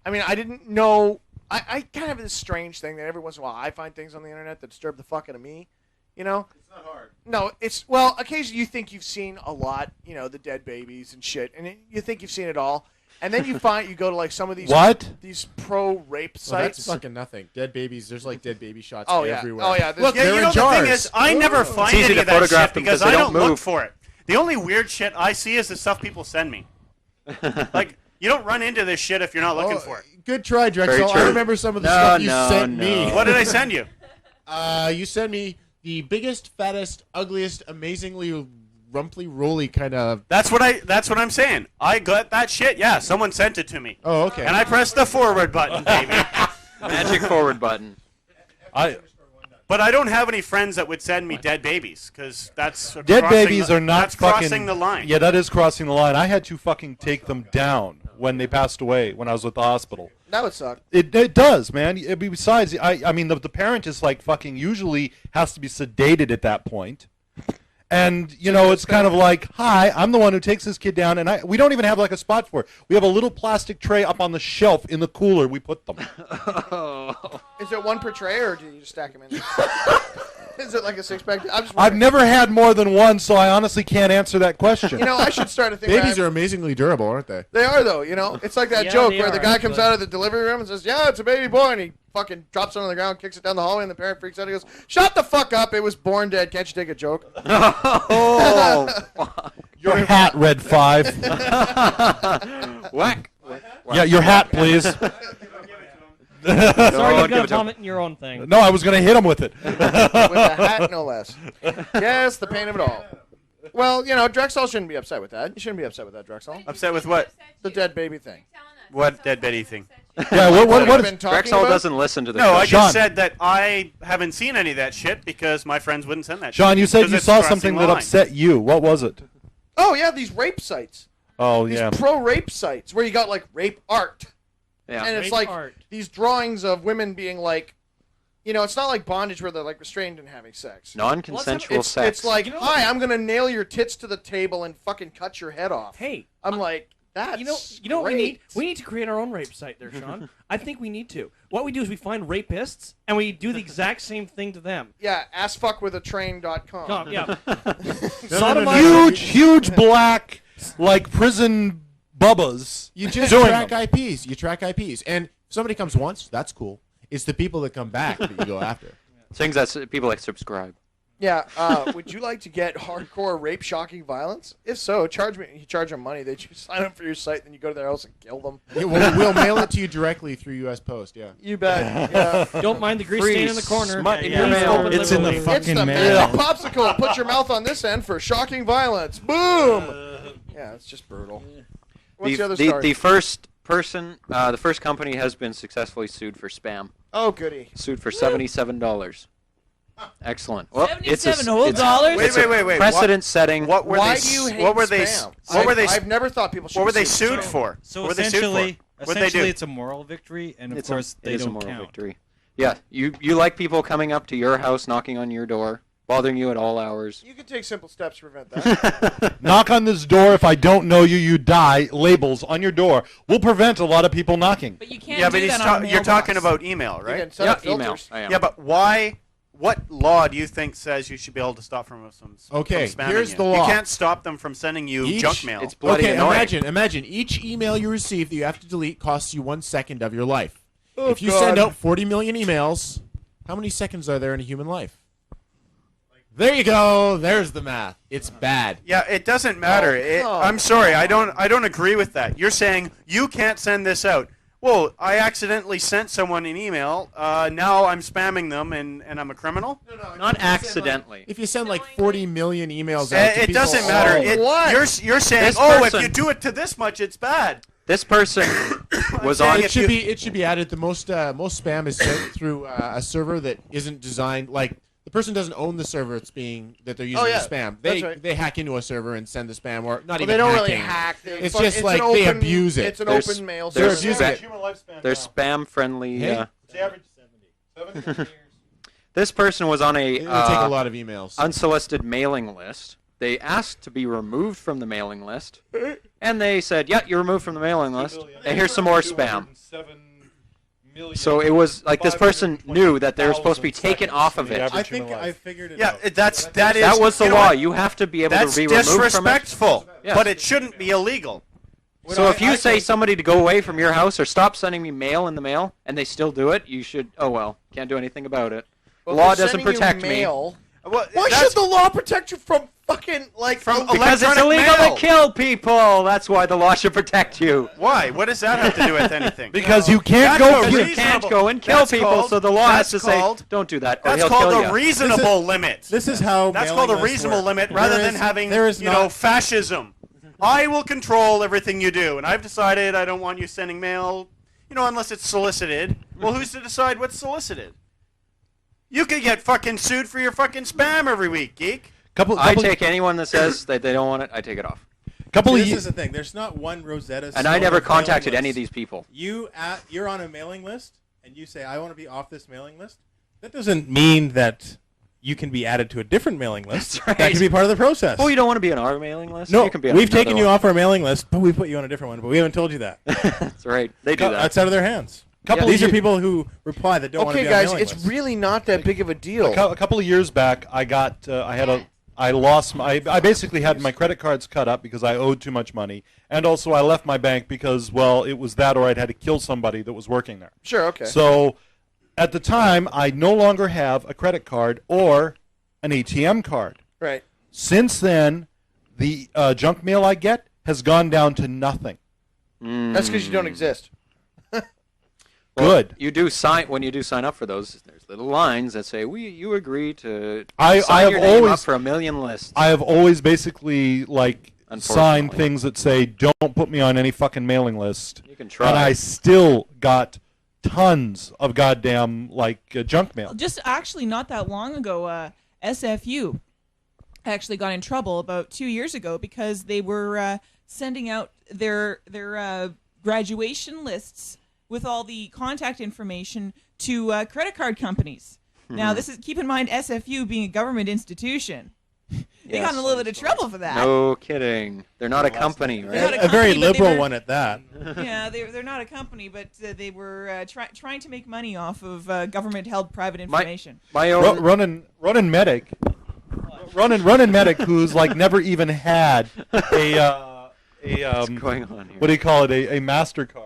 I mean, I didn't know. I kind of have this strange thing that every once in a while I find things on the internet that disturb the fuck out of me. You know? It's not hard. No, well, occasionally you think you've seen a lot, you know, the dead babies and shit, and you think you've seen it all, and then you go to like some of these these pro-rape Well, sites. that's fucking nothing. Dead babies. There's like dead baby shots Oh, yeah. everywhere. Oh, yeah. Look, they're you in know, jars. the thing is, I never find It's easy any to of that photograph shit them because 'cause I they don't don't look move. for it. The only weird shit I see is the stuff people send me. Like, you don't run into this shit if you're not looking for it. Good try, Very Drexoll. true. I remember some of the No, stuff you no, sent no. me. What did I send you? You sent me the biggest, fattest, ugliest, amazingly rumply roly kind of. That's what I'm saying. I got that shit. Yeah, someone sent it to me. Oh, okay. And I pressed the forward button, baby. Magic forward button. But I don't have any friends that would send me dead babies because that's Dead crossing babies the- are not that's fucking crossing the line. Yeah, that is crossing the line. I had to fucking take them down when they passed away when I was at the hospital. That would suck. It does, man. Besides, I mean, the parent is like fucking usually has to be sedated at that point. And, you know, it's kind of like, hi, I'm the one who takes this kid down, and we don't even have like a spot for it. We have a little plastic tray up on the shelf in the cooler. We put them. Is it one per tray, or do you just stack them in? Is it like a six-pack? I've never had more than one, so I honestly can't answer that question. You know, I should start a thing. Babies are amazingly durable, aren't they? They are, though. You know, it's like that Yeah, joke they where the are, guy comes actually. out of the delivery room and says, "Yeah, it's a baby boy," and he fucking drops it on the ground, kicks it down the hallway, and the parent freaks out. He goes, "Shut the fuck up! It was born dead. Can't you take a joke?" Oh, Your hat, RedPhive. Whack. Yeah, your hat, please. Sorry, you give got it to to him. vomit in your own thing. No, I was going to hit him with it. With a hat, no less. Yes, the pain of it all. Well, you know, Drexoll shouldn't be upset with that. You shouldn't be upset with that, Drexoll. Upset with what? The dead baby thing. What dead Betty thing? Yeah, what I've is been talking Drexoll about? doesn't listen to the No, I Sean. just said that I haven't seen any of that shit because my friends wouldn't send that Sean, shit. you said 'Cause you it's saw crossing something the that line. upset you. What was it? Oh yeah, these rape sites. Oh, these yeah. pro-rape sites where you got like rape art. Yeah. And it's Rape like art. these drawings of women being like, it's not like bondage where they're like restrained and having sex. Non-consensual sex. It's like, hi, I'm gonna nail your tits to the table and fucking cut your head off. Hey, I'm like, that's you know what we need? great. We need to create our own rape site there, Sean. I think we need to. What we do is we find rapists and we do the exact same thing to them. Yeah, assfuckwithatrain.com. Yeah. Huge black, like prison bubbas. You just doing track them. IPs. You track IPs. And if somebody comes once, that's cool. It's the people that come back that you go after. Things that people like subscribe. Yeah, would you like to get hardcore rape, shocking violence? If so, you charge them money. They just sign up for your site, then you go to their house and kill them. Yeah, we'll mail it to you directly through U.S. Post, yeah. You bet. Yeah. Don't mind the grease stain in the corner. Smut in Yeah, your yeah. mail. It's in the It's the magic popsicle. Put your mouth on this end for shocking violence. Boom! Yeah, it's just brutal. What's the other story? The first person, the first company has been successfully sued for spam. Oh, goody. Sued for $77. Excellent. Well, $77 whole dollars? Wait. Precedent-setting. What were Why they? do you hate what were they? spam? What were they? I've never thought people should What were be they sued sued for? So what were they sued for? essentially, What'd they do? it's a moral victory, and of course it they is a don't moral count. victory. Yeah, you like people coming up to your house, knocking on your door, bothering you at all hours. You can take simple steps to prevent that. Knock on this door. If I don't know you, you die. Labels on your door will prevent a lot of people knocking. But you can't Yeah, do but that on a you're talking mailbox. about email, right? can set up filters. email. I am. Yeah, but why? What law do you think says you should be able to stop from Okay, from spamming here's you? the law. You can't stop them from sending you junk mail. It's bloody annoying. Imagine each email you receive that you have to delete costs you 1 second of your life. Oh, if you God. send out 40 million emails, how many seconds are there in a human life? There you go. There's the math. It's bad. Yeah, it doesn't matter. I'm sorry, I don't agree with that. You're saying you can't send this out. Well, I accidentally sent someone an email. Now I'm spamming them, and I'm a criminal. Not accidentally. If you send like 40 million emails out to It people, doesn't matter. You're saying, This if person- you do it to this much, it's bad. This person was saying on. It should be added. The most spam is sent through a server that isn't designed like. The person doesn't own the server that they're using to spam. That's right. They hack into a server and send the spam, or not even They don't hacking. really hack. It's just like they abuse it. It's an open mail They're server. spam-friendly. Hey. It's average 70 years. This person was on a It would take a lot of emails. unsolicited mailing list. They asked to be removed from the mailing list, and they said, "Yeah, you're removed from the mailing list." And here's some more spam. So it was like this person knew that they were supposed to be taken off of it. I think I figured it Yeah, out. that was the you know law. what? You have to be able That's to be removed from it. disrespectful, Yes. but it shouldn't be illegal. So if you say somebody to go away from your house or stop sending me mail in the mail, and they still do it, you should. Oh well, can't do anything about it. The law doesn't protect me. Why should the law protect you from fucking Because it's illegal to kill people. That's why the law should protect you. Why? What does that have to do with anything? Because you can't You can't go and kill people, so the law has to say, don't do that, or That's he'll called kill a you. reasonable limit. This is how That's mailing called a lists reasonable work. limit rather than having fascism. I will control everything you do, and I've decided I don't want you sending mail, unless it's solicited. Well, who's to decide what's solicited? You could get fucking sued for your fucking spam every week, geek. I take anyone that says that they don't want it, I take it off. This is the thing. There's not one Rosetta And I Stone never of mailing contacted any of lists. these people. You're on a mailing list, and you say, I want to be off this mailing list. That doesn't mean that you can be added to a different mailing list. That's right. That can be part of the process. Oh, you don't want to be on our mailing list? No, You can be on we've another taken you one. off our mailing list, but we put you on a different one, but we haven't told you that. That's right. They do that. That's out of their hands. These are people who reply that don't want to be on a mailing list. really not that big of a deal. A couple of years back, I basically had my credit cards cut up because I owed too much money, and also I left my bank because, well, it was that or I'd had to kill somebody that was working there. Sure, okay. So at the time, I no longer have a credit card or an ATM card. Right. Since then, the junk mail I get has gone down to nothing. That's because you don't exist. Good. You do sign when you do sign up for those. There's little lines that say, you agree to I sign have your name always up for a million lists." I have always basically signed Unfortunately. things that say don't put me on any fucking mailing list. You can try. And I still got tons of goddamn junk mail. Just actually not that long ago, SFU actually got in trouble about 2 years ago because they were sending out their graduation lists with all the contact information to credit card companies. Now, this is, keep in mind, SFU being a government institution. They got in a little bit of trouble for that. No kidding. They're not a company, right? Not a A very company, but they liberal were- one at that. Yeah, they're not a company, but they were trying to make money off of government-held private information. My own Running medic, running medic, who's like never even had What's going on here? what do you call it? A MasterCard.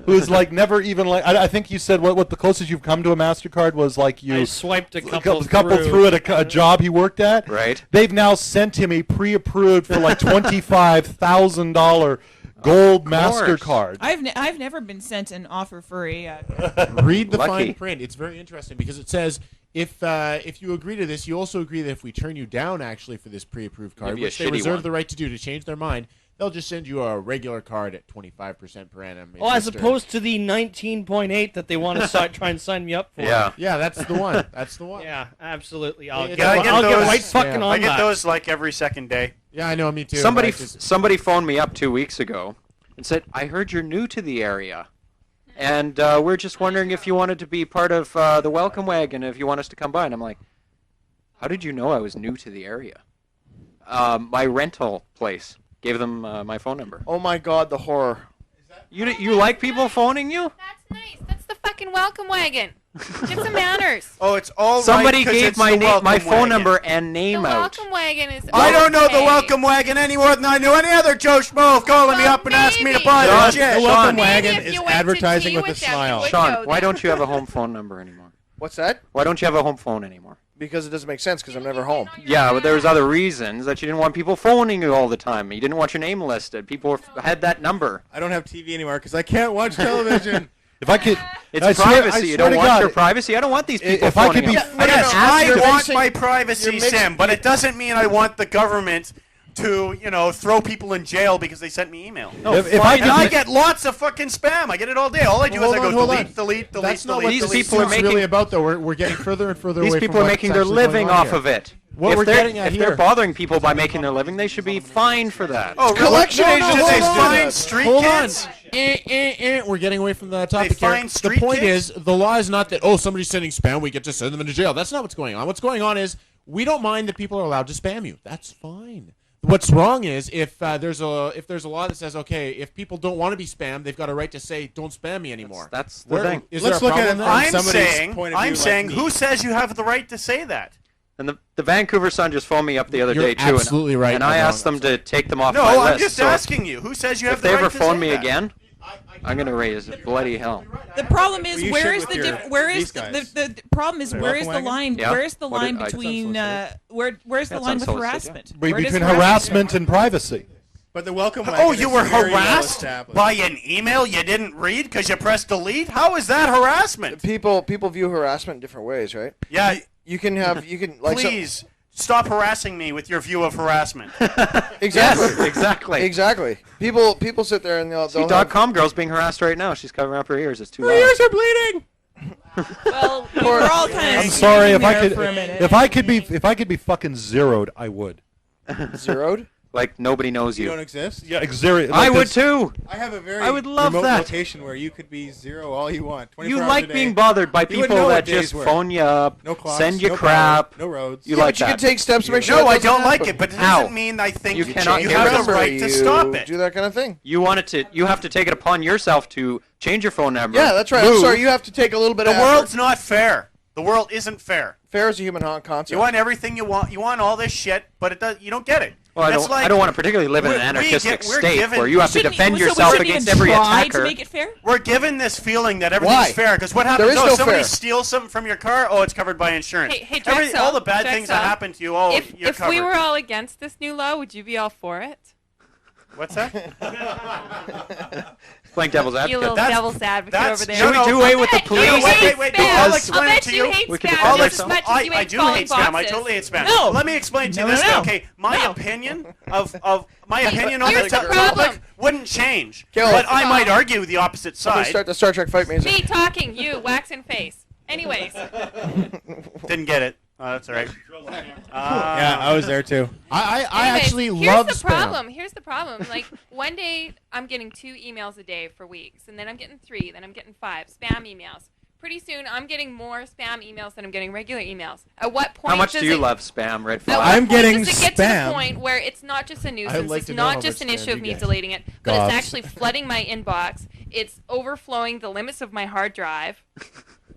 Who's like never even like I think you said what the closest you've come to a MasterCard was like you I swiped a couple through at a job he worked at. Right. They've now sent him a pre-approved for like $25,000 gold MasterCard. I've never been sent an offer for a. Read the Lucky. fine print. It's very interesting because it says if you agree to this, you also agree that if we turn you down actually for this pre-approved card, Give you a which they shitty reserve one. the right to do to change their mind, they'll just send you a regular card at 25% per annum. Oh, as interest. opposed to the 19.8 that they want to try and sign me up for. Yeah. Yeah, that's the one. That's the one. Yeah, absolutely. I'll Yeah, get, I get I'll those- get right fucking yeah. on I get that. those like every second day. Yeah, I know, me too. Somebody I just- somebody phoned me up 2 weeks ago and said, "I heard you're new to the area, and we're just wondering if you wanted to be part of the welcome wagon, if you want us to come by." And I'm like, "How did you know I was new to the area?" My rental place gave them my phone number. Oh my God, the horror. You like people phoning you? That's nice. That's the fucking welcome wagon. Get some manners. Oh, it's all Somebody right 'cause gave it's my the welcome my phone wagon. number and The name out. welcome wagon is. I don't know the okay. welcome wagon any more than I knew any other Joe Schmo calling me Well, up and asking me to maybe. buy Sean, their shit. The welcome Maybe wagon if is you went to advertising tea with a with them, you smile. would Sean, know why that. don't you have a home phone number anymore? What's that? Why don't you have a home phone anymore? Because it doesn't make sense because I'm never home. Yeah, but there's other reasons that you didn't want people phoning you all the time. You didn't want your name listed. People had that number. I don't have TV anymore because I can't watch television. If I could, It's I swear- privacy. I You swear don't to want God, your privacy. I don't want these people if I could phoning be, up. Yes, I You're want mixing- my privacy, you're mixing- Sam, but it doesn't mean I want the government to, throw people in jail because they sent me email. No, if fine. I And could I be- get lots of fucking spam. I get it all day. All I do is I go hold on. delete. That's not what delete, These these people are suits really making- about, though. We're getting further and further These away people from are what's making their actually going living on off here. of it. What if we're they're, getting at if here. they're bothering people by making their living, they should be fined for that. Oh, really? Collection No, agencies they do fine that. street Hold kids? on. We're getting away from the topic here. find The street point kids? is, the law is not that, somebody's sending spam, we get to send them into jail. That's not what's going on. What's going on is, we don't mind that people are allowed to spam you. That's fine. What's wrong is if there's a law that says, okay, if people don't want to be spammed, they've got a right to say, don't spam me anymore. That's the thing. Is Let's there a look at problem it there? on I'm somebody's point of view I'm like saying, me. who says you have the right to say that? And the Vancouver Sun just phoned me up the other You're day too. absolutely right. And I I'm asked wrong. them to take them off No, my I'm list. just so asking you. Who says you have if the they right ever to phone say me that? again, I'm gonna raise bloody hell. The problem is Well, you where should is with the your- where is these the, guys. the problem is where is the welcome line wagon? where is the Yeah. What line did I- between that's where's the That's line with unsolicited, harassment? Be- Where does between harassment and privacy. But the welcome wagon Oh, is you were very well harassed established. by an email you didn't read because you pressed delete? How is that harassment? People view harassment in different ways, right? Yeah, You can like please stop harassing me with your view of harassment. exactly Yes, exactly. exactly. People sit there and they'll See, have, .comGirl's being harassed right now. She's covering up her ears. It's too loud. are bleeding. Well, we were all kind of I'm sorry if I there could for a minute. if I could be fucking zeroed, I would. zeroed. Like nobody knows You you. don't exist? Yeah, zero. I would too. I have a very I would love remote that. location where you could be zero all you want. 24 You hours like a day. being bothered by You wouldn't people know that what days just were. phone you up, No clocks, send you no crap. power, no roads. You Yeah, like but you that. can take steps to make sure. No, that I doesn't don't like happen. it, but it How? doesn't mean I think You you cannot get have rid the of Remember, right to you stop it. do that kind of thing. You want it to. You have to take it upon yourself to change your phone number. Yeah, that's right. move. I'm sorry. You have to take a little bit The of world's effort. not fair. The world isn't fair. Fair is a human concept. You want everything you want. You want all this shit, but you don't get it. Well, I It's don't. like I don't want to particularly live in an we're anarchistic we're state given- where you have to Shouldn't- defend so we yourself shouldn't against even every try attacker. to make it fair. We're given this feeling that everything's Why? fair. Because what There happens? is Oh, no somebody fair. steals something from your car. Oh, it's covered by insurance. Hey, Every- all the Drexoll, bad things that Drexoll. happen to you. Oh, you're If covered. we were all against this new law, would you be all for it? What's that? Playing devil's You advocate. little devil's advocate that's- over there. Should we do away with the I bet police? you hate Wait, spam. I'll explain I'll it bet to you you. hate We can spam defend just as yourself. much as you I hate do falling hate spam. I boxes. totally hate spam. No. Let me explain to you No, this. no, no. Okay, my No. opinion of my opinion on Here's the the problem. topic wouldn't change. Kill. But I might argue the opposite Somebody side. start the Star Trek fight music. Me talking, you waxing face. Anyways, Didn't get it. Oh, that's all right. Yeah, I was there too. I Anyways, actually here's love the spam. problem. Here's the problem. Like one day I'm getting 2 emails a day for weeks, and then I'm getting 3, then I'm getting 5 spam emails. Pretty soon I'm getting more spam emails than I'm getting regular emails. At what point? How much does do you it, love spam, RedPhive? At what I'm point getting does it get to spam. the point where it's not just a nuisance, like it's to know how not just much an spam issue of you me get. deleting it, but Gobs. it's actually flooding my inbox. It's overflowing the limits of my hard drive.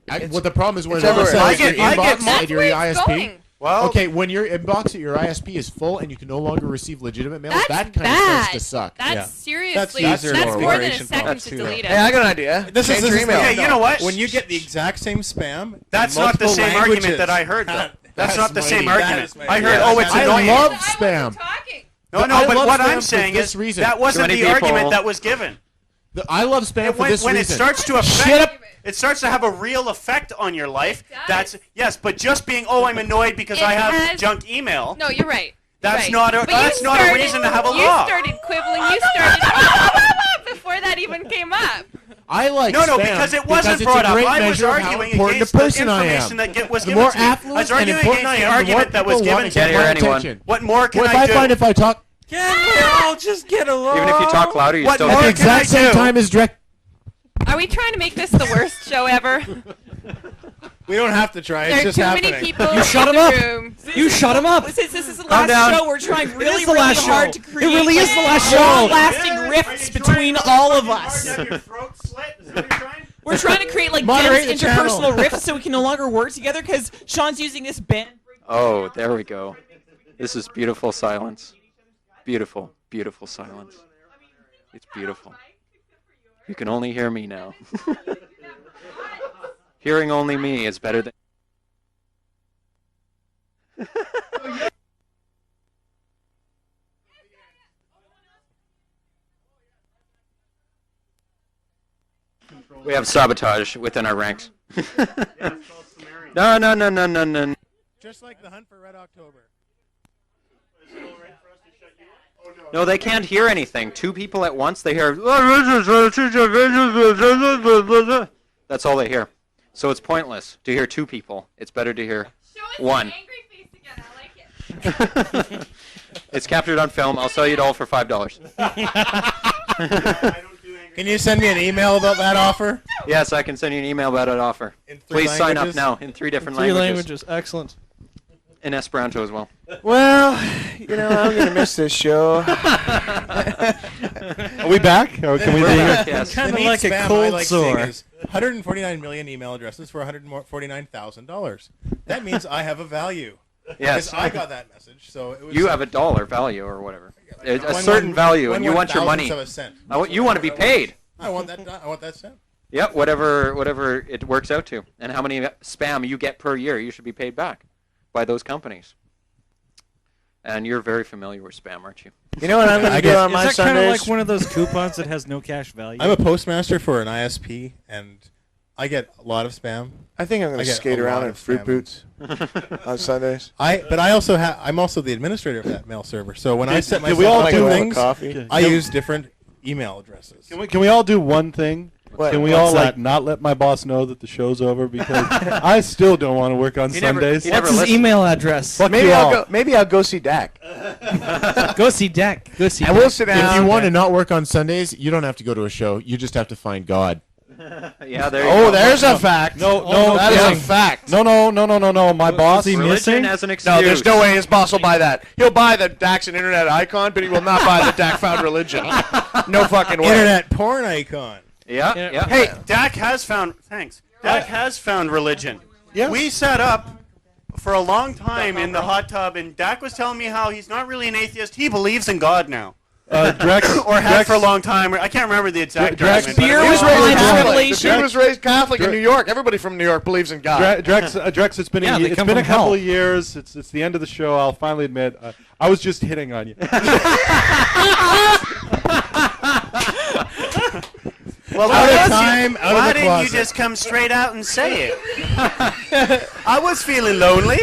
Well, the problem is when it's it everywhere. says I get your inbox more- at your That's where it's ISP. going. Well, Okay, when your inbox at your ISP is full and you can no longer receive legitimate mail, That's that kind bad. of starts to suck. That's Yeah. seriously. That's That's, user more than a configuration second problem. to delete it. Hey, I got an idea. This Change is your email. Okay, you know what? When you get the exact same spam, That's in not the multiple same languages. argument that I heard, though. That's not the same mighty. argument. That is I mighty. heard, Yeah, oh, it's that's annoying. I love I wasn't spam. talking. No, I but love what spam I'm for saying this is reason. that wasn't Too the many argument people- that was given. I love spam for this When it reason. starts to affect, it starts to have a real effect on your life. That's yes, but just being I'm annoyed because It I have has- junk email. No, you're right. That's right. not a But you that's not a started- reason to have a You law. started quibbling. You started before that even came up. I like No, spam because it wasn't it's a brought up. great I was measure of how arguing important against a person the I am. information that was The given more to me. I affluent was and arguing important against I the am, the more argument that was people given want to to Can't get hear my anyone. attention. What more can Well, if I I do? find if I talk Can we all just get along? Even if you talk louder, you What still more at the can I exact same do? time as Drex. Are we trying to make this the worst show ever? We don't have to try. There It's are just too happening. many people You shut in him the up. room. You shut him up. Since this is the Calm last down. show, we're trying really, is the really last hard show. to create It really is the last show. long-lasting rifts between all of us. Your throat slit? Is that what you're trying? We're trying to create like Moderate dense the channel. interpersonal rifts so we can no longer work together because Sean's using this band. Oh, there we go. This is beautiful silence. Beautiful, beautiful silence. It's beautiful. You can only hear me now. Hearing only me is better than... We have sabotage within our ranks. No, no, no, no, no, no. Just like the hunt for Red October. No, they can't hear anything. 2 people at once, they hear... That's all they hear. So it's pointless to hear 2 people. It's better to hear 1. It's captured on film. I'll sell you it all for $5. Can you send me an email about that offer? Yes, I can send you an email about that offer. In 3 Please sign up languages? now in 3 different 3 languages. languages. Excellent. In Esperanto as well. Well, you know, I'm going to miss this show. Are we back? Or can we We're be back, here? yes. Kind The of neat like a spam I cold like seeing sore. is 149 million email addresses for $149,000. That means I have a value. Yes. Because I got that message, so it was. You have a dollar value or whatever. A One- certain one- value, one and you want your money. thousandth of a cent. You want to be paid. I want that. I want that cent. Yep, whatever it works out to. And how many spam you get per year, you should be paid back by those companies. And you're very familiar with spam, aren't you? You know what I'm going to do on my Is that kind of Sundays? like one of those coupons that has no cash value? I'm a postmaster for an ISP, and I get a lot of spam. I think I'm going to get skate a around lot in of fruit spam. boots on Sundays. But I also I'm also the administrator of that mail server. So when I set Can myself we all up do with things? things, I use different email addresses. Can we all do one thing? What? Can we What's all that? not let my boss know that the show's over because I still don't want to work on Sundays. What's his email address? Fuck Maybe you I'll all. go. Maybe I'll go see Dak. Go see Dak. Go see. And we'll sit down. If you want to not work on Sundays, you don't have to go to a show. You just have to find God. Yeah, there you go. Oh, there's a fact. No, that is a fact. No. My boss. Religion as an excuse. No, there's no way his boss will buy that. He'll buy the Dax and Internet icon, but he will not buy the Dak found religion. No fucking way. Internet porn icon. Yeah. Hey, Dak has found. Thanks. Dak has found religion. Yeah. We set up for a long time in the hot tub, and Dak was telling me how he's not really an atheist. He believes in God now. Drex, or had for a long time. I can't remember the exact Drex- document, but Beer it was was raised really- Catholic. The dude was raised Catholic in New York. Everybody from New York believes in God. Drex, it's been Yeah, a, they it's come been a from couple hell. of years. It's the end of the show. I'll finally admit I was just hitting on you. Well, Why didn't you just come straight out and say it? I was feeling lonely.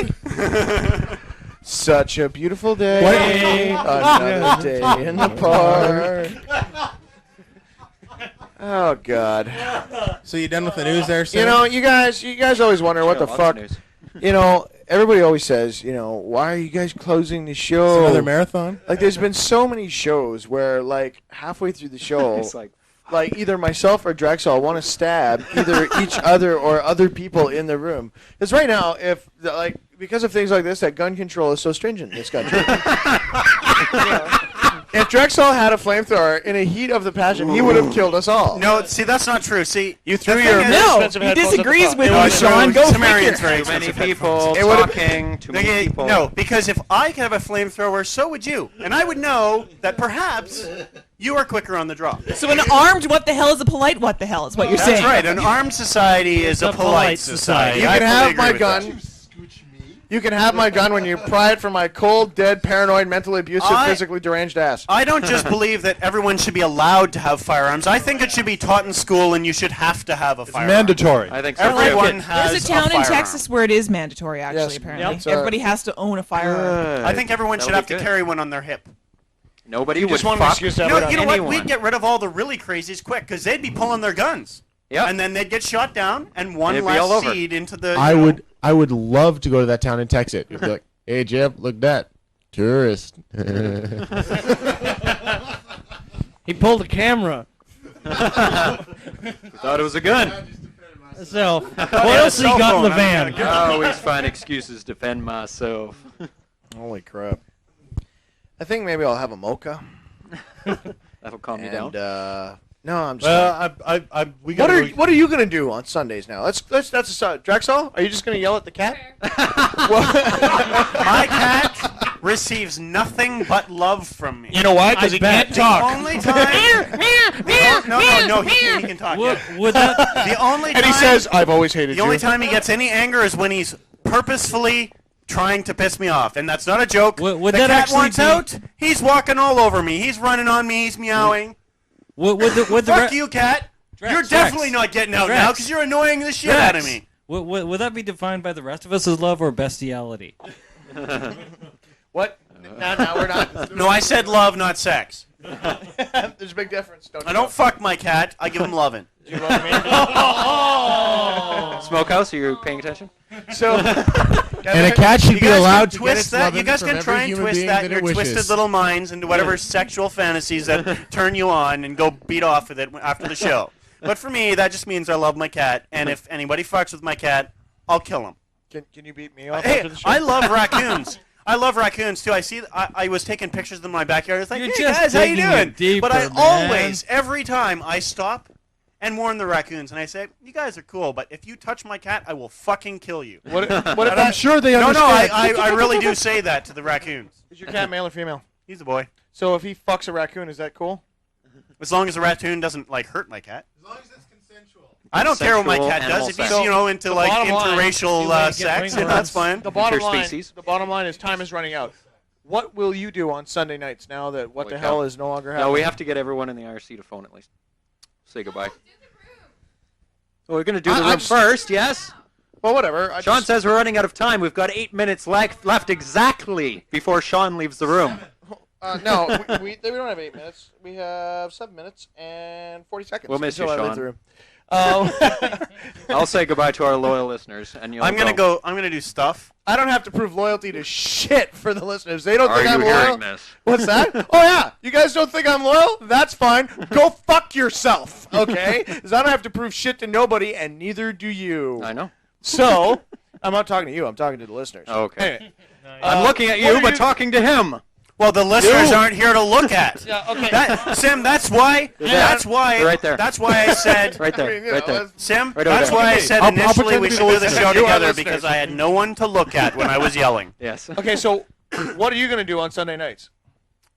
Such a beautiful day. Another day in the park. Oh God. So you done with the news there, sir? You know, you guys always wonder what the Sure, lots fuck. of news. You know, everybody always says, why are you guys closing the show? It's another marathon? Like, there's been so many shows where, like, halfway through the show, It's like either myself or Drexoll want to stab either each other or other people in the room. Because right now, because of things like this, that gun control is so stringent in this country. If Drexoll had a flamethrower in a heat of the passion, he would have killed us all. No, see, that's not true. See, You threw the your thing is- very No, expensive he headphones at the disagrees front. with It you, was Sean. Go Cimmerian's figure. very too many expensive people headphones. It would've- talking. Too many people. No, because if I could have a flamethrower, so would you. And I would know that perhaps you are quicker on the draw. So an armed what the hell is a polite what the hell is what you're That's saying. right. An armed society is a polite society. You I can fully have agree my with gun. that. You can have my gun when you pry it from my cold, dead, paranoid, mentally abusive, I- physically deranged ass. I don't just believe that everyone should be allowed to have firearms. I think it should be taught in school, and you should have to have a firearm. Mandatory. I think so. Everyone has There's a town in firearm. Texas where it is mandatory, actually, Yes. apparently. Yep. Everybody has to own a firearm. I think everyone should That'll have be to good. carry one on their hip. Nobody You would just want an fuck excuse to have You it know, on. you know what? anyone. We'd get rid of all the really crazies quick because they'd be pulling their guns. Yep. And then they'd get shot down, and one It'd be all less over. seed into the. I would love to go to that town and text it. It'd be like, hey Jeff, look that tourist. He pulled a camera. Thought it was a gun. So, what else he got in the van? I always find excuses to defend myself. Holy crap. I think maybe I'll have a mocha. That'll calm you And, down. no, I'm just. We What gotta are you gonna do on Sundays now? That's Drexoll. Are you just gonna yell at the cat? My cat receives nothing but love from me. You know why? Because he can't The talk. only time. No, he can talk. Yeah. Would that? The only And time, he says, "I've always hated the you." only time he gets any anger is when he's purposefully trying to piss me off, and that's not a joke. Would the that cat actually wants be- out. He's walking all over me. He's running on me. He's meowing. Would the Fuck you, cat. Drex, You're definitely Drex. not getting out Drex. now because you're annoying the shit out of me. Would that be defined by the rest of us as love or bestiality? What? No, we're not. No, I said love, not sex. There's a big difference. I don't fuck my cat. I give him loving. Do you love me? Smokehouse, are you paying attention? So, And a cat should You be guys allowed can to get twist its that. lovin' You guys from can every try and human twist being that that in your it wishes. twisted little minds into whatever sexual fantasies that turn you on and go beat off with it after the show. But for me, that just means I love my cat, and if anybody fucks with my cat, I'll kill him. Can you beat me off Hey, after the show? I love raccoons. I love raccoons too. I was taking pictures of them in my backyard. I was like, You're hey just guys, how you digging doing? it deeper, But I man. always, every time, I stop and warn the raccoons, and I say, you guys are cool, but if you touch my cat, I will fucking kill you. What if And I'm sure they No, understand. I really do say that to the raccoons. Is your cat male or female? He's a boy. So if he fucks a raccoon, is that cool? As long as the raccoon doesn't like hurt my cat. As long as it's consensual. I don't care what my Consensual cat does. animal If he's sex. into the like bottom line, interracial you might get sex, ringworms. that's fine. The bottom line. Interspecies. The bottom line is time is running out. What will you do on Sunday nights now that what Holy the cow. hell is no longer happening? No, we have to get everyone in the IRC to phone at least. Say goodbye. Well, we're going to do the I room just- first, yes? Well, whatever. Sean says we're running out of time. We've got 8 minutes left exactly before Sean leaves the room. No, we don't have 8 minutes. We have 7 minutes and 40 seconds. We'll miss you, until I leave Sean. the room. I'll say goodbye to our loyal listeners, and you'll I'm gonna go. I'm gonna do stuff. I don't have to prove loyalty to shit for the listeners. They don't Are think you I'm hearing loyal. this? What's that? Oh yeah, you guys don't think I'm loyal? That's fine. Go fuck yourself, okay? Because I don't have to prove shit to nobody, and neither do you. I know. So I'm not talking to you. I'm talking to the listeners. Okay. Anyway, I'm looking at what you, are but talking to him. Well, the listeners You. aren't here to look at. Yeah, okay. Sim, that's why. That's why. They're right there. That's why I said. Right there. I mean, you right know, there. Sim, Right over that's there. why I said I'll initially pretend we to be should the do the listener. show You are together listeners. because I had no one to look at when I was yelling. Yes. Okay, so what are you going to do on Sunday nights?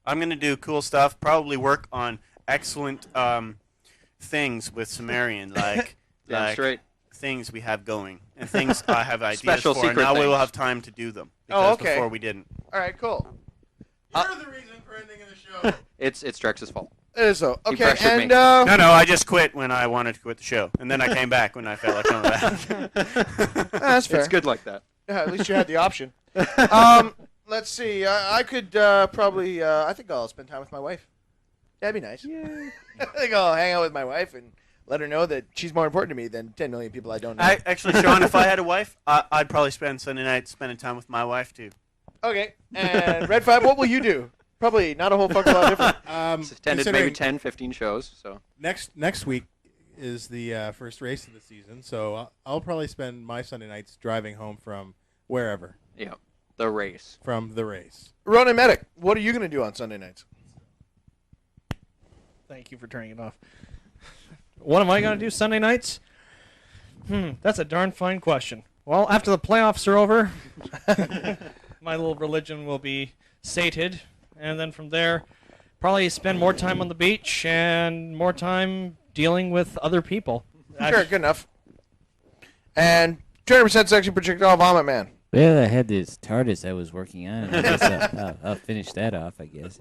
I'm gonna do cool stuff. Probably work on excellent things with Cimmerian, like Damn straight. things we have going and things I have ideas Special for. And secret now we will things. have time to do them. Oh, Because okay. Before we didn't. All right, cool. You're the reason for ending of the show. It's Drex's fault. It is so. He Okay, pressured and me. No, I just quit when I wanted to quit the show, and then I came back when I felt like coming back. that's fair. It's good like that. Yeah, at least you had the option. Let's see. I could probably. I think I'll spend time with my wife. That'd be nice. I think I'll hang out with my wife and let her know that she's more important to me than 10 million people I don't know. Actually, Sean, if I had a wife, I'd probably spend Sunday night spending time with my wife too. Okay. And RedPhive, what will you do? Probably not a whole fucking lot different. It's attended maybe 10, 15 shows. So next week is the first race of the season, so I'll probably spend my Sunday nights driving home from wherever. Yeah, the race. From the race. Ronan Medic, what are you going to do on Sunday nights? Thank you for turning it off. What am I going to do Sunday nights? That's a darn fine question. Well, after the playoffs are over, my little religion will be sated, and then from there, probably spend more time on the beach and more time dealing with other people. Sure, good enough. And 200% sexy projectile vomit man. Well, I had this TARDIS I was working on. I guess I'll finish that off, I guess.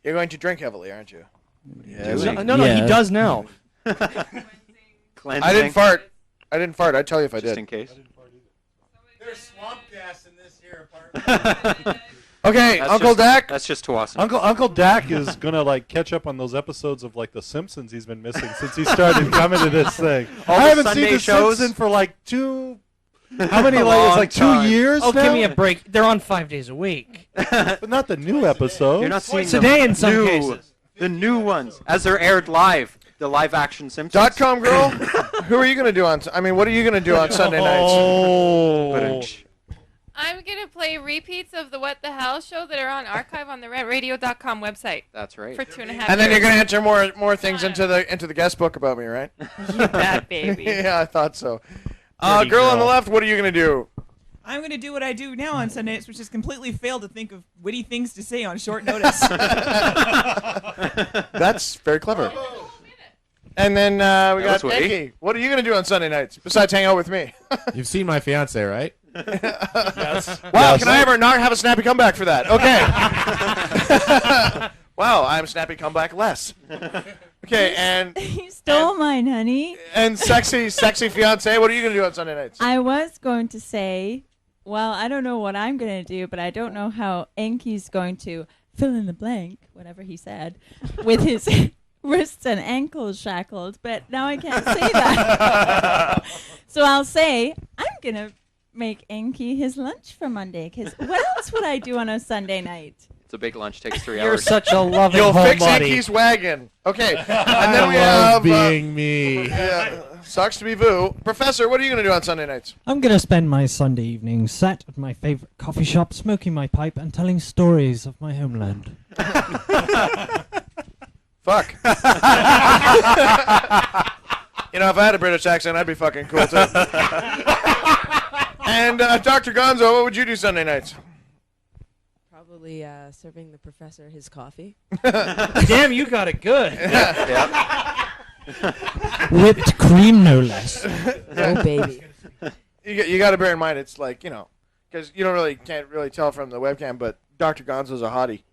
You're going to drink heavily, aren't you? Yes. No, he does now. I didn't fart. I'd tell you if I did. Just in case. There's swamp gas in this here apartment. Okay, That's Uncle just- Dak. That's just Tawasin. Uncle Dak is gonna like catch up on those episodes of like The Simpsons he's been missing since he started coming to this thing. All I the haven't Sunday seen The shows? Simpsons for like how many A like it's long like time. 2 years Oh, now? give me a break. They're on 5 days a week. But not the new episodes. You're not seeing Today the in some new, cases. the new ones as they're aired live. The live action Simpsons. .comGirl, who are you going to do on? What are you going to do on Sunday nights? Oh. I'm going to play repeats of the What the Hell show that are on archive on the RedRadio.com website. That's right. For 2.5 years. And then you're going to enter more things into the guest book about me, right? You bet, baby. Yeah, I thought so. Dirty girl on girl. the left, what are you going to do? I'm going to do what I do now on Sundays, which is completely fail to think of witty things to say on short notice. That's very clever. And then we got was witty. Enki. What are you going to do on Sunday nights besides hang out with me? You've seen my fiance, right? Yes. Wow, can I ever not have a snappy comeback for that? Okay. Wow, I'm snappy comeback less. Okay, and You stole mine, honey. sexy fiance, what are you going to do on Sunday nights? I was going to say, well, I don't know what I'm going to do, but I don't know how Enki's going to fill in the blank, whatever he said, with his wrists and ankles shackled, but now I can't say that. So I'll say, I'm going to make Enki his lunch for Monday, because what else would I do on a Sunday night? It's a big lunch. Takes 3 You're hours. such a loving You'll fix homebody. Enki's wagon. Okay, and then we love have... being me. Yeah, sucks to be Vu. Professor, what are you going to do on Sunday nights? I'm going to spend my Sunday evenings sat at my favourite coffee shop, smoking my pipe and telling stories of my homeland. Fuck. You know, if I had a British accent, I'd be fucking cool, too. And Dr. Gonzo, what would you do Sunday nights? Probably serving the professor his coffee. Damn, you got it good. Whipped cream, no less. Oh, baby. You got to bear in mind, it's like, you know, because you can't really tell from the webcam, but Dr. Gonzo's a hottie.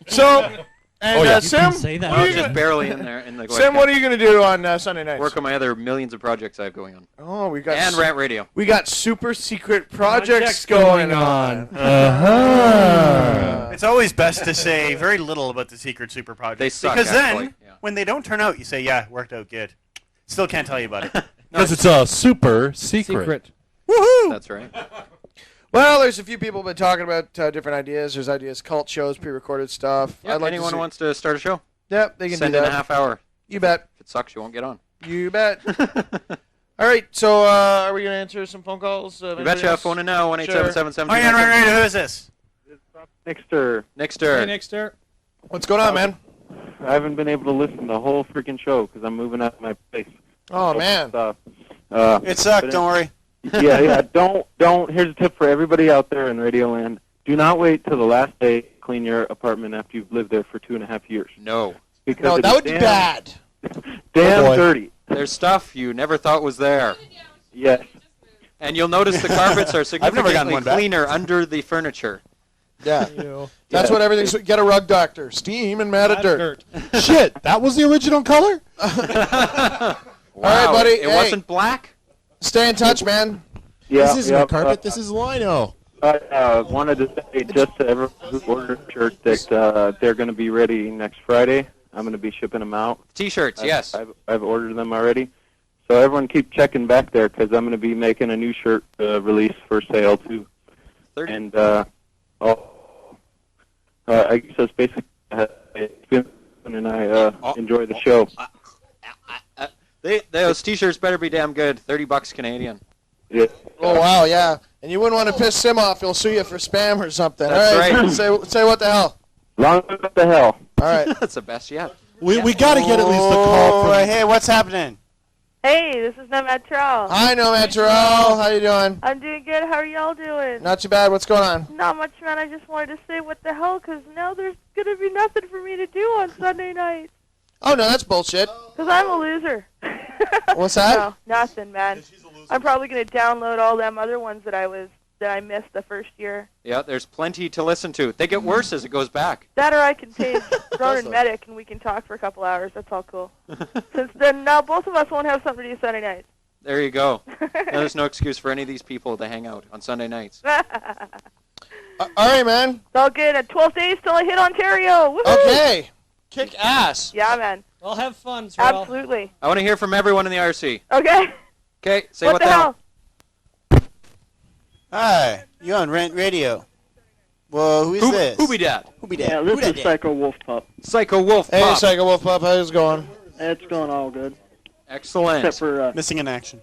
So, and Sim, say that. what are you Just gonna- barely in there. In the Sim, what are you going to do on Sunday nights? Work on my other millions of projects I have going on. Oh, we got And Rant Radio. We got super secret projects going on. It's always best to say very little about the secret super projects. They suck, because actually. then, when they don't turn out, you say, yeah, worked out good. Still can't tell you about it. Because it's a super secret. Woohoo! That's right. Well, there's a few people been talking about different ideas. There's ideas, cult shows, pre-recorded stuff. Yep, anyone who wants to start a show? Yep, they can Send do in that. a half hour. You bet. If it sucks, you won't get on. You bet. All right, so are we going to answer some phone calls? You betcha. Phone in now, 1-877-7. Oh, yeah, right. Who is this? Nixter. Nixter. Hey, Nixter. What's going on, man? I haven't been able to listen to the whole freaking show because I'm moving out of my place. Oh, man. It sucked, don't worry. Yeah, don't. Here's a tip for everybody out there in Radioland. Do not wait till the last day to clean your apartment after you've lived there for 2.5 years. No. Because No, it that is would be bad. Damn dirty. There's stuff you never thought was there. Yes. And you'll notice the carpets are I've never gotten significantly one back. cleaner under the furniture. Yeah. That's what everything's... Get a rug doctor. Steam and mad at dirt. Shit, that was the original color? Wow. All right, buddy. It wasn't black? Stay in touch, man. Yeah, This isn't a carpet. This is lino. I wanted to say just to everyone who ordered a shirt that they're going to be ready next Friday. I'm going to be shipping them out. T-shirts, yes. I've ordered them already. So everyone keep checking back there because I'm going to be making a new shirt release for sale too. 30. And I guess that's basically it's been fun, and I enjoy the show. Those T-shirts better be damn good. $30 Canadian. Yeah. Oh wow, yeah. And you wouldn't want to piss Sim off; he'll sue you for spam or something. That's All right. right. Say what the hell. What the hell? All right. That's the best yet. We got to get at least a call from. Hey, what's happening? Hey, this is Nomad Terrell. Hi, Nomad Terrell. How you doing? I'm doing good. How are y'all doing? Not too bad. What's going on? Not much, man. I just wanted to say what the hell, because now there's going to be nothing for me to do on Sunday night. Oh no, that's bullshit. Because I'm a loser. What's that? No, nothing, man. I'm probably going to download all them other ones that I missed the first year. Yeah, there's plenty to listen to. They get worse as it goes back. That or I can page Ronan Medic and we can talk for a couple hours. That's all cool. Since then, now both of us won't have something to do Sunday night. There you go. Now there's no excuse for any of these people to hang out on Sunday nights. All right, man. It's all good. At 12 days till I hit Ontario. Woo-hoo! Okay. Kick ass. Yeah, man. Well, have fun, Terrell. Absolutely. I want to hear from everyone in the RC. Okay. Okay, say what the hell. Hi, you on Rent Radio. Well, who is this? Who be dat? Who be dat? Yeah, Who this dat is Psycho Wolf Pup. Psycho Wolf Hey, Pup. Psycho Wolf Pup. How's it going? It's going all good. Excellent. Except for Missing in action.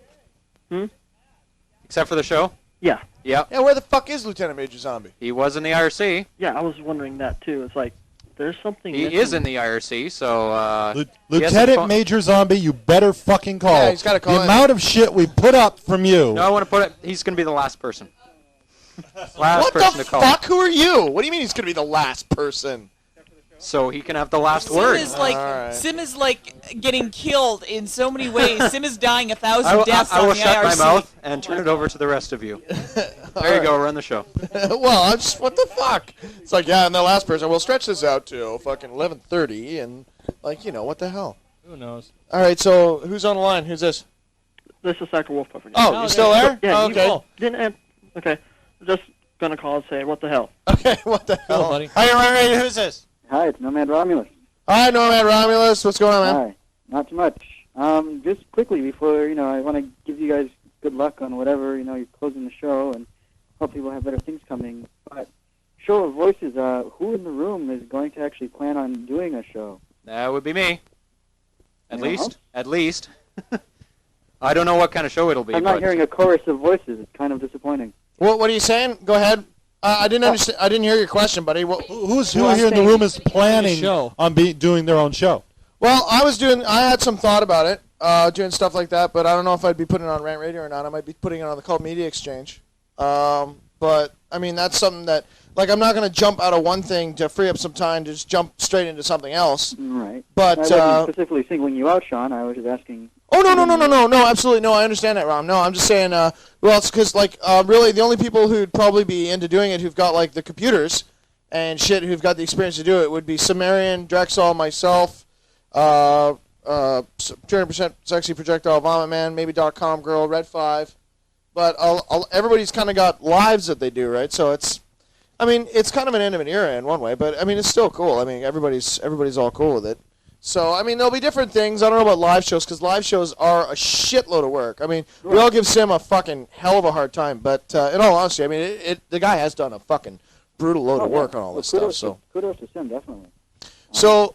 Except for the show? Yeah. Yep. Yeah, where the fuck is Lieutenant Major Zombie? He was in the IRC. Yeah, I was wondering that too. It's like there's something. He missing. is in the IRC, so Lieutenant Major Zombie, you better fucking call. Yeah, he's gotta call the in. amount of shit we put up from you. No, I want to put it. He's going to be the last person. Last What person the to call. fuck? Who are you? What do you mean he's going to be the last person? So he can have the last word. Sim is like getting killed in so many ways. Sim is dying 1,000 I will, deaths I on will the shut IRC. my mouth and turn it over to the rest of you. There you go. Run the show. Well, I'm just, what the fuck? It's like, yeah, and the last person, we'll stretch this out till fucking 11:30, and, like, you know, what the hell? Who knows? All right, so who's on the line? Who's this? This is Psycho Wolf Pup. Oh, you still there? Yeah. Oh, you okay. didn't. Okay. Just gonna call and say what the hell. Okay, what the hell? buddy. Hi, you're on radio. Who's this? Hi, it's Nomad Romulus. Hi, Nomad Romulus. What's going on, man? Hi. Not too much. Just quickly before, I want to give you guys good luck on whatever, you're closing the show, and hopefully we'll have better things coming. But show of voices, who in the room is going to actually plan on doing a show? That would be me. At Anyone least. else? At least. I don't know what kind of show it'll be. I'm not but hearing a chorus of voices. It's kind of disappointing. What are you saying? Go ahead. I didn't understand. I didn't hear your question, buddy. Who's who here in the room is planning on doing their own show? Well, I had some thought about it, doing stuff like that, but I don't know if I'd be putting it on Rant Radio or not. I might be putting it on the Cult Media Exchange. But, I mean, that's something that, like, I'm not going to jump out of one thing to free up some time to just jump straight into something else. Right. But, I wasn't specifically singling you out, Sean. I was just asking. Oh, no, absolutely. No, I understand that, Rom. No, I'm just saying, well, it's because, like, really the only people who'd probably be into doing it who've got, like, the computers and shit who've got the experience to do it would be Cimmerian, Drexoll, myself, 200% Sexy Projectile Vomit Man, maybe .comGirl, RedPhive. But everybody's kind of got lives that they do, right? So it's kind of an end of an era in one way, but, I mean, it's still cool. I mean, everybody's all cool with it. So, I mean, there'll be different things. I don't know about live shows, because live shows are a shitload of work. I mean, we all give Sim a fucking hell of a hard time, but in all honesty, I mean, the guy has done a fucking brutal load of work on all this stuff. So Kudos to Sim, definitely. So,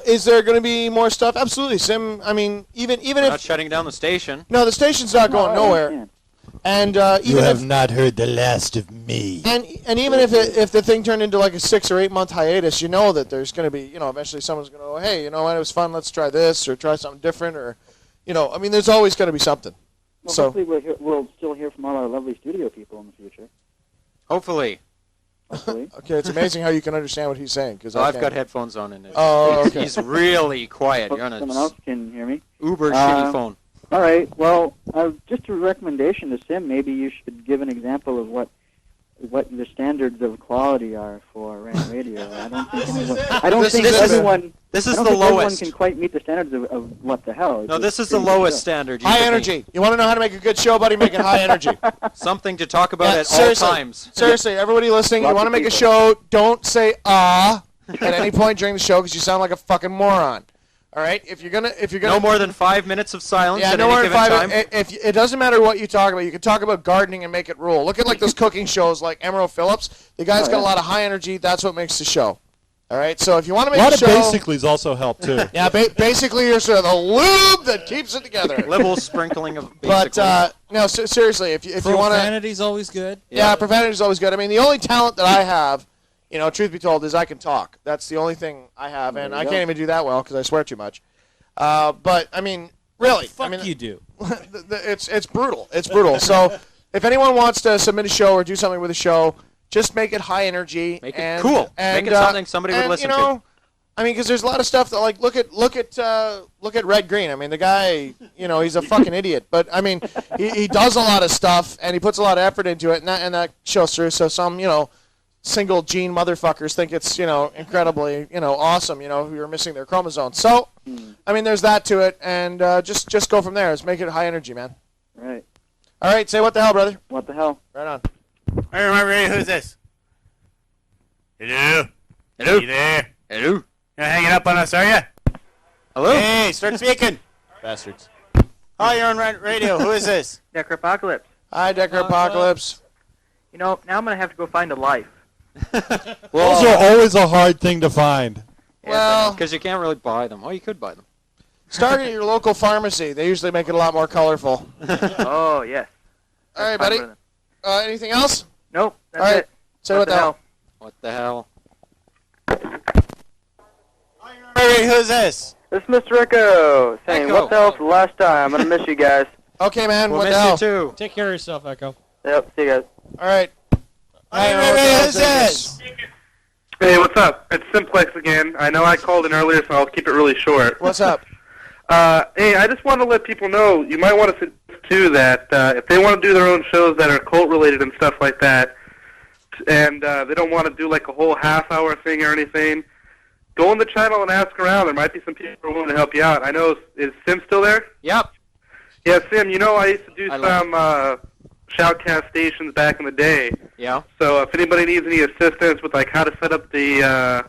is there going to be more stuff? Absolutely, Sim. I mean, even We're if not shutting down the station. no, the station's not going nowhere. And You even have if not heard the last of me. and even if the thing turned into like a 6 or 8 month hiatus, you know that there's going to be, eventually someone's going to go, hey, you know what, it was fun, let's try this or try something different, or, I mean, there's always going to be something. Well, So hopefully we'll still hear from all our lovely studio people in the future. Hopefully. Hopefully. okay, it's amazing how you can understand what he's saying because I've got headphones on in it. Oh, okay. He's really quiet. You're on Someone else can hear me. Uber shitty phone. All right. Well, just a recommendation to Sim. Maybe you should give an example of what the standards of quality are for Rant Radio. I don't think anyone. I don't think everyone. This is I don't the think everyone lowest. can quite meet the standards of what the hell. No, It's this is pretty the good lowest stuff. standard. High energy. You want to know how to make a good show, buddy? Make it high energy. Something to talk about Yeah, at seriously, all times. Seriously, everybody listening, you Lots want to of make a people. show, don't say at any point during the show because you sound like a fucking moron. All right, if you're gonna no more than 5 minutes of silence. Yeah, at no any more than given 5. time. If it doesn't matter what you talk about, you can talk about gardening and make it rule. Look at like those cooking shows like Emerald Phillips. The guy's got a lot of high energy. That's what makes the show. All right, so if you want to make a lot a of show, basicallys also help too. yeah, basically you're sort of the lube that keeps it together. Little sprinkling of. But no, seriously, if you want to, Profanity's always good. yeah, profanity's always good. I mean, the only talent that I have, truth be told, is I can talk. That's the only thing I have, and I can't even do that well because I swear too much. But I mean, really, you do. It's brutal. It's brutal. So if anyone wants to submit a show or do something with a show, just make it high energy. Make it cool. And, Make it something somebody would listen to. I mean, because there's a lot of stuff that look at Red Green. I mean, the guy, he's a fucking idiot. But I mean, he does a lot of stuff and he puts a lot of effort into it, and that shows through. So some single gene motherfuckers think it's incredibly awesome. Who are missing their chromosomes. So I mean, there's that to it, and just go from there. Just make it high energy, man. Right. All right, say what the hell, brother. What the hell? Right on. Hey, remember who's this? Hello? Hello? You there? Hello? You're hanging up on us, are you? Hello? Hey, start speaking. Bastards. Hi, you're on radio. Who is this? Necropocalypse. Hi, Necropocalypse. Now I'm going to have to go find a life. Those are always a hard thing to find. Well, because you can't really buy them. Oh, you could buy them. Start at your local pharmacy. They usually make it a lot more colorful. Oh, yes. All right, buddy. Anything else? Nope. That's All right. it. Say what the hell. What the hell? Hey, who's this? This is Mr. Echo saying, Echo. what the hell for the last time? I'm going to miss you guys. Okay, man. We'll what the miss hell? you too. Take care of yourself, Echo. Yep. See you guys. All right. Hey, who's this? Hey, what's up? It's Simplex again. I know I called in earlier, so I'll keep it really short. What's up? Hey, I just want to let people know, you might want to suggest, too, that if they want to do their own shows that are cult-related and stuff like that, and they don't want to do like a whole half-hour thing or anything, go on the channel and ask around. There might be some people who are willing to help you out. I know, is Sim still there? Yep. Yeah, Sim, I used to do some shoutcast stations back in the day. Yeah. So if anybody needs any assistance with like how to set up the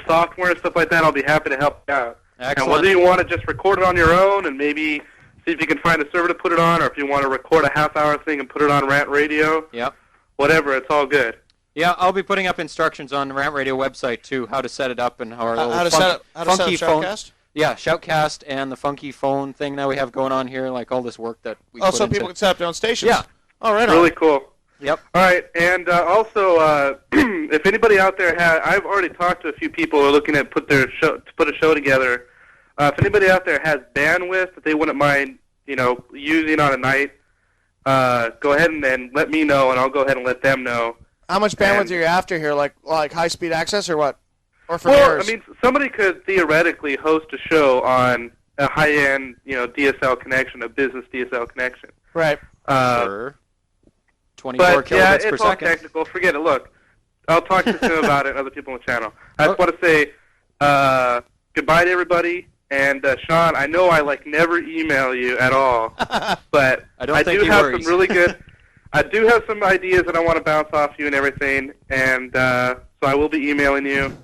software and stuff like that, I'll be happy to help you out. Excellent. And whether you want to just record it on your own and maybe see if you can find a server to put it on, or if you want to record a half-hour thing and put it on Rant Radio, Yep. whatever, it's all good. Yeah, I'll be putting up instructions on the Rant Radio website too, how to set it up and how our little How to set up funky phone. Shoutcast? Yeah, Shoutcast and the funky phone thing that we have going on here, like all this work that we Oh, put so into. people can set up their own stations? Yeah. Oh, right Really on. cool. Yep. All right, and also, if anybody out there I've already talked to a few people who are looking at put a show together. If anybody out there has bandwidth that they wouldn't mind, using on a night, go ahead and then let me know, and I'll go ahead and let them know. How much bandwidth are you after here? Like high-speed access or what? Or for Well, mirrors? I mean, somebody could theoretically host a show on a high-end, DSL connection, a business DSL connection. Right. For 24 but, yeah, kilobits it's per all second. technical. Forget it. Look, I'll talk to Tim about it and other people on the channel. I just want to say goodbye to everybody. And, Sean, I know I, never email you at all, but I don't think do he have worries. some really good... I do have some ideas that I want to bounce off you and everything, and so I will be emailing you,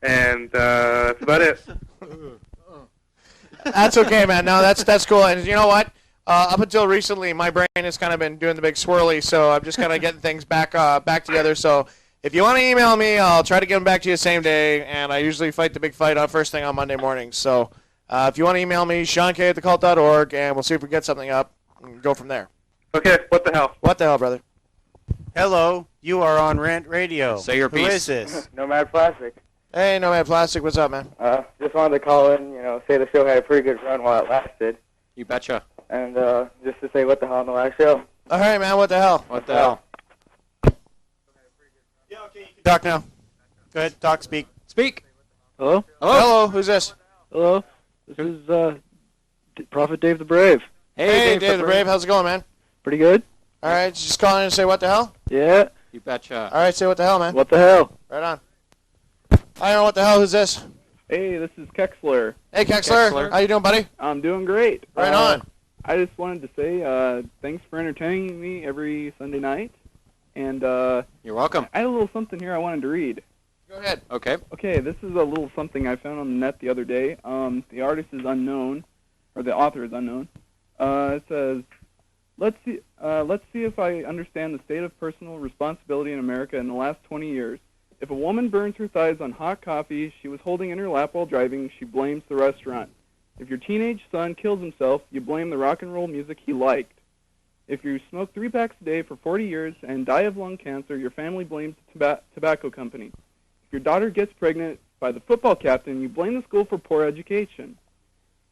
and that's about it. That's okay, man. No, that's cool. And you know what? Up until recently, my brain has kind of been doing the big swirly, so I'm just kind of getting things back together. So if you want to email me, I'll try to get them back to you the same day, and I usually fight the big fight on first thing on Monday morning. So if you want to email me, SeanK@thecult.org, and we'll see if we get something up and go from there. Okay, what the hell? What the hell, brother? Hello, you are on Rant Radio. Say your Who piece. is this? Nomad Plastic. Hey, Nomad Plastic, what's up, man? Just wanted to call in, say the show had a pretty good run while it lasted. You betcha. And just to say what the hell on the last show. All right, man, what the hell? What the hell? Talk now. Go ahead, talk, speak. Speak. Hello? Hello, who's this? Hello? This is Prophet Dave the Brave. Hey, Dave the Brave, how's it going, man? Pretty good? All right, just calling in to say what the hell? Yeah. You betcha. All right, say what the hell, man. What the hell? Right on. I don't know what the hell. Who's this? Hey, this is Kexler. Hey, Kexler. How you doing, buddy? I'm doing great. Right on. I just wanted to say thanks for entertaining me every Sunday night. And you're welcome. I had a little something here I wanted to read. Go ahead. Okay. Okay, this is a little something I found on the net the other day. The artist is unknown, or the author is unknown. It says, let's see if I understand the state of personal responsibility in America in the last 20 years. If a woman burns her thighs on hot coffee she was holding in her lap while driving, she blames the restaurant. If your teenage son kills himself, you blame the rock and roll music he liked. If you smoke 3 packs a day for 40 years and die of lung cancer, your family blames the tobacco company. If your daughter gets pregnant by the football captain, you blame the school for poor education.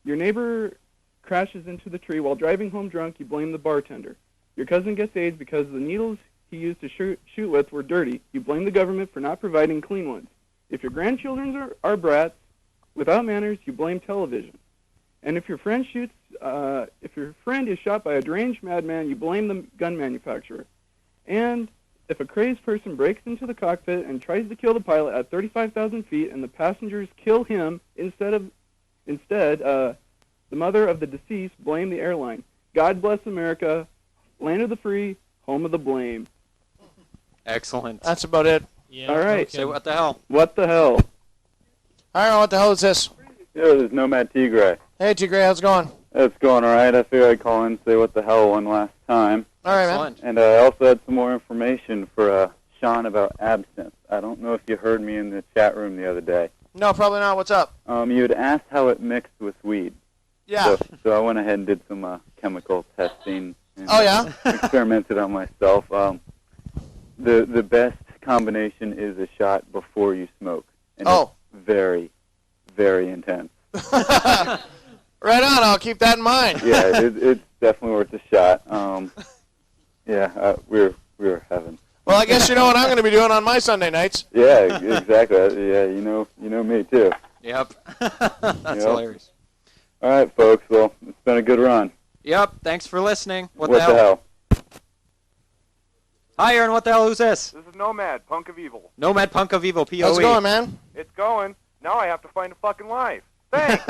Your neighbor crashes into the tree while driving home drunk, you blame the bartender. Your cousin gets AIDS because the needles he used to shoot with were dirty. You blame the government for not providing clean ones. If your grandchildren are brats without manners, you blame television. And if your friend is shot by a deranged madman, you blame the gun manufacturer. And if a crazed person breaks into the cockpit and tries to kill the pilot at 35,000 feet and the passengers kill him instead, the mother of the deceased blame the airline. God bless America, land of the free, home of the blame. Excellent. That's about it. Yeah. All right. Say what the hell? What the hell? I don't know what the hell is this. Yeah, this is Nomad Tigray. Hey, Tigray, how's it going? It's going all right. I figured I'd call in and say what the hell one last time. All right, man. And I also had some more information for Sean about absinthe. I don't know if you heard me in the chat room the other day. No, probably not. What's up? You had asked how it mixed with weed. Yeah. So I went ahead and did some chemical testing. And Oh, yeah? experimented on myself. The best combination is a shot before you smoke. And it's very, very intense. Right on. I'll keep that in mind. Yeah, it's definitely worth a shot. We're having. Well, I guess you know what I'm going to be doing on my Sunday nights. Yeah, exactly. Yeah, you know me too. Yep. That's hilarious. All right, folks. Well, it's been a good run. Yep. Thanks for listening. What the the hell? hell? Hi, Aaron. What the hell? Who's this? This is Nomad, Punk of Evil. Nomad Punk of Evil, POE. How's it going, man? It's going. Now I have to find a fucking life. Thanks.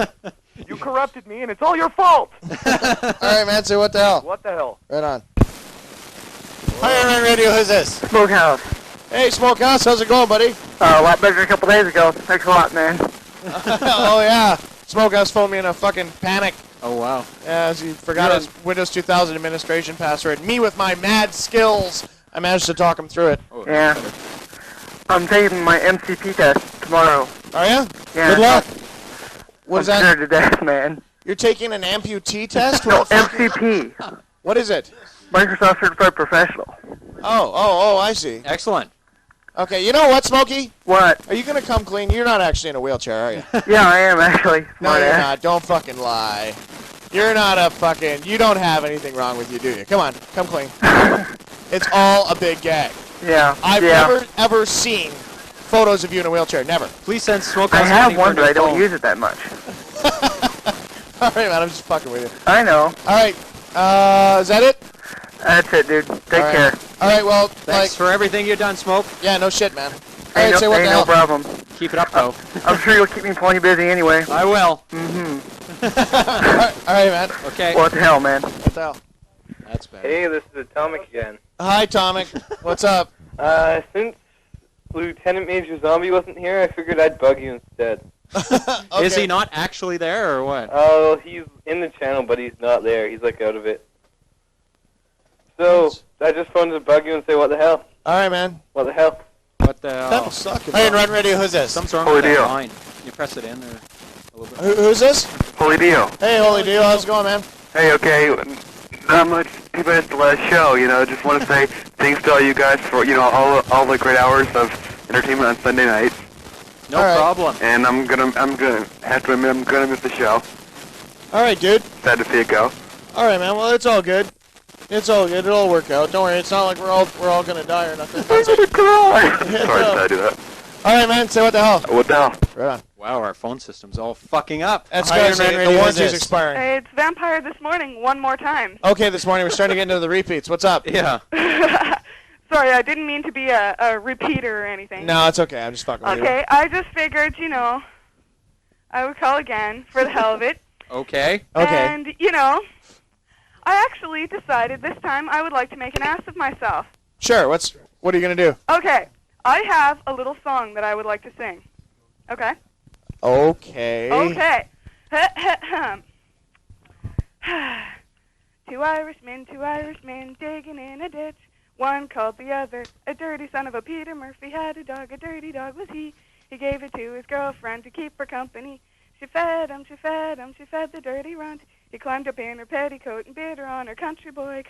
You corrupted me, and it's all your fault. All right, man. Say what the hell? What the hell? Right on. Hi, Aaron Radio. Who's this? Smokehouse. Hey, Smokehouse. How's it going, buddy? A lot better than a couple days ago. Thanks a lot, man. Oh, yeah. Smokehouse phoned me in a fucking panic. Oh, wow. Yeah, he forgot his Windows 2000 administration password. Me with my mad skills, I managed to talk him through it. Yeah. I'm taking my MCP test tomorrow. Are you? Yeah. Good luck. What is I'm that? scared to death, man. You're taking an amputee test? No, MCP. What is it? Microsoft Certified Professional. Oh, I see. Excellent. Okay, you know what, Smokey? What? Are you going to come clean? You're not actually in a wheelchair, are you? Yeah, I am, actually. No, you're not. Don't fucking lie. You're not a fucking... You don't have anything wrong with you, do you? Come on, come clean. It's all a big gag. Yeah. I've never, ever seen photos of you in a wheelchair. Never. Please send Smoke. I have one, but I don't use it that much. All right, man. I'm just fucking with you. I know. All right. Is that it? That's it, dude. Take care. All right, well, Thanks for everything you've done, Smoke. Yeah, no shit, man. All right, say what the Ain't hell. no problem. Keep it up, though. I'm sure you'll keep me plenty busy anyway. I will. Mm-hmm. All right, man. Okay. What the hell, man? What the hell? That's bad. Hey, this is Atomic again. Hi, Tomic. What's up? Since Lieutenant Major Zombie wasn't here, I figured I'd bug you instead. Okay. Is he not actually there, or what? Oh, he's in the channel, but he's not there. He's, like, out of it. So, I just wanted to bug you and say, what the hell? All right, man. What the hell? What the hell? That'll suck. Hey, Run Radio, who's this? Something's wrong Holy with that deal. line. Can you press it in or a little bit? Who's this? Holy deal. Hey, Holy Deal. How's it going, man? Hey, okay. Not much. Too bad it's the last show, you know. Just want to say thanks to all you guys for, you know, all the great hours of entertainment on Sunday nights. No problem. And I'm gonna have to admit I'm gonna miss the show. All right, dude. Sad to see it go. All right, man. Well, it's all good. It's all good. It'll all work out. Don't worry. It's not like we're all gonna die or nothing. I'm gonna cry. Sorry to do that. All right, man. Say what the hell. What the hell? Right on. Wow, our phone system's all fucking up. That's Hi, good. Run The Radio, warranty's who's this? expiring. It's Vampire this morning, one more time. Okay, this morning we're starting to get into the repeats. What's up? Yeah. Sorry, I didn't mean to be a repeater or anything. No, it's okay. I'm just fucking with you. Okay, I just figured, you know, I would call again for the hell of it. Okay. And, you know, I actually decided this time I would like to make an ass of myself. Sure. What are you gonna do? Okay, I have a little song that I would like to sing. Okay? Okay. Okay. Two Irishmen digging in a ditch. One called the other a dirty son of a Peter Murphy had a dog. A dirty dog was he. He gave it to his girlfriend to keep her company. She fed him, she fed the dirty runt. He climbed up in her petticoat and bit her on her. Country boy,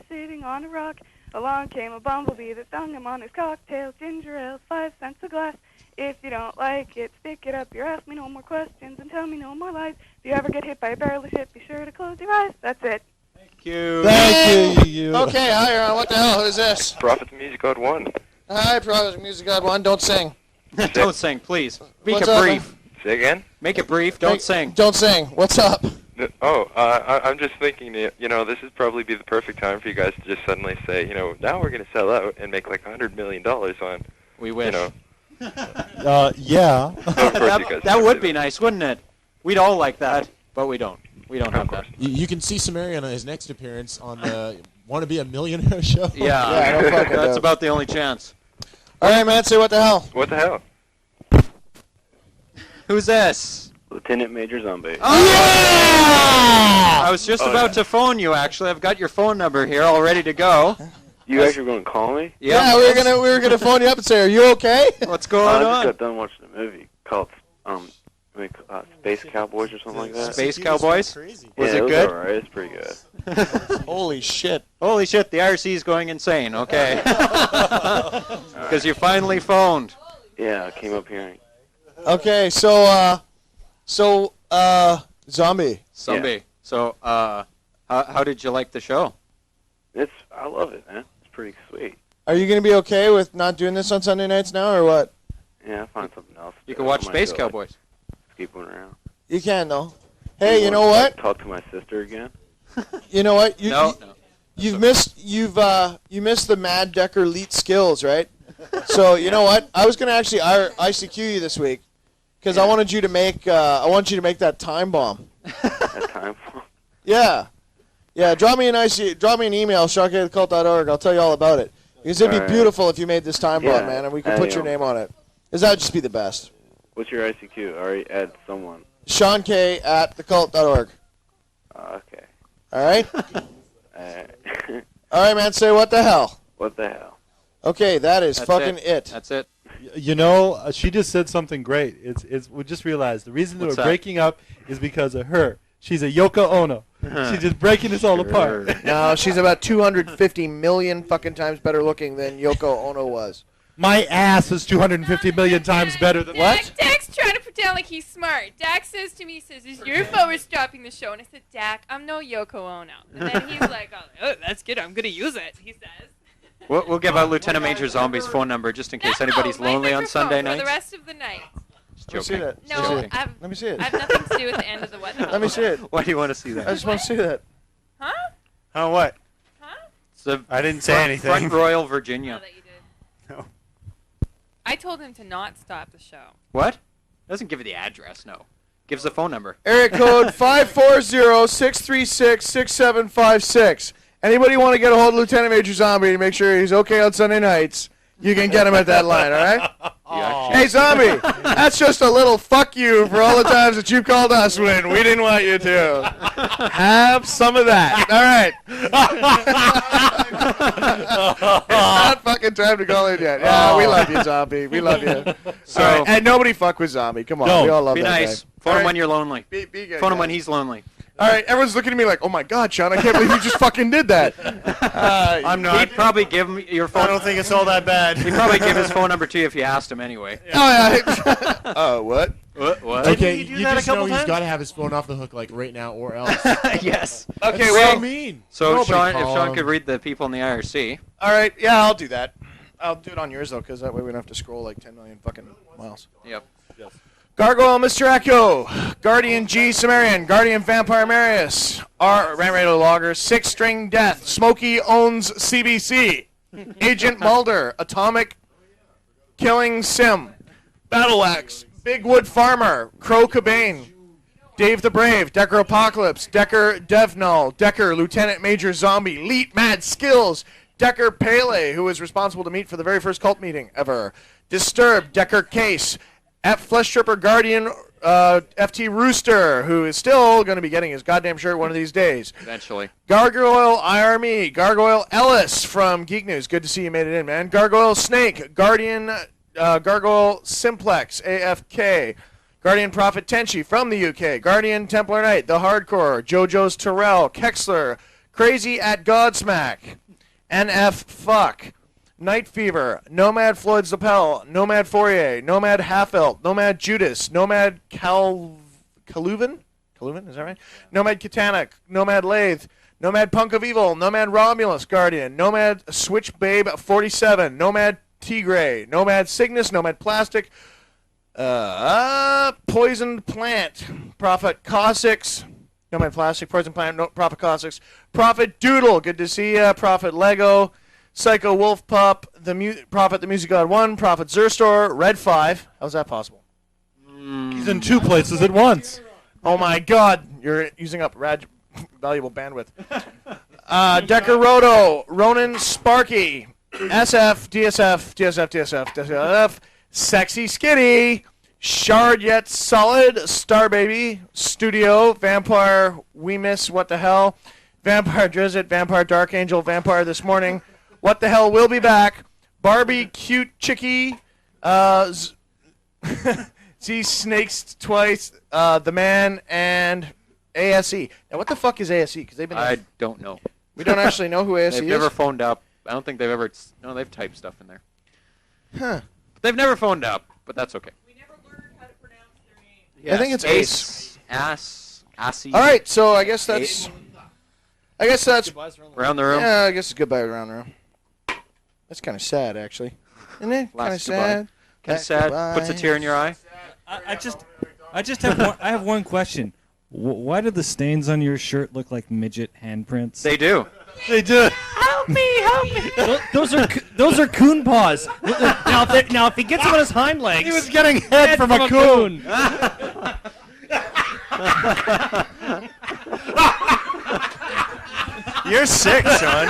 sitting on a rock. Along came a bumblebee that stung him on his cocktail. Ginger ale, 5 cents a glass. If you don't like it, stick it up. You ask me no more questions and tell me no more lies. If you ever get hit by a barrel of shit, be sure to close your eyes. That's it. Thank you. Thank you. Okay, hi, you're on What the Hell? Who's this? Prophet Music God 1. Hi, Prophet Music God 1. Don't sing. Don't sing, please. Make What's it up, brief. Say again? Make it brief. Don't sing. Don't sing. What's up? I'm just thinking, this would probably be the perfect time for you guys to just suddenly say, now we're going to sell out and make like $100 million on. We wish. Yeah. That would be nice, wouldn't it? We'd all like that, but we don't. We don't have that. You can see Cimmerian on his next appearance on the Want to Be a Millionaire show. Yeah, that's about the only chance. All right, man, say what the hell. What the hell? Who's this? Lieutenant Major Zombie. Oh, yeah! I was just about to phone you, actually. I've got your phone number here all ready to go. You guys were going to call me? Yeah, we were gonna phone you up and say, "Are you okay?" What's going I on? just got done watching a movie called Space Cowboys or something like that. Space Cowboys? Was it good? Alright, it's pretty good. Holy shit! Holy shit! The IRC is going insane. Okay. Because you finally phoned. Yeah, I came up here. Okay, so zombie. Yeah. So, how did you like the show? I love it, man. It's pretty sweet. Are you gonna be okay with not doing this on Sunday nights now, or what? Yeah, I'll find something else. You can watch Space Cowboys. Just keep going around. You can though. Hey, you know what? Talk to my sister again. You know what? You missed the Mad Decker Elite skills, right? So you know what? I was gonna actually ICQ you this week because I wanted you to make that time bomb. That time bomb. Yeah. Yeah, drop me an email, shark@cult.org. I'll tell you all about it. Because it'd be Alright. beautiful if you made this time bomb, man, and we could I put your know. name on it. Because that would just be the best. What's your ICQ? I already add someone. SeanK@thecult.org. Okay. All right? All right, man, say what the hell. What the hell? Okay, that is That's fucking it. That's it. She just said something great. We just realized the reason that What's we're that? breaking up is because of her. She's a Yoko Ono. She's just breaking us all apart. No, she's about 250 million fucking times better looking than Yoko Ono was. My ass is 250 million times better than what? Dak's trying to pretend like he's smart. Dak says to me, "Is your phone was stopping the show?" And I said, "Dak, I'm no Yoko Ono." And then he's like, "Oh, that's good. I'm gonna use it." He says. We'll give out Lieutenant Major Zombie's phone number just in case anybody's lonely on Sunday For night. the rest of the night. Let me see that. No, Let me see it. I have nothing to do with the end of the What the Hell. Let me see it. Why do you want to see that? I just want to see that. Huh? Oh, what? I didn't say anything. Front Royal, Virginia. I told him to not stop the show. What? Doesn't give you the address, no. Gives the phone number. Area code 540-636-6756. Anybody want to get a hold of Lieutenant Major Zombie to make sure he's okay on Sunday nights, you can get him at that line, all right? Hey, Zombie, that's just a little fuck you for all the times that you called us when we didn't want you to. Have some of that. All right. It's not fucking time to call in yet. Yeah, we love you, Zombie. We love you. So- All right, and nobody fuck with Zombie. Come on, we all love Be that nice. guy. Phone All him right. when you're lonely. Be good, Phone him guys. when he's lonely. All right, everyone's looking at me like, "Oh my God, Sean, I can't believe you just fucking did that." I'm not. He'd probably give him your phone. I don't think it's all that bad. He'd probably give his phone number to you if you asked him anyway. Oh yeah. What? What? Okay, he do you that a just know couple he's times? got to have his phone off the hook like right now or else. Yes. Okay, That's well, so mean. So, Nobody Sean, if call Sean him. could read the people in the IRC. all right, yeah, I'll do that. I'll do it on yours though, because that way we don't have to scroll like 10 million fucking miles. Yep. Gargoyle, Mr. Echo, Guardian G. Cimmerian, Guardian Vampire Marius, Ranrato Logger, Six String Death, Smokey owns CBC, Agent Mulder, Atomic Killing Sim, Battle Axe, Big Wood Farmer, Crow Cobain, Dave the Brave, Decker Apocalypse, Decker Devnull, Decker Lieutenant Major Zombie, Leet Mad Skills, Decker Pele, who was responsible to meet for the very first cult meeting ever. Disturbed, Decker Case. Flesh Stripper Guardian, FT Rooster, who is still going to be getting his goddamn shirt one of these days. Eventually. Gargoyle IRME, Gargoyle Ellis from Geek News. Good to see you made it in, man. Gargoyle Snake, Guardian, Gargoyle Simplex, AFK. Guardian Prophet Tenchi from the UK. Guardian Templar Knight, The Hardcore. JoJo's Terrell, Kexler, Crazy at Godsmack, NF Fuck. Night Fever, Nomad Floyd Zappel, Nomad Fourier, Nomad Half-Elf, Nomad Judas, Nomad Caluvan? Caluvan, is that right? Nomad Katana, Nomad Lathe, Nomad Punk of Evil, Nomad Romulus Guardian, Nomad Switch Babe 47, Nomad Tigray, Nomad Cygnus, Nomad Plastic, Poisoned Plant, Prophet Cossacks, Nomad Plastic, Poisoned Plant, Prophet Cossacks, Prophet Doodle, good to see ya, Prophet Lego, Psycho Wolf Pup, Prophet the Music God 1, Prophet Zerstor, RedPhive. How's that possible? He's in 2 places at once. Oh my god, you're using up valuable bandwidth. Decker Roto, Ronan Sparky, SF, DSF, Sexy Skitty, Shard Yet Solid, Star Baby, Studio, Vampire, We Miss What the Hell, Vampire Drizzt, Vampire Dark Angel, Vampire This Morning, What the Hell will be back, Barbie Cute Chickie, Z Snakes Twice, The Man, and ASE. Now, what the fuck is ASE? Because they've been. I don't know. We don't actually know who ASE is. They've never phoned up. I don't think they've ever. No, they've typed stuff in there. Huh. But they've never phoned up, but that's okay. We never learned how to pronounce their name. Yes, I think it's Ace. Ass. All right, so I guess that's. Around the room. Yeah, I guess it's goodbye around the room. That's kind of sad, actually. Isn't it? Kind of sad. Kind of sad. Goodbye. Puts a tear in your eye. I just have one, I have one question. Why do the stains on your shirt look like midget handprints? They do. They do. Help me! Those are coon paws. Now, if he gets him on his hind legs, He was getting head from a coon. You're sick, son.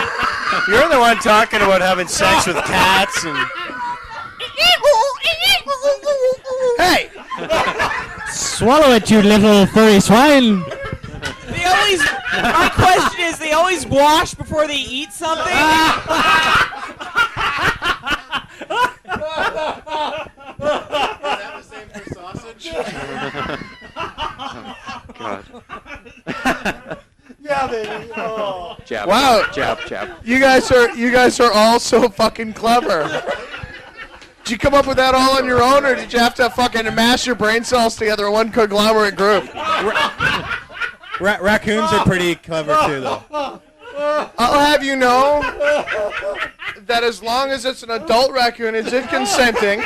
You're the one talking about having sex with cats and. Hey! Swallow it, you little furry swine! They always. My question is, they always wash before they eat something. That the same for sausage? God. Yeah, baby. Oh. Jab. Wow. Jab. You guys are all so fucking clever. Did you come up with that all on your own, or did you have to fucking mash your brain cells together in one conglomerate group? Raccoons are pretty clever too, though. I'll have you know that as long as it's an adult raccoon, it's consenting.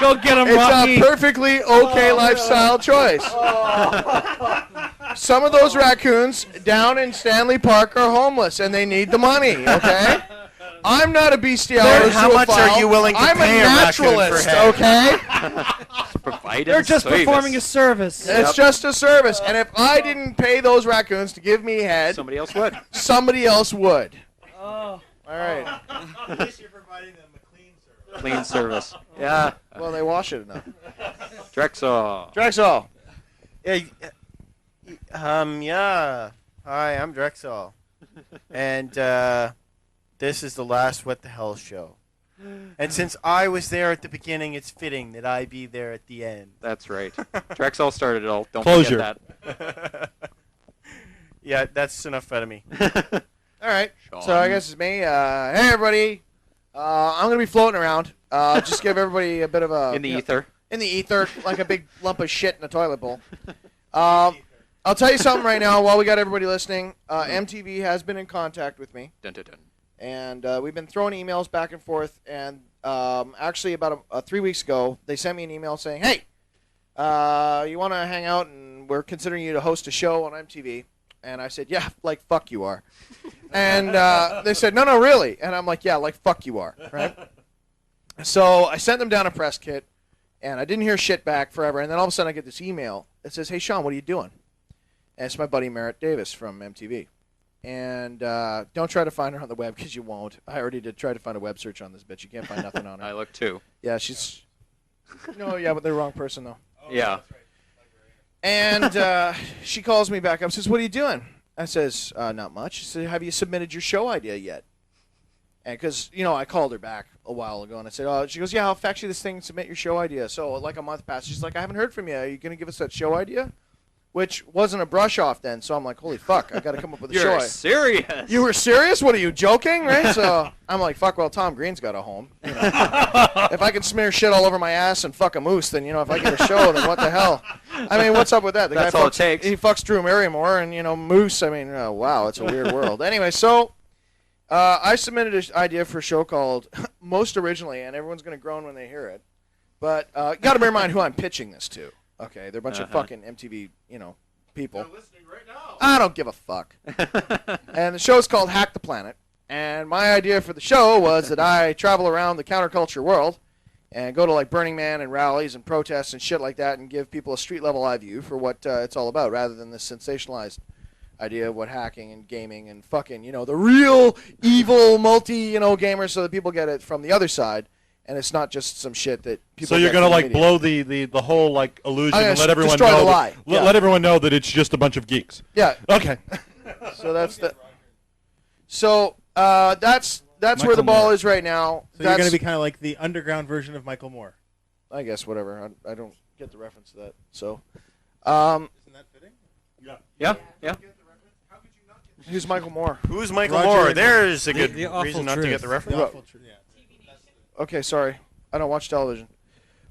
Go get him, It's Rocky. a perfectly okay lifestyle choice. Some of those raccoons down in Stanley Park are homeless, and they need the money, okay? I'm not a bestiality. How much are you willing to I'm pay a a raccoon for naturalist, head? okay? They're just performing a service. It's just a service, and if I didn't pay those raccoons to give me head, somebody else would. Somebody else would. Oh. All right. At least you're providing them a clean service. Clean service. Yeah. Well, they wash it enough. Drexoll. Yeah. Yeah. Hi, I'm Drexoll. And this is the last What the Hell show. And since I was there at the beginning, it's fitting that I be there at the end. That's right. Drexoll started it all. Don't Closure. forget that. Yeah, that's enough out of me. All right. Sean. So I guess it's me. Hey, everybody. I'm going to be floating around. Just give everybody a bit of a... In the ether. In the ether, like a big lump of shit in a toilet bowl. I'll tell you something right now while we got everybody listening. MTV has been in contact with me. Dun, dun, dun. And we've been throwing emails back and forth. And actually, about 3 weeks ago, they sent me an email saying, hey, you want to hang out, and we're considering you to host a show on MTV. And I said, yeah, like, fuck you are. And they said, no, really. And I'm like, yeah, like, fuck you are, right? So I sent them down a press kit, and I didn't hear shit back forever. And then all of a sudden, I get this email. It says, hey, Sean, what are you doing? And it's my buddy Merritt Davis from MTV. And don't try to find her on the web because you won't. I already did try to find a web search on this bitch. You can't find nothing on her. I looked too. Yeah, she's. No, yeah, but they're the wrong person though. Yeah. And she calls me back up and says, "What are you doing?" I says, "Not much." She said, "Have you submitted your show idea yet?" And because, I called her back a while ago and I said, "Oh," she goes, "Yeah, I'll fax you this thing and submit your show idea." So like a month passed. She's like, "I haven't heard from you. Are you going to give us that show idea?" Which wasn't a brush off then. So I'm like, holy fuck, I got to come up with a show. You're serious. You were serious? What are you, joking? Right? So I'm like, fuck, well, Tom Green's got a home. If I can smear shit all over my ass and fuck a moose, then, if I get a show, then what the hell? I mean, what's up with that? The That's guy all it takes. He fucks Drew Barrymore and, Moose. I mean, wow, it's a weird world. Anyway, so I submitted an idea for a show called Most Originally, and everyone's going to groan when they hear it. But you got to bear in mind who I'm pitching this to. Okay, they're a bunch of fucking MTV, people. They're listening right now. I don't give a fuck. And the show's called Hack the Planet. And my idea for the show was that I travel around the counterculture world and go to like Burning Man and rallies and protests and shit like that and give people a street level eye view for what it's all about, rather than this sensationalized idea of what hacking and gaming and fucking, the real evil multi, gamers, so that people get it from the other side. And it's not just some shit that people. So you're gonna blow the whole illusion and let everyone destroy know. The lie. Let everyone know that it's just a bunch of geeks. Yeah. Okay. So that's the. So that's where the ball is right now. So you're gonna be kind of like the underground version of Michael Moore. I guess whatever. I don't get the reference to that. So. Isn't that fitting? Yeah. Who's Michael Moore? Who's Michael Roger Moore? Moore. There's a The- good the awful reason not to truth. get the reference. The awful Okay, sorry. I don't watch television.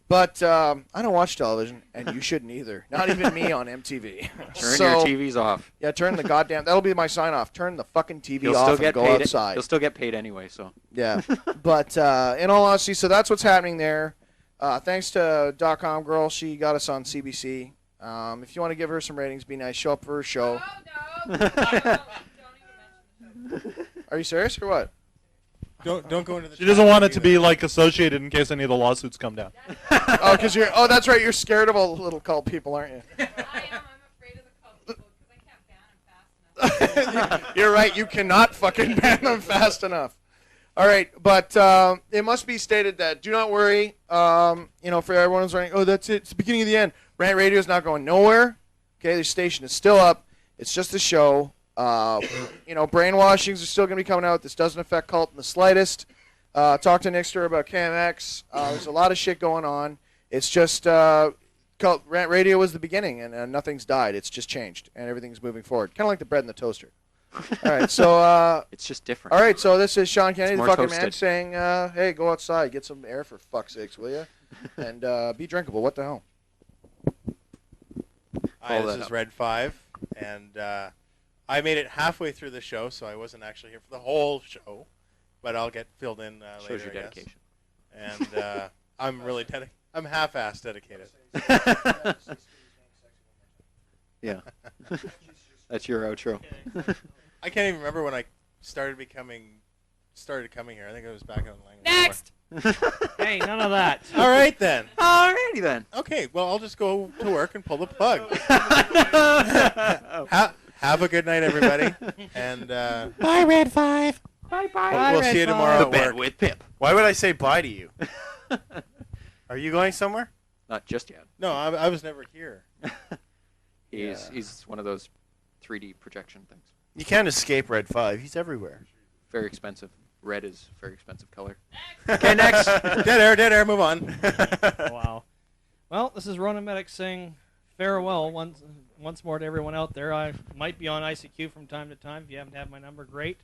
But I don't watch television, and you shouldn't either. Not even me on MTV. Turn your TVs off. Yeah, turn the goddamn... That'll be my sign-off. Turn the fucking TV You'll off still and get go paid. outside. You'll still get paid anyway, so. Yeah. But in all honesty, so that's what's happening there. Thanks to .comGirl. She got us on CBC. If you want to give her some ratings, be nice. Show up for her show. Are you serious or what? Don't go into the. She doesn't want it to be associated in case any of the lawsuits come down. Oh, because you're. Oh, that's right. You're scared of all the little cult people, aren't you? I am. I'm afraid of the cult people because I can't ban them fast enough. You're right. You cannot fucking ban them fast enough. All right, but it must be stated that do not worry. For everyone who's running, that's it. It's the beginning of the end. Rant Radio is not going nowhere. Okay, the station is still up. It's just a show. Brainwashings are still going to be coming out. This doesn't affect cult in the slightest. Talk to Nixter about KMX. There's a lot of shit going on. It's just cult Rant Radio was the beginning, and nothing's died. It's just changed, and everything's moving forward. Kind of like the bread in the toaster. All right, so it's just different. All right, so this is Sean Kennedy, It's the more fucking man, toasted. saying, "Hey, go outside, get some air for fuck's sakes, will you? And be drinkable. What the hell?" Hi, Follow this that is up. RedPhive, and I made it halfway through the show, so I wasn't actually here for the whole show, but I'll get filled in Shows later. your I guess. dedication. And I'm really I'm half-assed dedicated. Yeah. That's your outro. I can't even remember when I started coming here. I think it was back on Langley. Next. Hey, none of that. All right then. Alrighty then. Okay, well I'll just go to work and pull the plug. Have a good night, everybody, and Bye, RedPhive. Bye. we'll see you tomorrow The at bed work. with Pip. Why would I say bye to you? Are you going somewhere? Not just yet. No, I was never here. He's one of those 3D projection things. You can't escape RedPhive. He's everywhere. Very expensive. Red is a very expensive color. Okay, next. Dead air. Move on. Wow. Well, this is Ronan Medic saying farewell once more to everyone out there. I might be on ICQ from time to time. If you haven't had my number, great.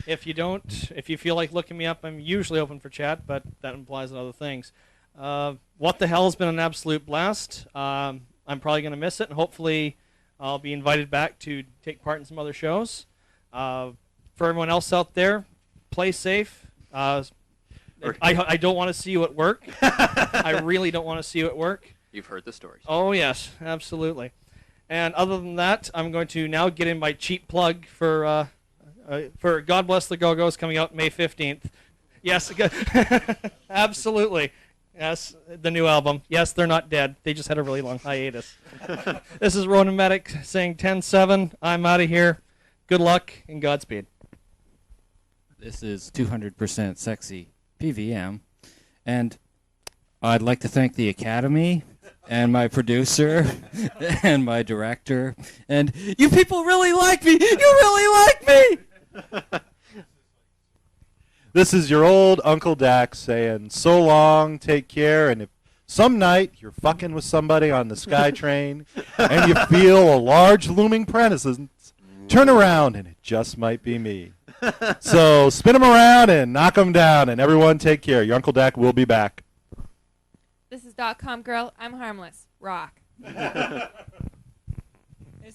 If you feel like looking me up, I'm usually open for chat, but that implies other things. What the Hell has been an absolute blast. I'm probably going to miss it, and hopefully I'll be invited back to take part in some other shows. For everyone else out there, play safe. I don't want to see you at work. I really don't want to see you at work. You've heard the stories. Oh, yes, absolutely. And other than that, I'm going to now get in my cheap plug for God Bless the Go-Go's coming out May 15th. Yes, absolutely. Yes, the new album. Yes, they're not dead. They just had a really long hiatus. This is Ronan Medic saying 10-7. I'm out of here. Good luck and Godspeed. This is 200% Sexy PVM, and I'd like to thank the Academy and my producer and my director, and you people really like me. You really like me. This is your old Uncle Dax saying, so long, take care, and if some night you're fucking with somebody on the SkyTrain and you feel a large looming presence, turn around and it just might be me. So spin them around and knock them down, and everyone take care. Your Uncle Dak will be back. This is DotComGirl. I'm harmless. Rock. This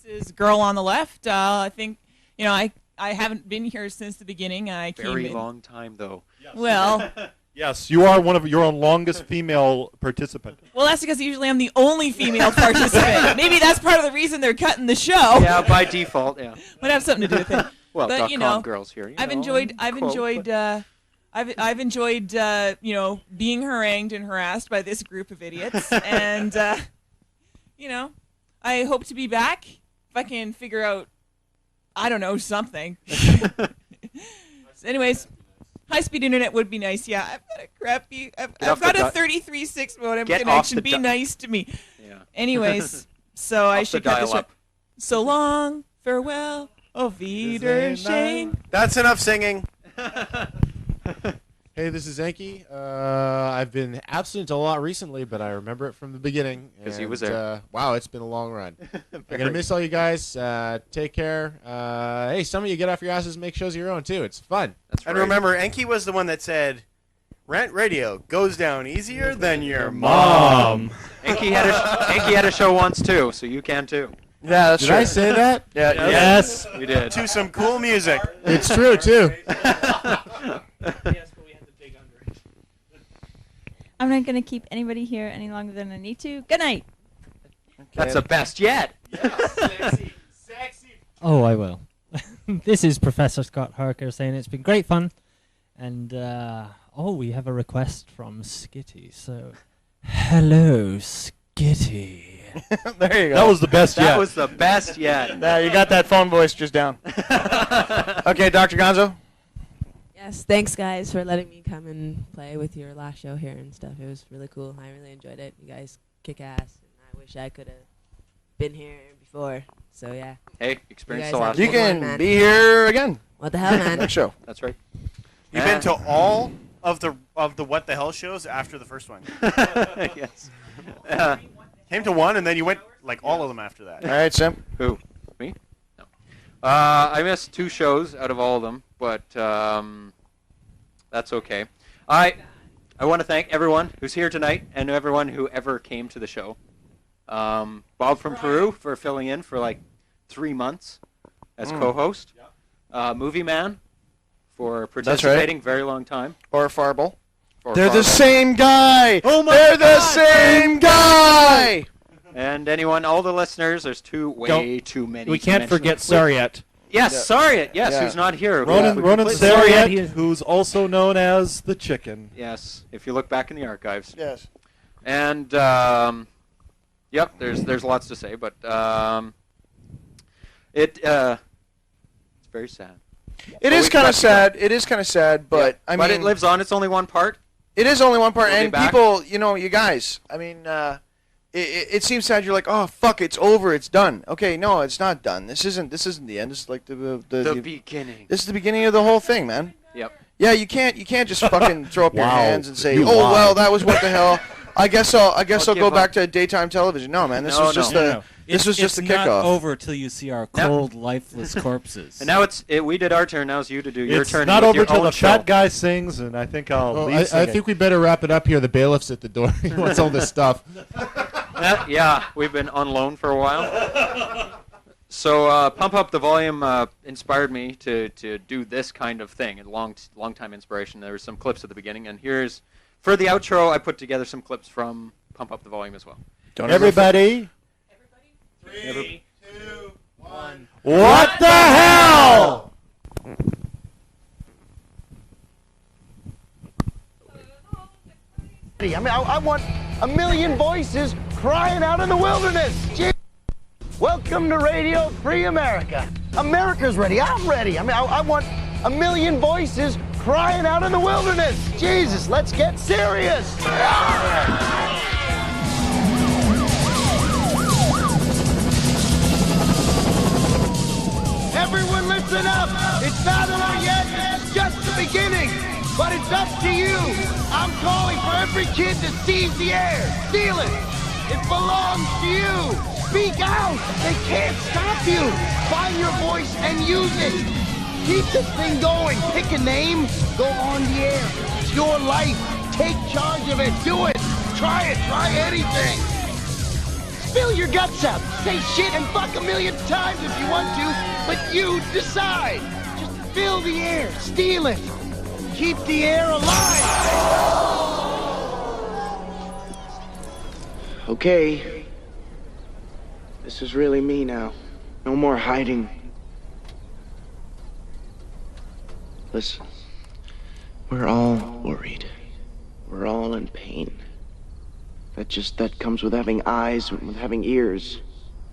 is Girl on the Left. I think, I haven't been here since the beginning. I came Very in. long time, though. Well, Yes, you are one of your longest female participant. well, that's because usually I'm the only female participant. Maybe that's part of the reason they're cutting the show. Yeah, by default, yeah. Might have something to do with it. Well, but DotComGirl's here. I've enjoyed being harangued and harassed by this group of idiots, and I hope to be back if I can figure out, I don't know, something. So anyways, high-speed internet would be nice. Yeah, I've got a crappy. I've got a 33.6 modem connection. Be nice to me. Yeah. Anyways, so I Off the should cut this dial-up. short. So long, farewell, auf Wiedersehen. That's enough singing. Hey, this is Enki. I've been absent a lot recently, but I remember it from the beginning. 'Cause he was and, there. Wow, it's been a long run. I'm Very. going to miss all you guys. Take care. Hey, some of you get off your asses and make shows of your own, too. It's fun. And remember, Enki was the one that said, rent radio goes down easier than your mom. Enki had a show once, too, so you can, too. Yeah, that's Did true. I say that? Yeah, Yes, you did. To some cool music. It's true, too. I'm not going to keep anybody here any longer than I need to. Good night. That's the best yet. Oh, I will. This is Professor Scott Harker saying it's been great fun. And, we have a request from Skitty. So, hello, Skitty. There you go. That was the best yet. That was the best yet. Now you got that phone voice just down. Okay, Dr. Gonzo. Yes, thanks guys for letting me come and play with your last show here and stuff. It was really cool. I really enjoyed it. You guys kick ass, and I wish I could have been here before. So yeah. Hey, experience You the guys last have You a good one, can man. be here again. What the hell, man? Next show. That's right. You've been to all of the What the Hell shows after the first one. Yes. Came to one, and then you went like all of them after that. All right, Sim. Who? Me? No. I missed 2 shows out of all of them, but that's okay. I want to thank everyone who's here tonight and everyone who ever came to the show. Bob from Peru for filling in for like 3 months as co-host. Movie Man for participating, very long time. Or Farble. Or They're the Farble. same guy. Oh my They're the God. same guy. And anyone, all the listeners, there's way too many. We to can't mention. forget Sariat. Yes, Sariat, yes, who's not here. Ronan Sariat, who's also known as the Chicken. Yes, if you look back in the archives. Yes. And yep, there's lots to say, but it's very sad. It is kind of sad. It is kind of sad, but I mean, but it lives on. It's only one part. It is only one part, We'll be and back. people, you guys. I mean, it seems sad. You're like, oh fuck, it's over, it's done. Okay, no, it's not done. This isn't the end. This is like the beginning. This is the beginning of the whole thing, man. Yep. Yeah, you can't just fucking throw up your Wow. hands and say, You oh lied. well, that was what the hell. I guess I'll give go up. back to daytime television. No, man, this was just the kickoff. It's not over till you see our cold, lifeless corpses. And now we did our turn. Now it's you to do your It's turn. not with over your till own the show. fat guy sings, and I think I'll Well, leave I singing. think we better wrap it up here. The bailiff's at the door. He wants all this stuff. Yeah, we've been on loan for a while. So Pump Up the Volume inspired me to do this kind of thing. A long time inspiration. There were some clips at the beginning, and here's for the outro. I put together some clips from Pump Up the Volume as well. Everybody. 3, 2, 1. What the hell? I mean, I want a million voices crying out in the wilderness. Gee. Welcome to Radio Free America. America's ready. I'm ready. I mean, I want a million voices crying out in the wilderness. Jesus, let's get serious. Everyone listen up. It's not over yet. It's just the beginning. But it's up to you. I'm calling for every kid to seize the air. Steal it. It belongs to you. Speak out. They can't stop you. Find your voice and use it. Keep this thing going. Pick a name. Go on the air. It's your life. Take charge of it. Do it. Try it. Try anything. Spill your guts out. Say shit and fuck a million times if you want to, but you decide. Just fill the air. Steal it. Keep the air alive. Okay. This is really me now. No more hiding. Listen. We're all worried. We're all in pain. That comes with having eyes, with having ears.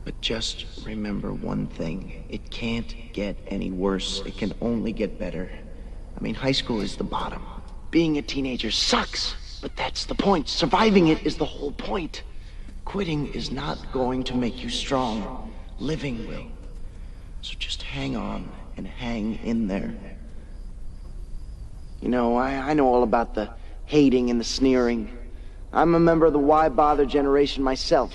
But just remember one thing. It can't get any worse. It can only get better. I mean, high school is the bottom. Being a teenager sucks, but that's the point. Surviving it is the whole point. Quitting is not going to make you strong. Living will. So just hang on and hang in there. You know, I know all about the hating and the sneering. I'm a member of the why bother generation myself.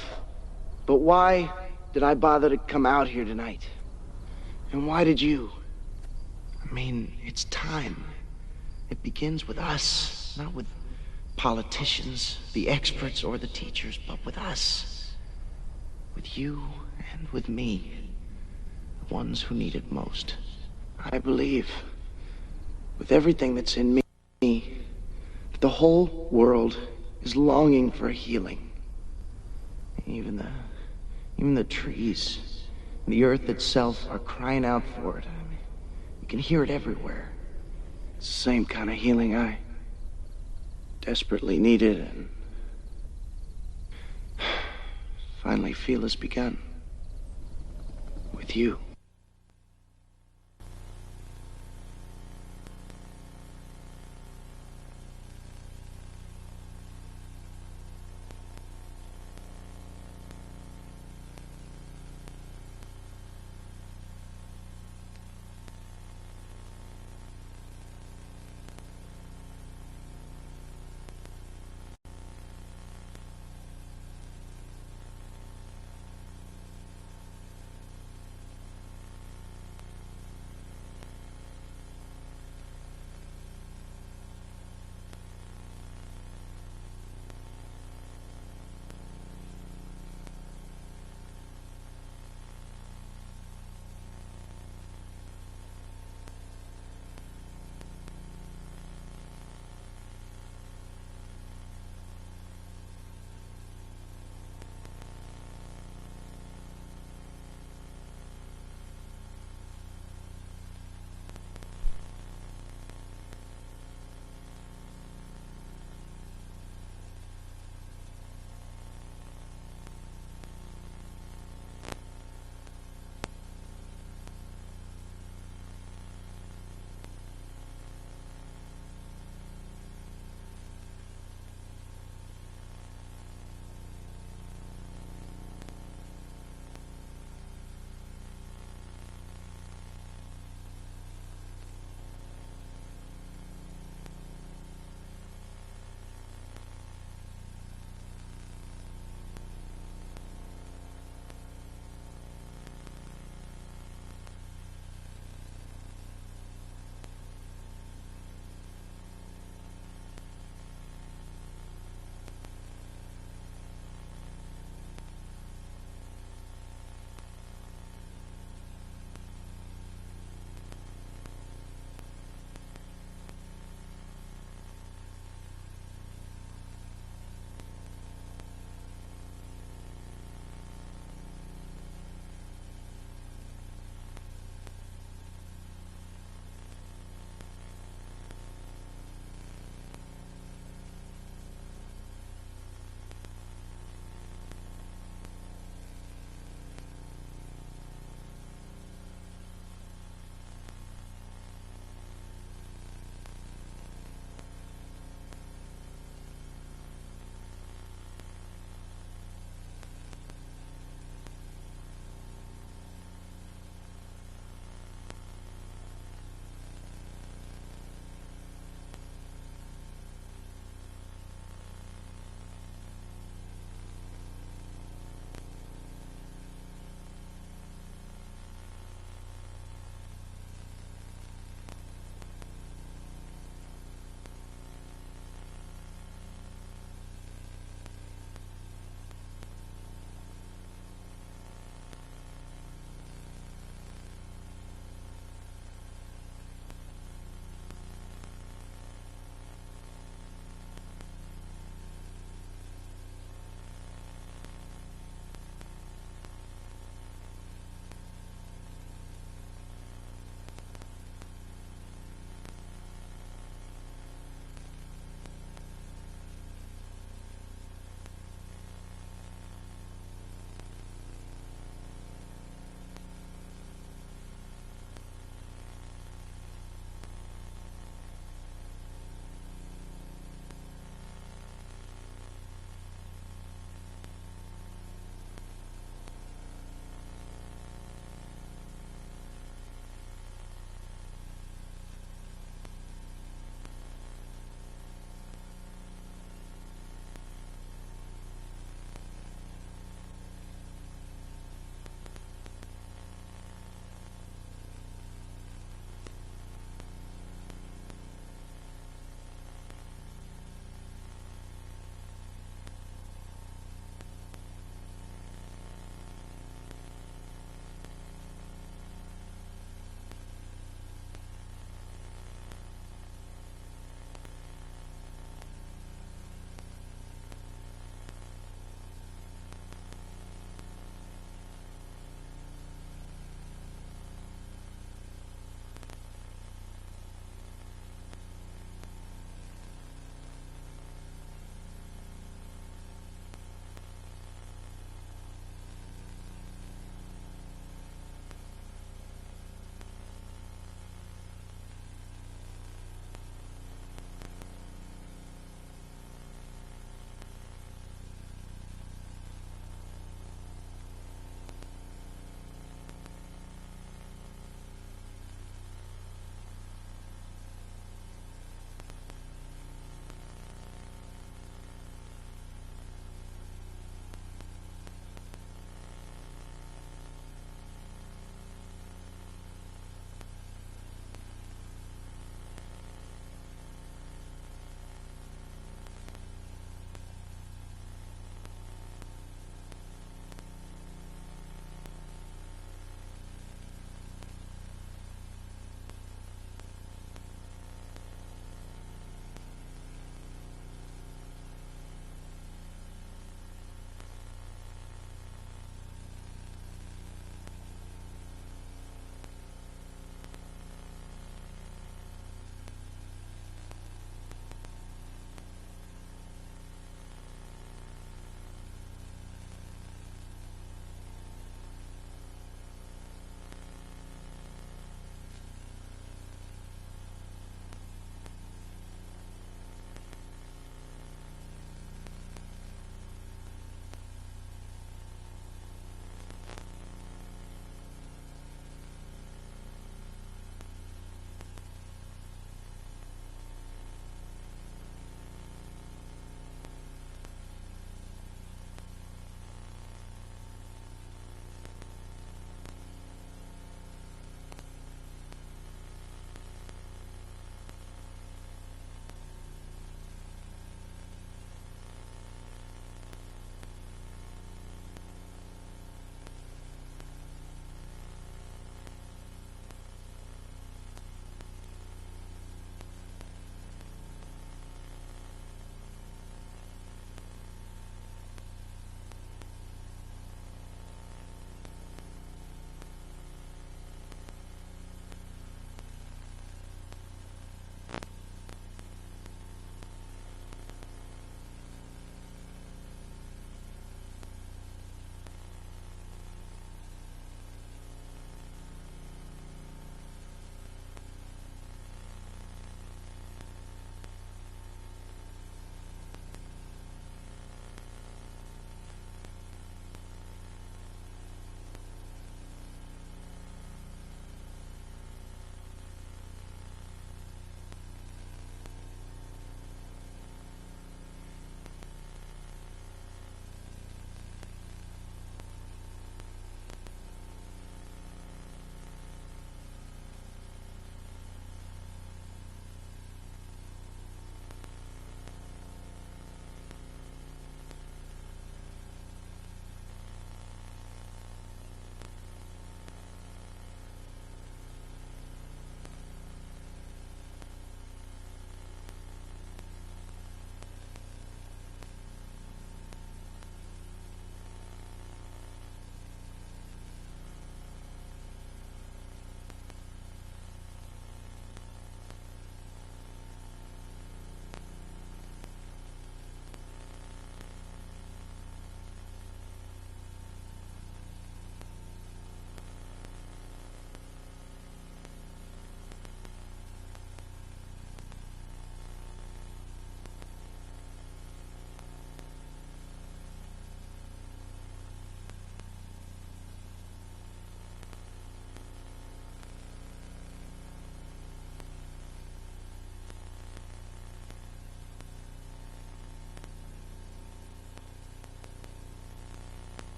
But why did I bother to come out here tonight? And why did you? I mean, it's time. It begins with us, not with politicians, the experts, or the teachers, but with us. With you and with me, the ones who need it most. I believe, with everything that's in me, that the whole world is longing for a healing. Even the trees, and the earth itself are crying out for it. I mean, you can hear it everywhere. It's the same kind of healing I desperately needed and finally feel has begun. With you.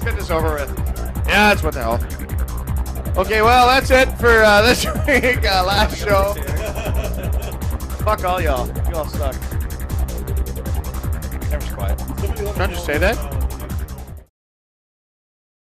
Let's get this over with. Yeah, that's what the hell. Okay, well, that's it for this week. Last show. Fuck all y'all. You all suck. Everyone's quiet. Don't you say that?